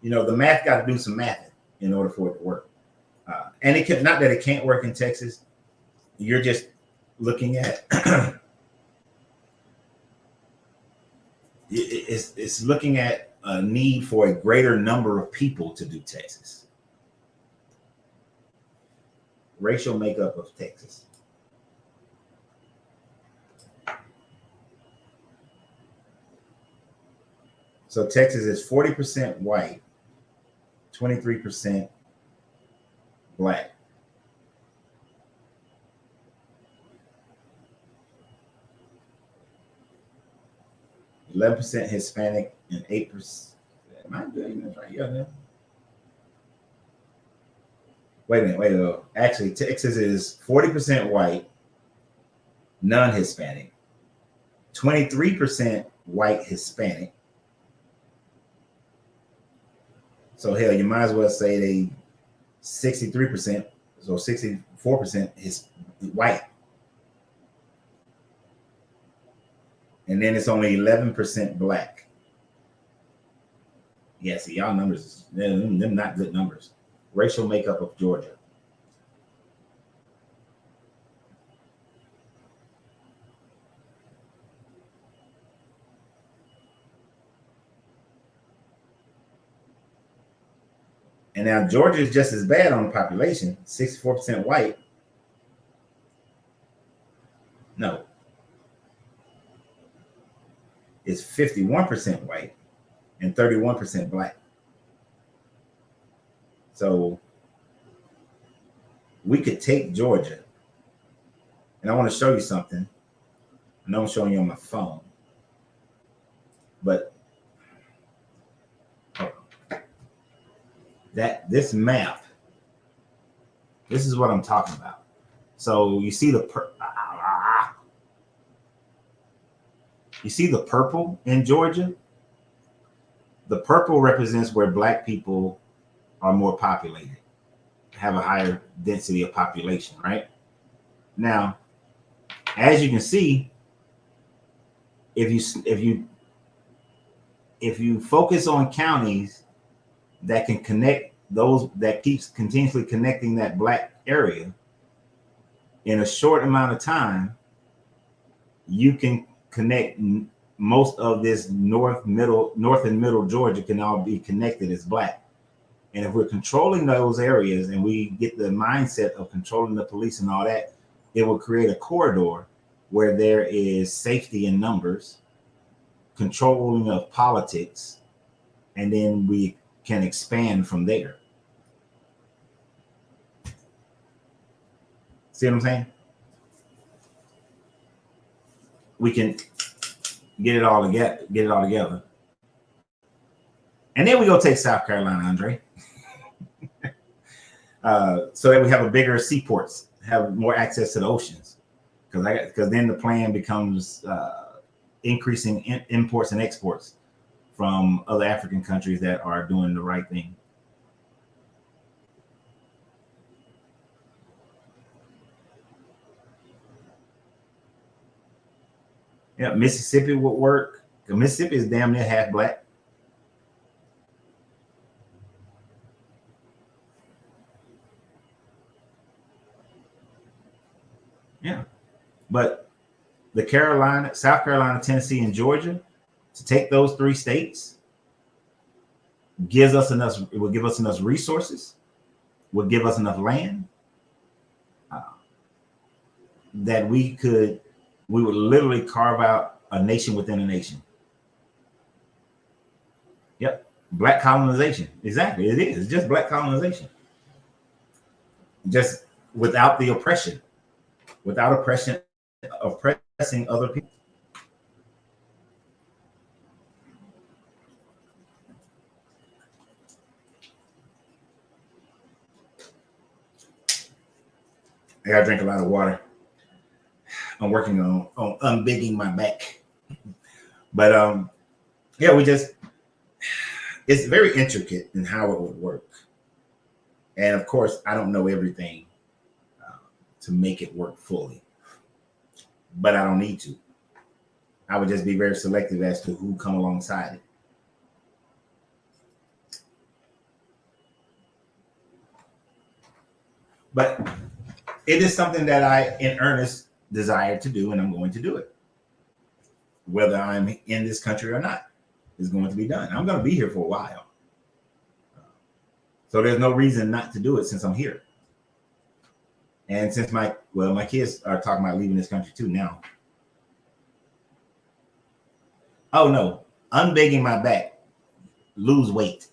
The math got to do some math in order for it to work. And it can, not that it can't work in Texas. You're just looking at it's looking at a need for a greater number of people to do Texas. Racial makeup of Texas. So Texas is 40% white, 23% black. %11 Hispanic and 8%. Am I doing this right here? Wait a minute. Actually, Texas is 40% white, non-Hispanic, 23% white Hispanic. So hell, you might as well say they 63%, so 64% is white. And then it's only 11% black. Yeah, see, y'all numbers, them not good numbers. Racial makeup of Georgia. And now Georgia is just as bad on the population, 64% white. No. It's 51% white and 31% black. So we could take Georgia, and I want to show you something. I know I'm showing you on my phone, but this map, this is what I'm talking about. So you see the purple in Georgia? The purple represents where black people are more populated, have a higher density of population, right? Now, as you can see, if you focus on counties that can connect those, that keeps continuously connecting that black area in a short amount of time, you can connect most of this north and middle Georgia can all be connected as black. And if we're controlling those areas and we get the mindset of controlling the police and all that, it will create a corridor where there is safety in numbers, controlling of politics, and then we can expand from there. See what I'm saying? We can get it all together. And then we go take South Carolina, Andre. So that we have a bigger seaports, have more access to the oceans. Because then the plan becomes increasing imports and exports from other African countries that are doing the right thing. Yeah, Mississippi would work. Mississippi is damn near half black. Yeah, but the Carolina, South Carolina, Tennessee, and Georgia, to take those 3 states gives us enough. It will give us enough resources. Will give us enough land uh, that we would literally carve out a nation within a nation. Yep, black colonization. Exactly, it is. It's just black colonization, just without the oppression, without oppressing other people. I gotta drink a lot of water. I'm working on unbigging my back. But yeah, it's very intricate in how it would work. And of course, I don't know everything to make it work fully. But I don't need to. I would just be very selective as to who come alongside it. But it is something that I, in earnest, desire to do, and I'm going to do it. Whether I'm in this country or not, is going to be done. I'm going to be here for a while. So there's no reason not to do it since I'm here. And since my kids are talking about leaving this country too now. Oh no, unbigging my back, lose weight.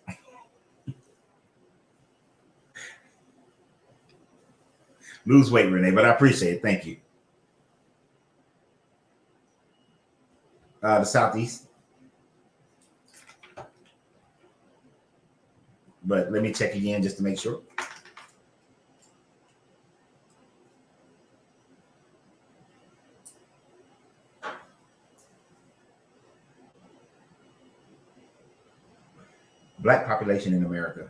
Lose weight, Renee, but I appreciate it. Thank you. The Southeast. But let me check again just to make sure. Black population in America.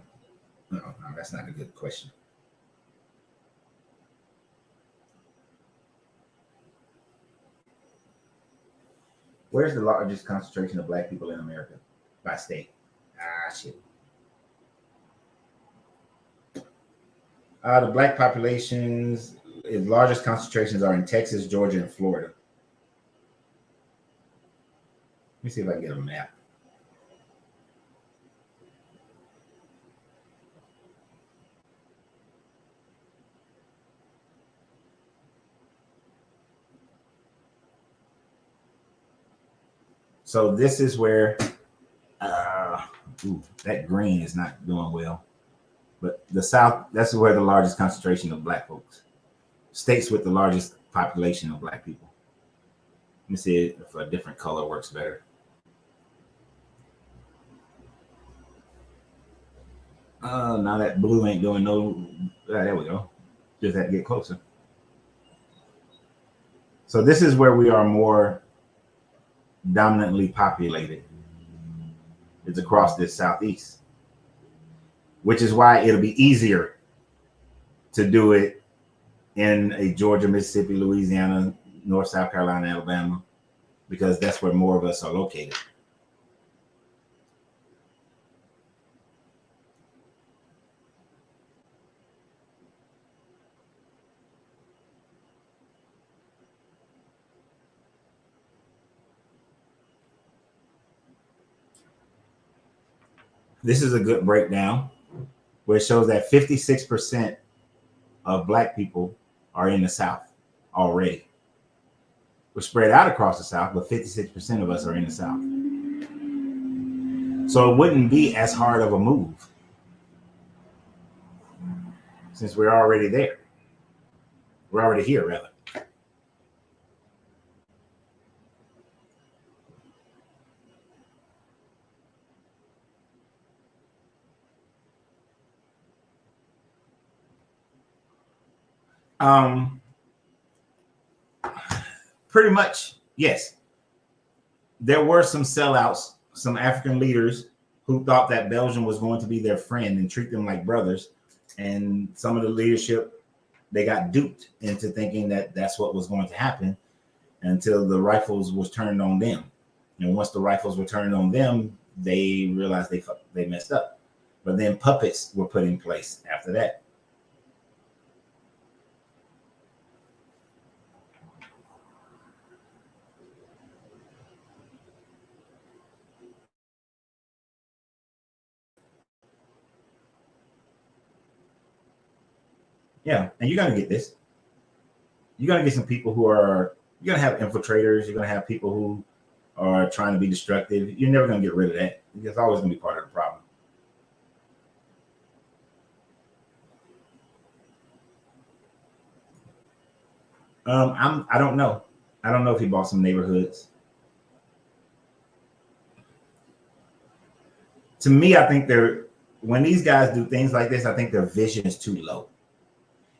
No, that's not a good question. Where's the largest concentration of black people in America by state? Shit. The black populations, the largest concentrations are in Texas, Georgia, and Florida. Let me see if I can get a map. So this is where that green is not doing well. But the South, that's where the largest concentration of black folks. States with the largest population of black people. Let me see if a different color works better. Now that blue ain't doing no. There we go. Just had to get closer. So this is where we are more dominantly populated. It's across this Southeast, which is why it'll be easier to do it in a Georgia, Mississippi, Louisiana, North, South Carolina, Alabama, because that's where more of us are located. This is a good breakdown where it shows that 56% of black people are in the South already. We're spread out across the South, but 56% of us are in the South. So it wouldn't be as hard of a move since we're already there. We're already here, rather. Pretty much, yes. There were some sellouts, some African leaders who thought that Belgium was going to be their friend and treat them like brothers. And some of the leadership, they got duped into thinking that that's what was going to happen. until the rifles was turned on them. And once the rifles were turned on them, they realized they messed up. But then puppets were put in place after that. Yeah, and you're gonna get this. You're gonna get some people who are. You're gonna have infiltrators. You're gonna have people who are trying to be destructive. You're never gonna get rid of that. It's always gonna be part of the problem. I don't know. I don't know if he bought some neighborhoods. To me, I think when these guys do things like this, I think their vision is too low.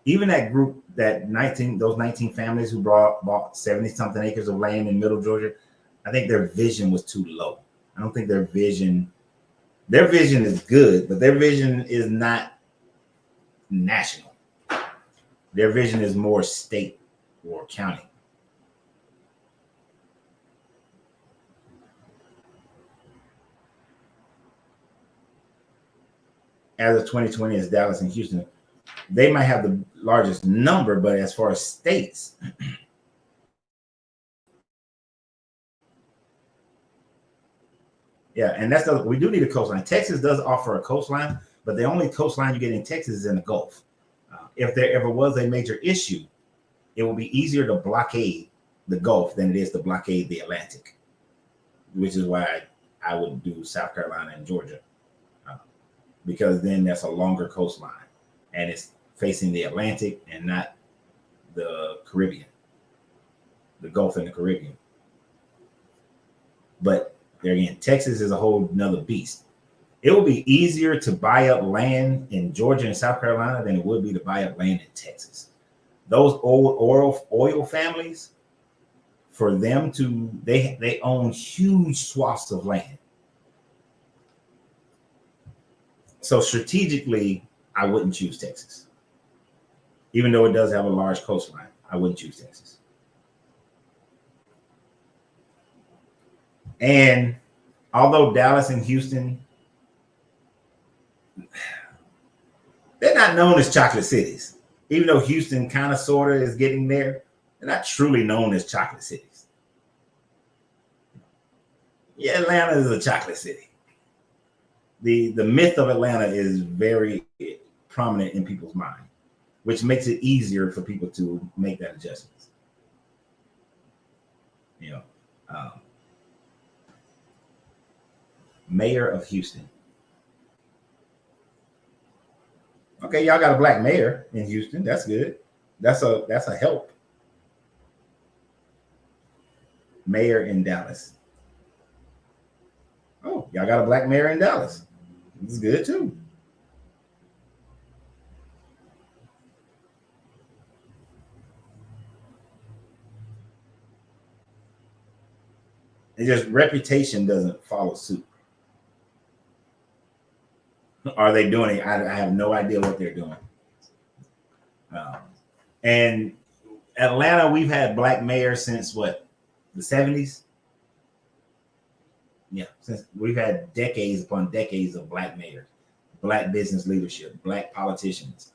Even that group, those 19 families who bought 70 something acres of land in Middle Georgia, I think their vision was too low. I don't think their vision is good, but their vision is not national. Their vision is more state or county. As of 2020, as Dallas and Houston, they might have the largest number, but as far as states, yeah, and we do need a coastline. Texas does offer a coastline, but the only coastline you get in Texas is in the Gulf. If there ever was a major issue, it will be easier to blockade the Gulf than it is to blockade the Atlantic, which is why I would do South Carolina and Georgia, because then that's a longer coastline and it's facing the Atlantic and not the Caribbean, the Gulf and the Caribbean. But there again, Texas is a whole nother beast. It will be easier to buy up land in Georgia and South Carolina than it would be to buy up land in Texas. Those old oil families, for them to, they own huge swaths of land. So strategically, I wouldn't choose Texas. Even though it does have a large coastline, I wouldn't choose Texas. And although Dallas and Houston, they're not known as chocolate cities. Even though Houston kind of sort of is getting there, they're not truly known as chocolate cities. Yeah, Atlanta is a chocolate city. The myth of Atlanta is very prominent in people's mind, which makes it easier for people to make that adjustment. You know, mayor of Houston. Okay, y'all got a black mayor in Houston. That's good. That's a help. Mayor in Dallas. Oh, y'all got a black mayor in Dallas. This is good too. It's just reputation doesn't follow suit. Are they doing it? I have no idea what they're doing. And Atlanta, we've had black mayors since what, the 70s? Yeah, since we've had decades upon decades of black mayors, black business leadership, black politicians.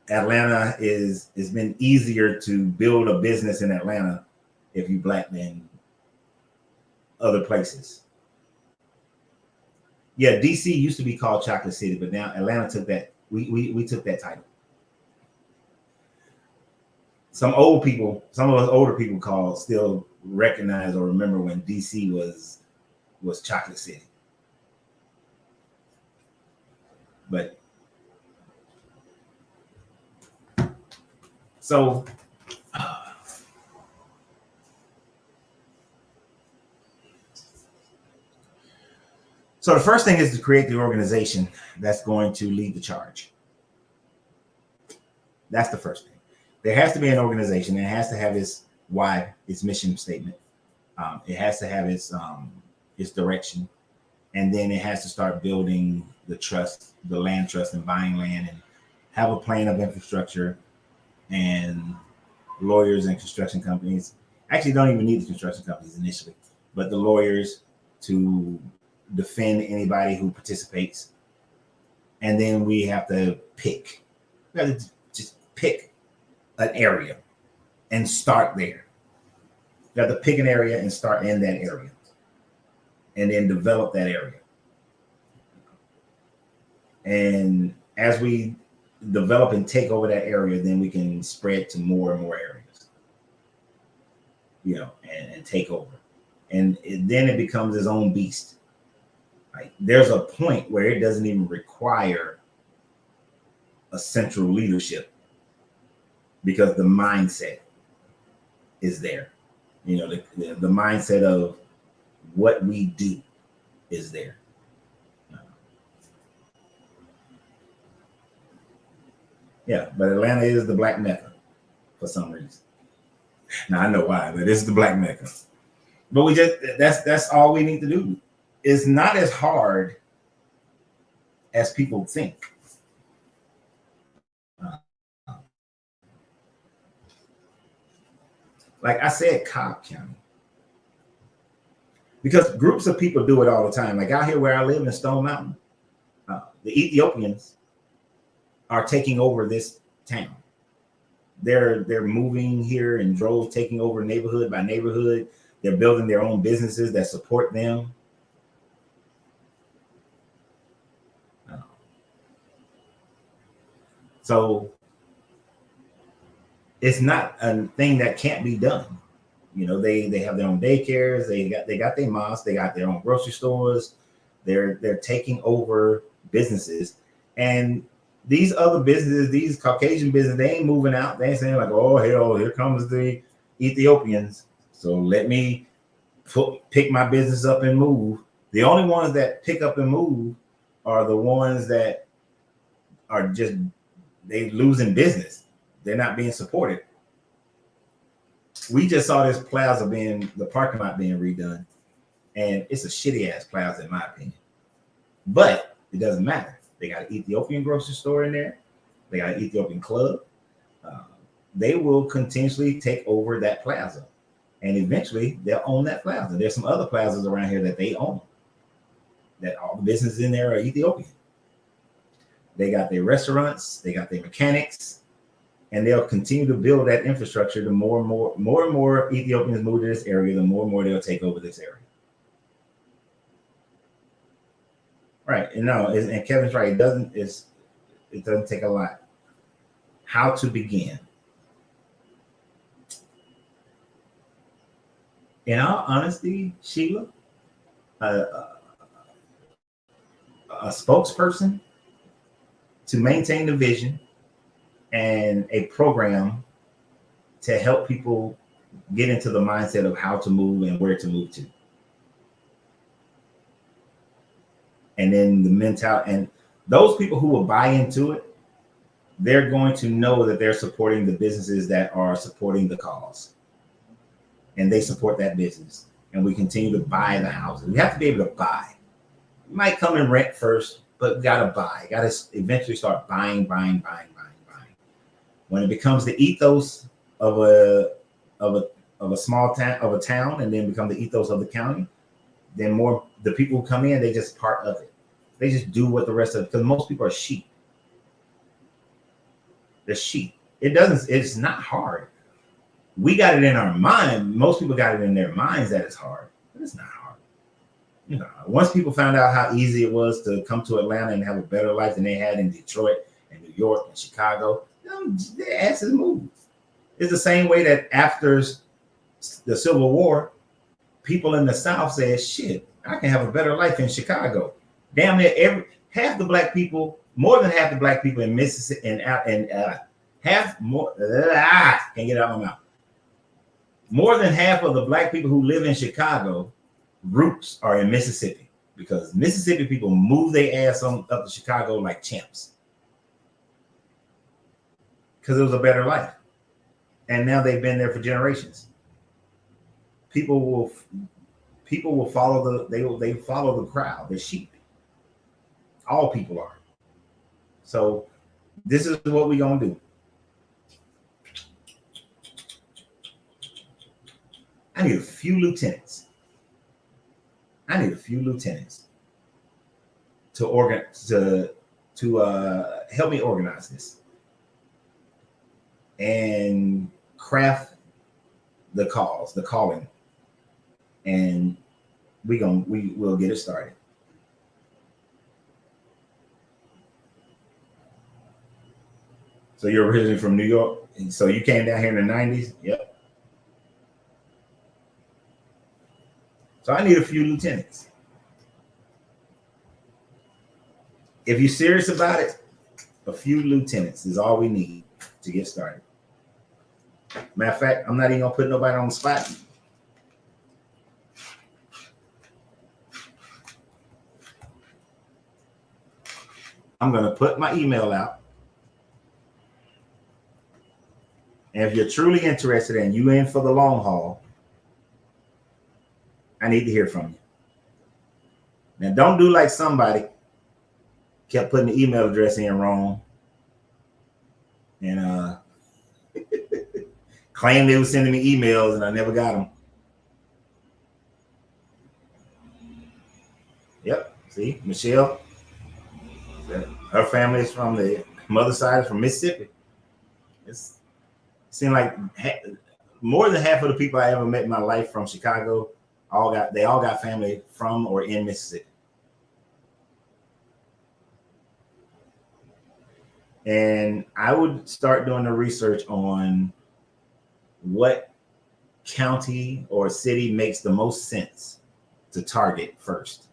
Atlanta it's been easier to build a business in Atlanta if you black than other places. Yeah, DC used to be called Chocolate City, but now Atlanta took that. We took that title. Some of us older people still recognize or remember when DC was Chocolate City. But so the first thing is to create the organization that's going to lead the charge. That's the first thing. There has to be an organization. It has to have its why, its mission statement. It has to have its direction, and then it has to start building the trust, the land trust, and buying land, and have a plan of infrastructure, and lawyers and construction companies. Actually, don't even need the construction companies initially, but the lawyers to defend anybody who participates. And then we have to pick. We have to just pick an area and start there. You have to pick an area and start in that area, and then develop that area. And as we develop and take over that area, then we can spread to more and more areas, and take over. And then it becomes its own beast. Like, there's a point where it doesn't even require a central leadership because the mindset is there. The mindset of what we do is there. Yeah, but Atlanta is the Black Mecca for some reason. Now I know why, but it's the Black Mecca. But we that's all we need to do. It's not as hard as people think. Like I said, Cobb County. Because groups of people do it all the time. Like out here where I live in Stone Mountain, the Ethiopians are taking over this town. They're moving here in droves, taking over neighborhood by neighborhood. They're building their own businesses that support them. So it's not a thing that can't be done. They have their own daycares. They got their mosques. They got their own grocery stores. They're taking over businesses, and these other businesses, these Caucasian businesses, they ain't moving out. They ain't saying like, oh hell, here comes the Ethiopians. So let me pick my business up and move. The only ones that pick up and move are the ones that are just they losing business. They're not being supported. We just saw this plaza the parking lot being redone, and it's a shitty ass plaza in my opinion. But it doesn't matter. They got an Ethiopian grocery store in there. They got an Ethiopian club. They will continuously take over that plaza, and eventually they'll own that plaza. There's some other plazas around here that they own. That all the businesses in there are Ethiopian. They got their restaurants. They got their mechanics. And they'll continue to build that infrastructure. The more and more Ethiopians move to this area, the more and more they'll take over this area. Right. And Kevin's right. It doesn't take a lot. How to begin? In all honesty, Sheila, a spokesperson to maintain the vision and a program to help people get into the mindset of how to move and where to move to. And then the mentality, and those people who will buy into it, they're going to know that they're supporting the businesses that are supporting the cause. And they support that business. And we continue to buy the houses. We have to be able to buy. We might come and rent first, but we got to buy. Got to eventually start buying. When it becomes the ethos of a small town, of a town, and then become the ethos of the county, then more the people who come in, they just part of it. They just do what the rest of it, because most people are sheep. They're sheep. It's not hard. We got it in our mind. Most people got it in their minds that it's hard, but it's not hard. Once people found out how easy it was to come to Atlanta and have a better life than they had in Detroit and New York and Chicago, their asses moved. It's the same way that after the Civil War, people in the South said, shit, I can have a better life in Chicago. Damn near half the black people, more than half the black people in Mississippi can't get it out of my mouth. More than half of the black people who live in Chicago roots are in Mississippi, because Mississippi people move their ass up to Chicago like champs. Because it was a better life. And now they've been there for generations. People will follow they follow the crowd. They're sheep. All people are. So this is what we're gonna do. need a few lieutenants. I need a few lieutenants to help me organize this and craft the calling, and we'll get it started. So you're originally from New York, and so you came down here in the 90s? Yep. So I need a few lieutenants. If you're serious about it, a few lieutenants is all we need to get started. Matter of fact, I'm not even gonna put nobody on the spot. I'm gonna put my email out. And if you're truly interested and you in for the long haul, I need to hear from you. Now, don't do like somebody kept putting the email address in wrong and claimed they were sending me emails and I never got them. Yep. See, Michelle, her family is from the mother's side is from Mississippi. It seemed like more than half of the people I ever met in my life from Chicago they all got family from or in Mississippi. And I would start doing the research on what county or city makes the most sense to target first.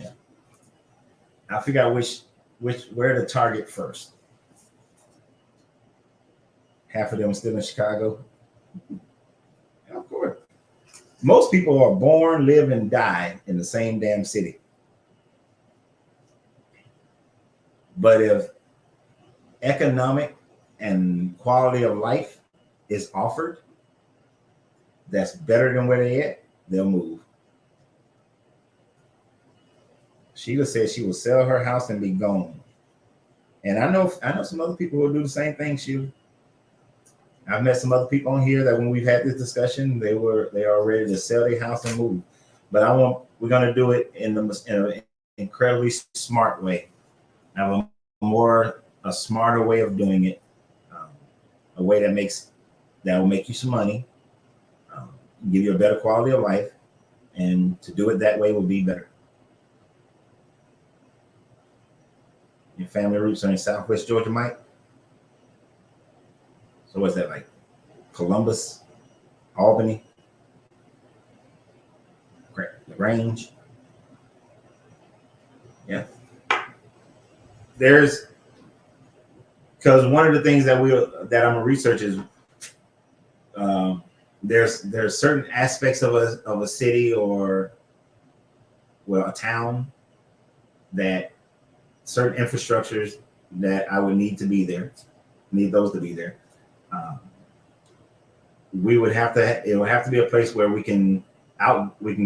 Yeah. I'll figure out where to target first. Half of them still in Chicago. Yeah, of course. Most people are born, live, and die in the same damn city. But if economic and quality of life is offered that's better than where they at, they'll move. Sheila said she will sell her house and be gone. And I know some other people will do the same thing, Sheila. I've met some other people on here that when we've had this discussion, they are ready to sell their house and move. But we're going to do it in an incredibly smart way. I have a smarter way of doing it, a way that will make you some money, give you a better quality of life, and to do it that way will be better. Your family roots are in Southwest Georgia, Mike? So what's that like? Columbus, Albany, LaGrange? Yeah. Because one of the things that I'm gonna research is there's certain aspects of a city or a town that certain infrastructures that I would need those to be there. It would have to be a place where we can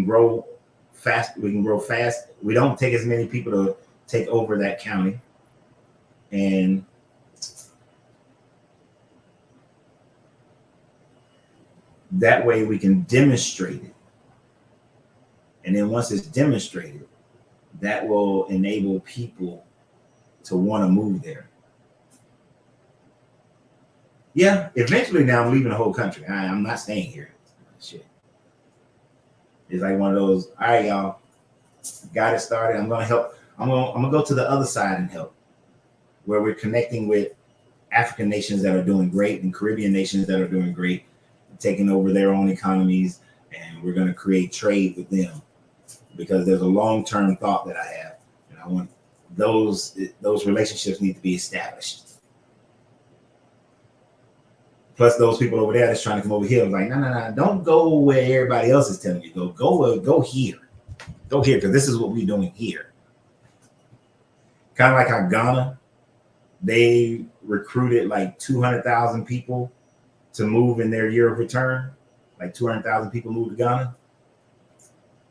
grow fast. We can grow fast. We don't take as many people to take over that county. And that way we can demonstrate it. And then once it's demonstrated, that will enable people to want to move there. Yeah, eventually now I'm leaving the whole country. I'm not staying here. Shit. It's like one of those, all right, y'all, got it started. I'm going to help. I'm going to go to the other side and help, where we're connecting with African nations that are doing great and Caribbean nations that are doing great, taking over their own economies, and we're going to create trade with them because there's a long-term thought that I have, and I want those relationships need to be established. Plus, those people over there that's trying to come over here, like, no, don't go where everybody else is telling you to go. Go here, because this is what we're doing here. Kind of like how Ghana, they recruited like 200,000 people to move in their year of return. Like 200,000 people moved to Ghana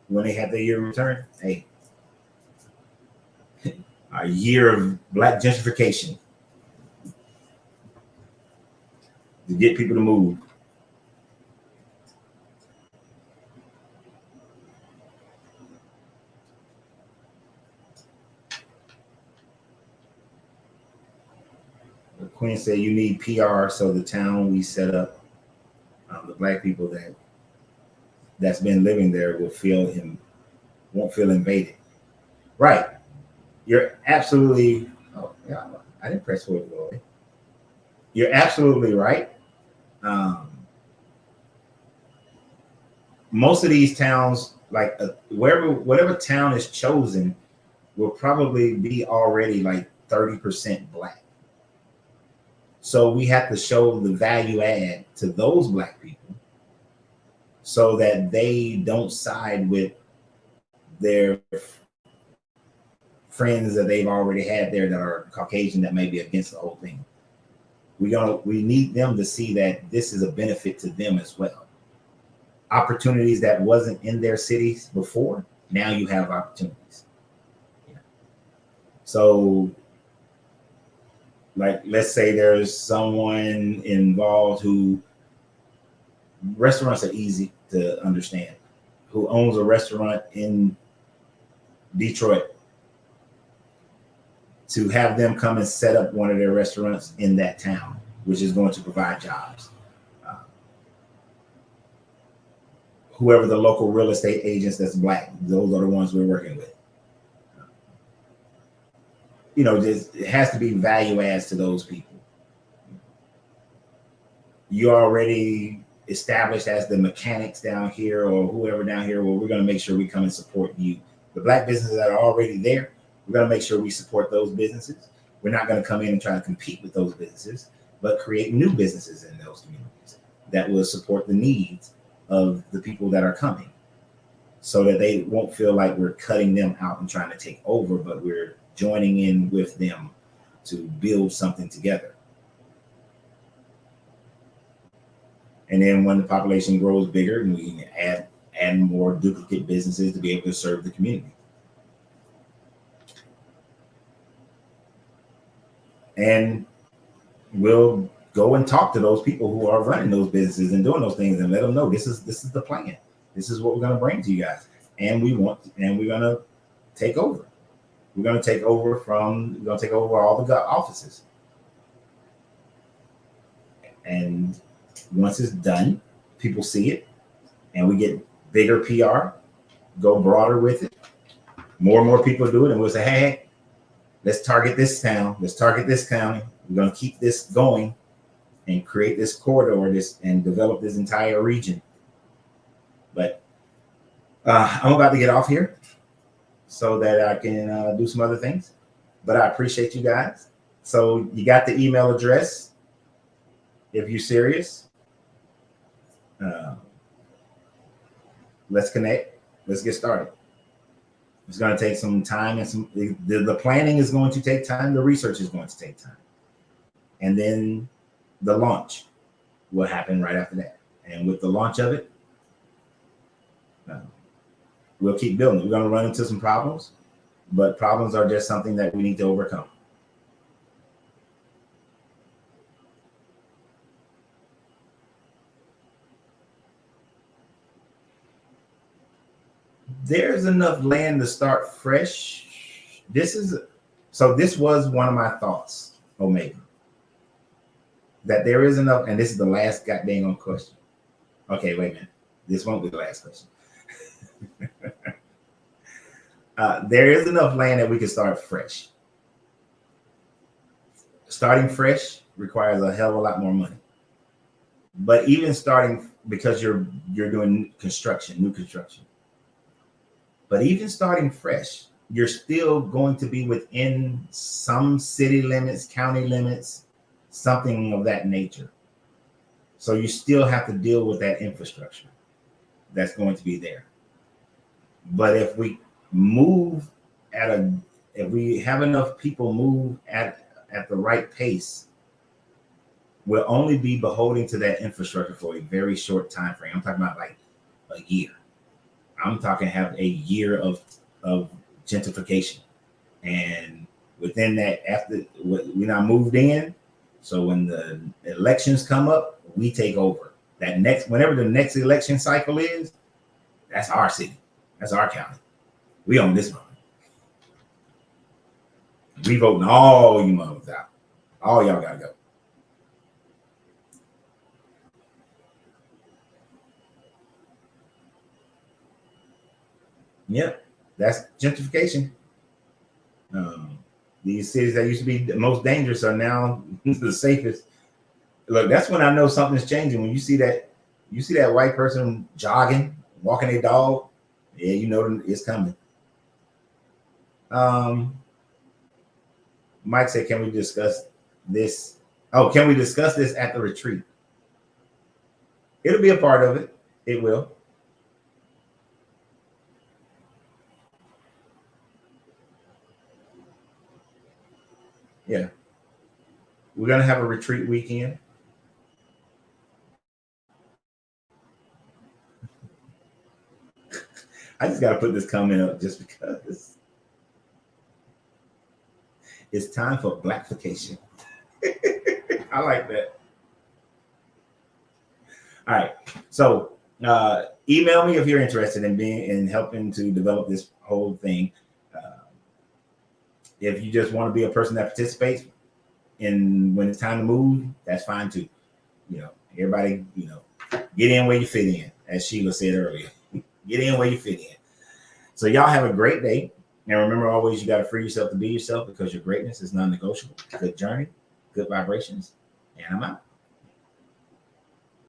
when they had their year of return. Hey, a year of black gentrification. to get people to move. Queen said you need PR so the town we set up, the black people that's been living there won't feel invaded. Right. You're absolutely. Oh yeah, I didn't press forward, Lloyd. You're absolutely right. Most of these towns, like whatever town is chosen, will probably be already like 30% black. So we have to show the value add to those black people so that they don't side with their friends that they've already had there that are Caucasian that may be against the whole thing. We need them to see that this is a benefit to them as well. Opportunities that wasn't in their cities before, now you have opportunities. Yeah. So, like, let's say there's someone involved who, restaurants are easy to understand, who owns a restaurant in Detroit, to have them come and set up one of their restaurants in that town, which is going to provide jobs. Whoever the local real estate agents that's black, those are the ones we're working with. You know, just it has to be value adds to those people. You already established as the mechanics down here or whoever down here, well, we're going to make sure we come and support you. The black businesses that are already there, we're going to make sure we support those businesses. We're not going to come in and try to compete with those businesses, but create new businesses in those communities that will support the needs of the people that are coming, so that they won't feel like we're cutting them out and trying to take over, but we're joining in with them to build something together. And then when the population grows bigger, we can add more duplicate businesses to be able to serve the community. And we'll go and talk to those people who are running those businesses and doing those things and let them know this is the plan. This is what we're going to bring to you guys. And we're going to take over. We're going to take over all the offices. And once it's done, people see it and we get bigger PR, go broader with it. More and more people do it. And we'll say, hey, let's target this town. Let's target this county. We're going to keep this going and create this corridor, and develop this entire region. But I'm about to get off here so that I can do some other things. But I appreciate you guys. So you got the email address if you're serious. Let's connect. Let's get started. It's going to take some time, and the planning is going to take time. The research is going to take time. And then the launch will happen right after that. And with the launch of it, we'll keep building. We're going to run into some problems, but problems are just something that we need to overcome. There's enough land to start fresh. This was one of my thoughts, Omega. That there is enough, and this is the last goddamn question. Okay, wait a minute. This won't be the last question. There is enough land that we can start fresh. Starting fresh requires a hell of a lot more money. But even starting, because you're doing new construction. But even starting fresh, you're still going to be within some city limits, county limits, something of that nature. So you still have to deal with that infrastructure that's going to be there. But if we have enough people move at the right pace, we'll only be beholden to that infrastructure for a very short time frame. I'm talking about like a year. I'm talking have a year of gentrification. And within that, after we're not moved in, so when the elections come up, we take over. That next, whenever the next election cycle is, that's our city. That's our county. We own this one. We voting all you mothers out. All y'all gotta go. Yep, that's gentrification. These cities that used to be the most dangerous are now the safest. Look, that's when I know something's changing. When you see that white person jogging, walking their dog, yeah, you know it's coming. Mike said, "Can we discuss this? Oh, can we discuss this at the retreat? It'll be a part of it. It will. Yeah, we're gonna have a retreat weekend. I just got to put this comment up just because it's time for Blackfication. I like that. All right. So email me if you're interested in helping to develop this whole thing. If you just want to be a person that participates in when it's time to move, that's fine too. Everybody, get in where you fit in, as Sheila said earlier. Get in where you fit in. So y'all have a great day. And remember always, you got to free yourself to be yourself because your greatness is non-negotiable. Good journey, good vibrations, and I'm out.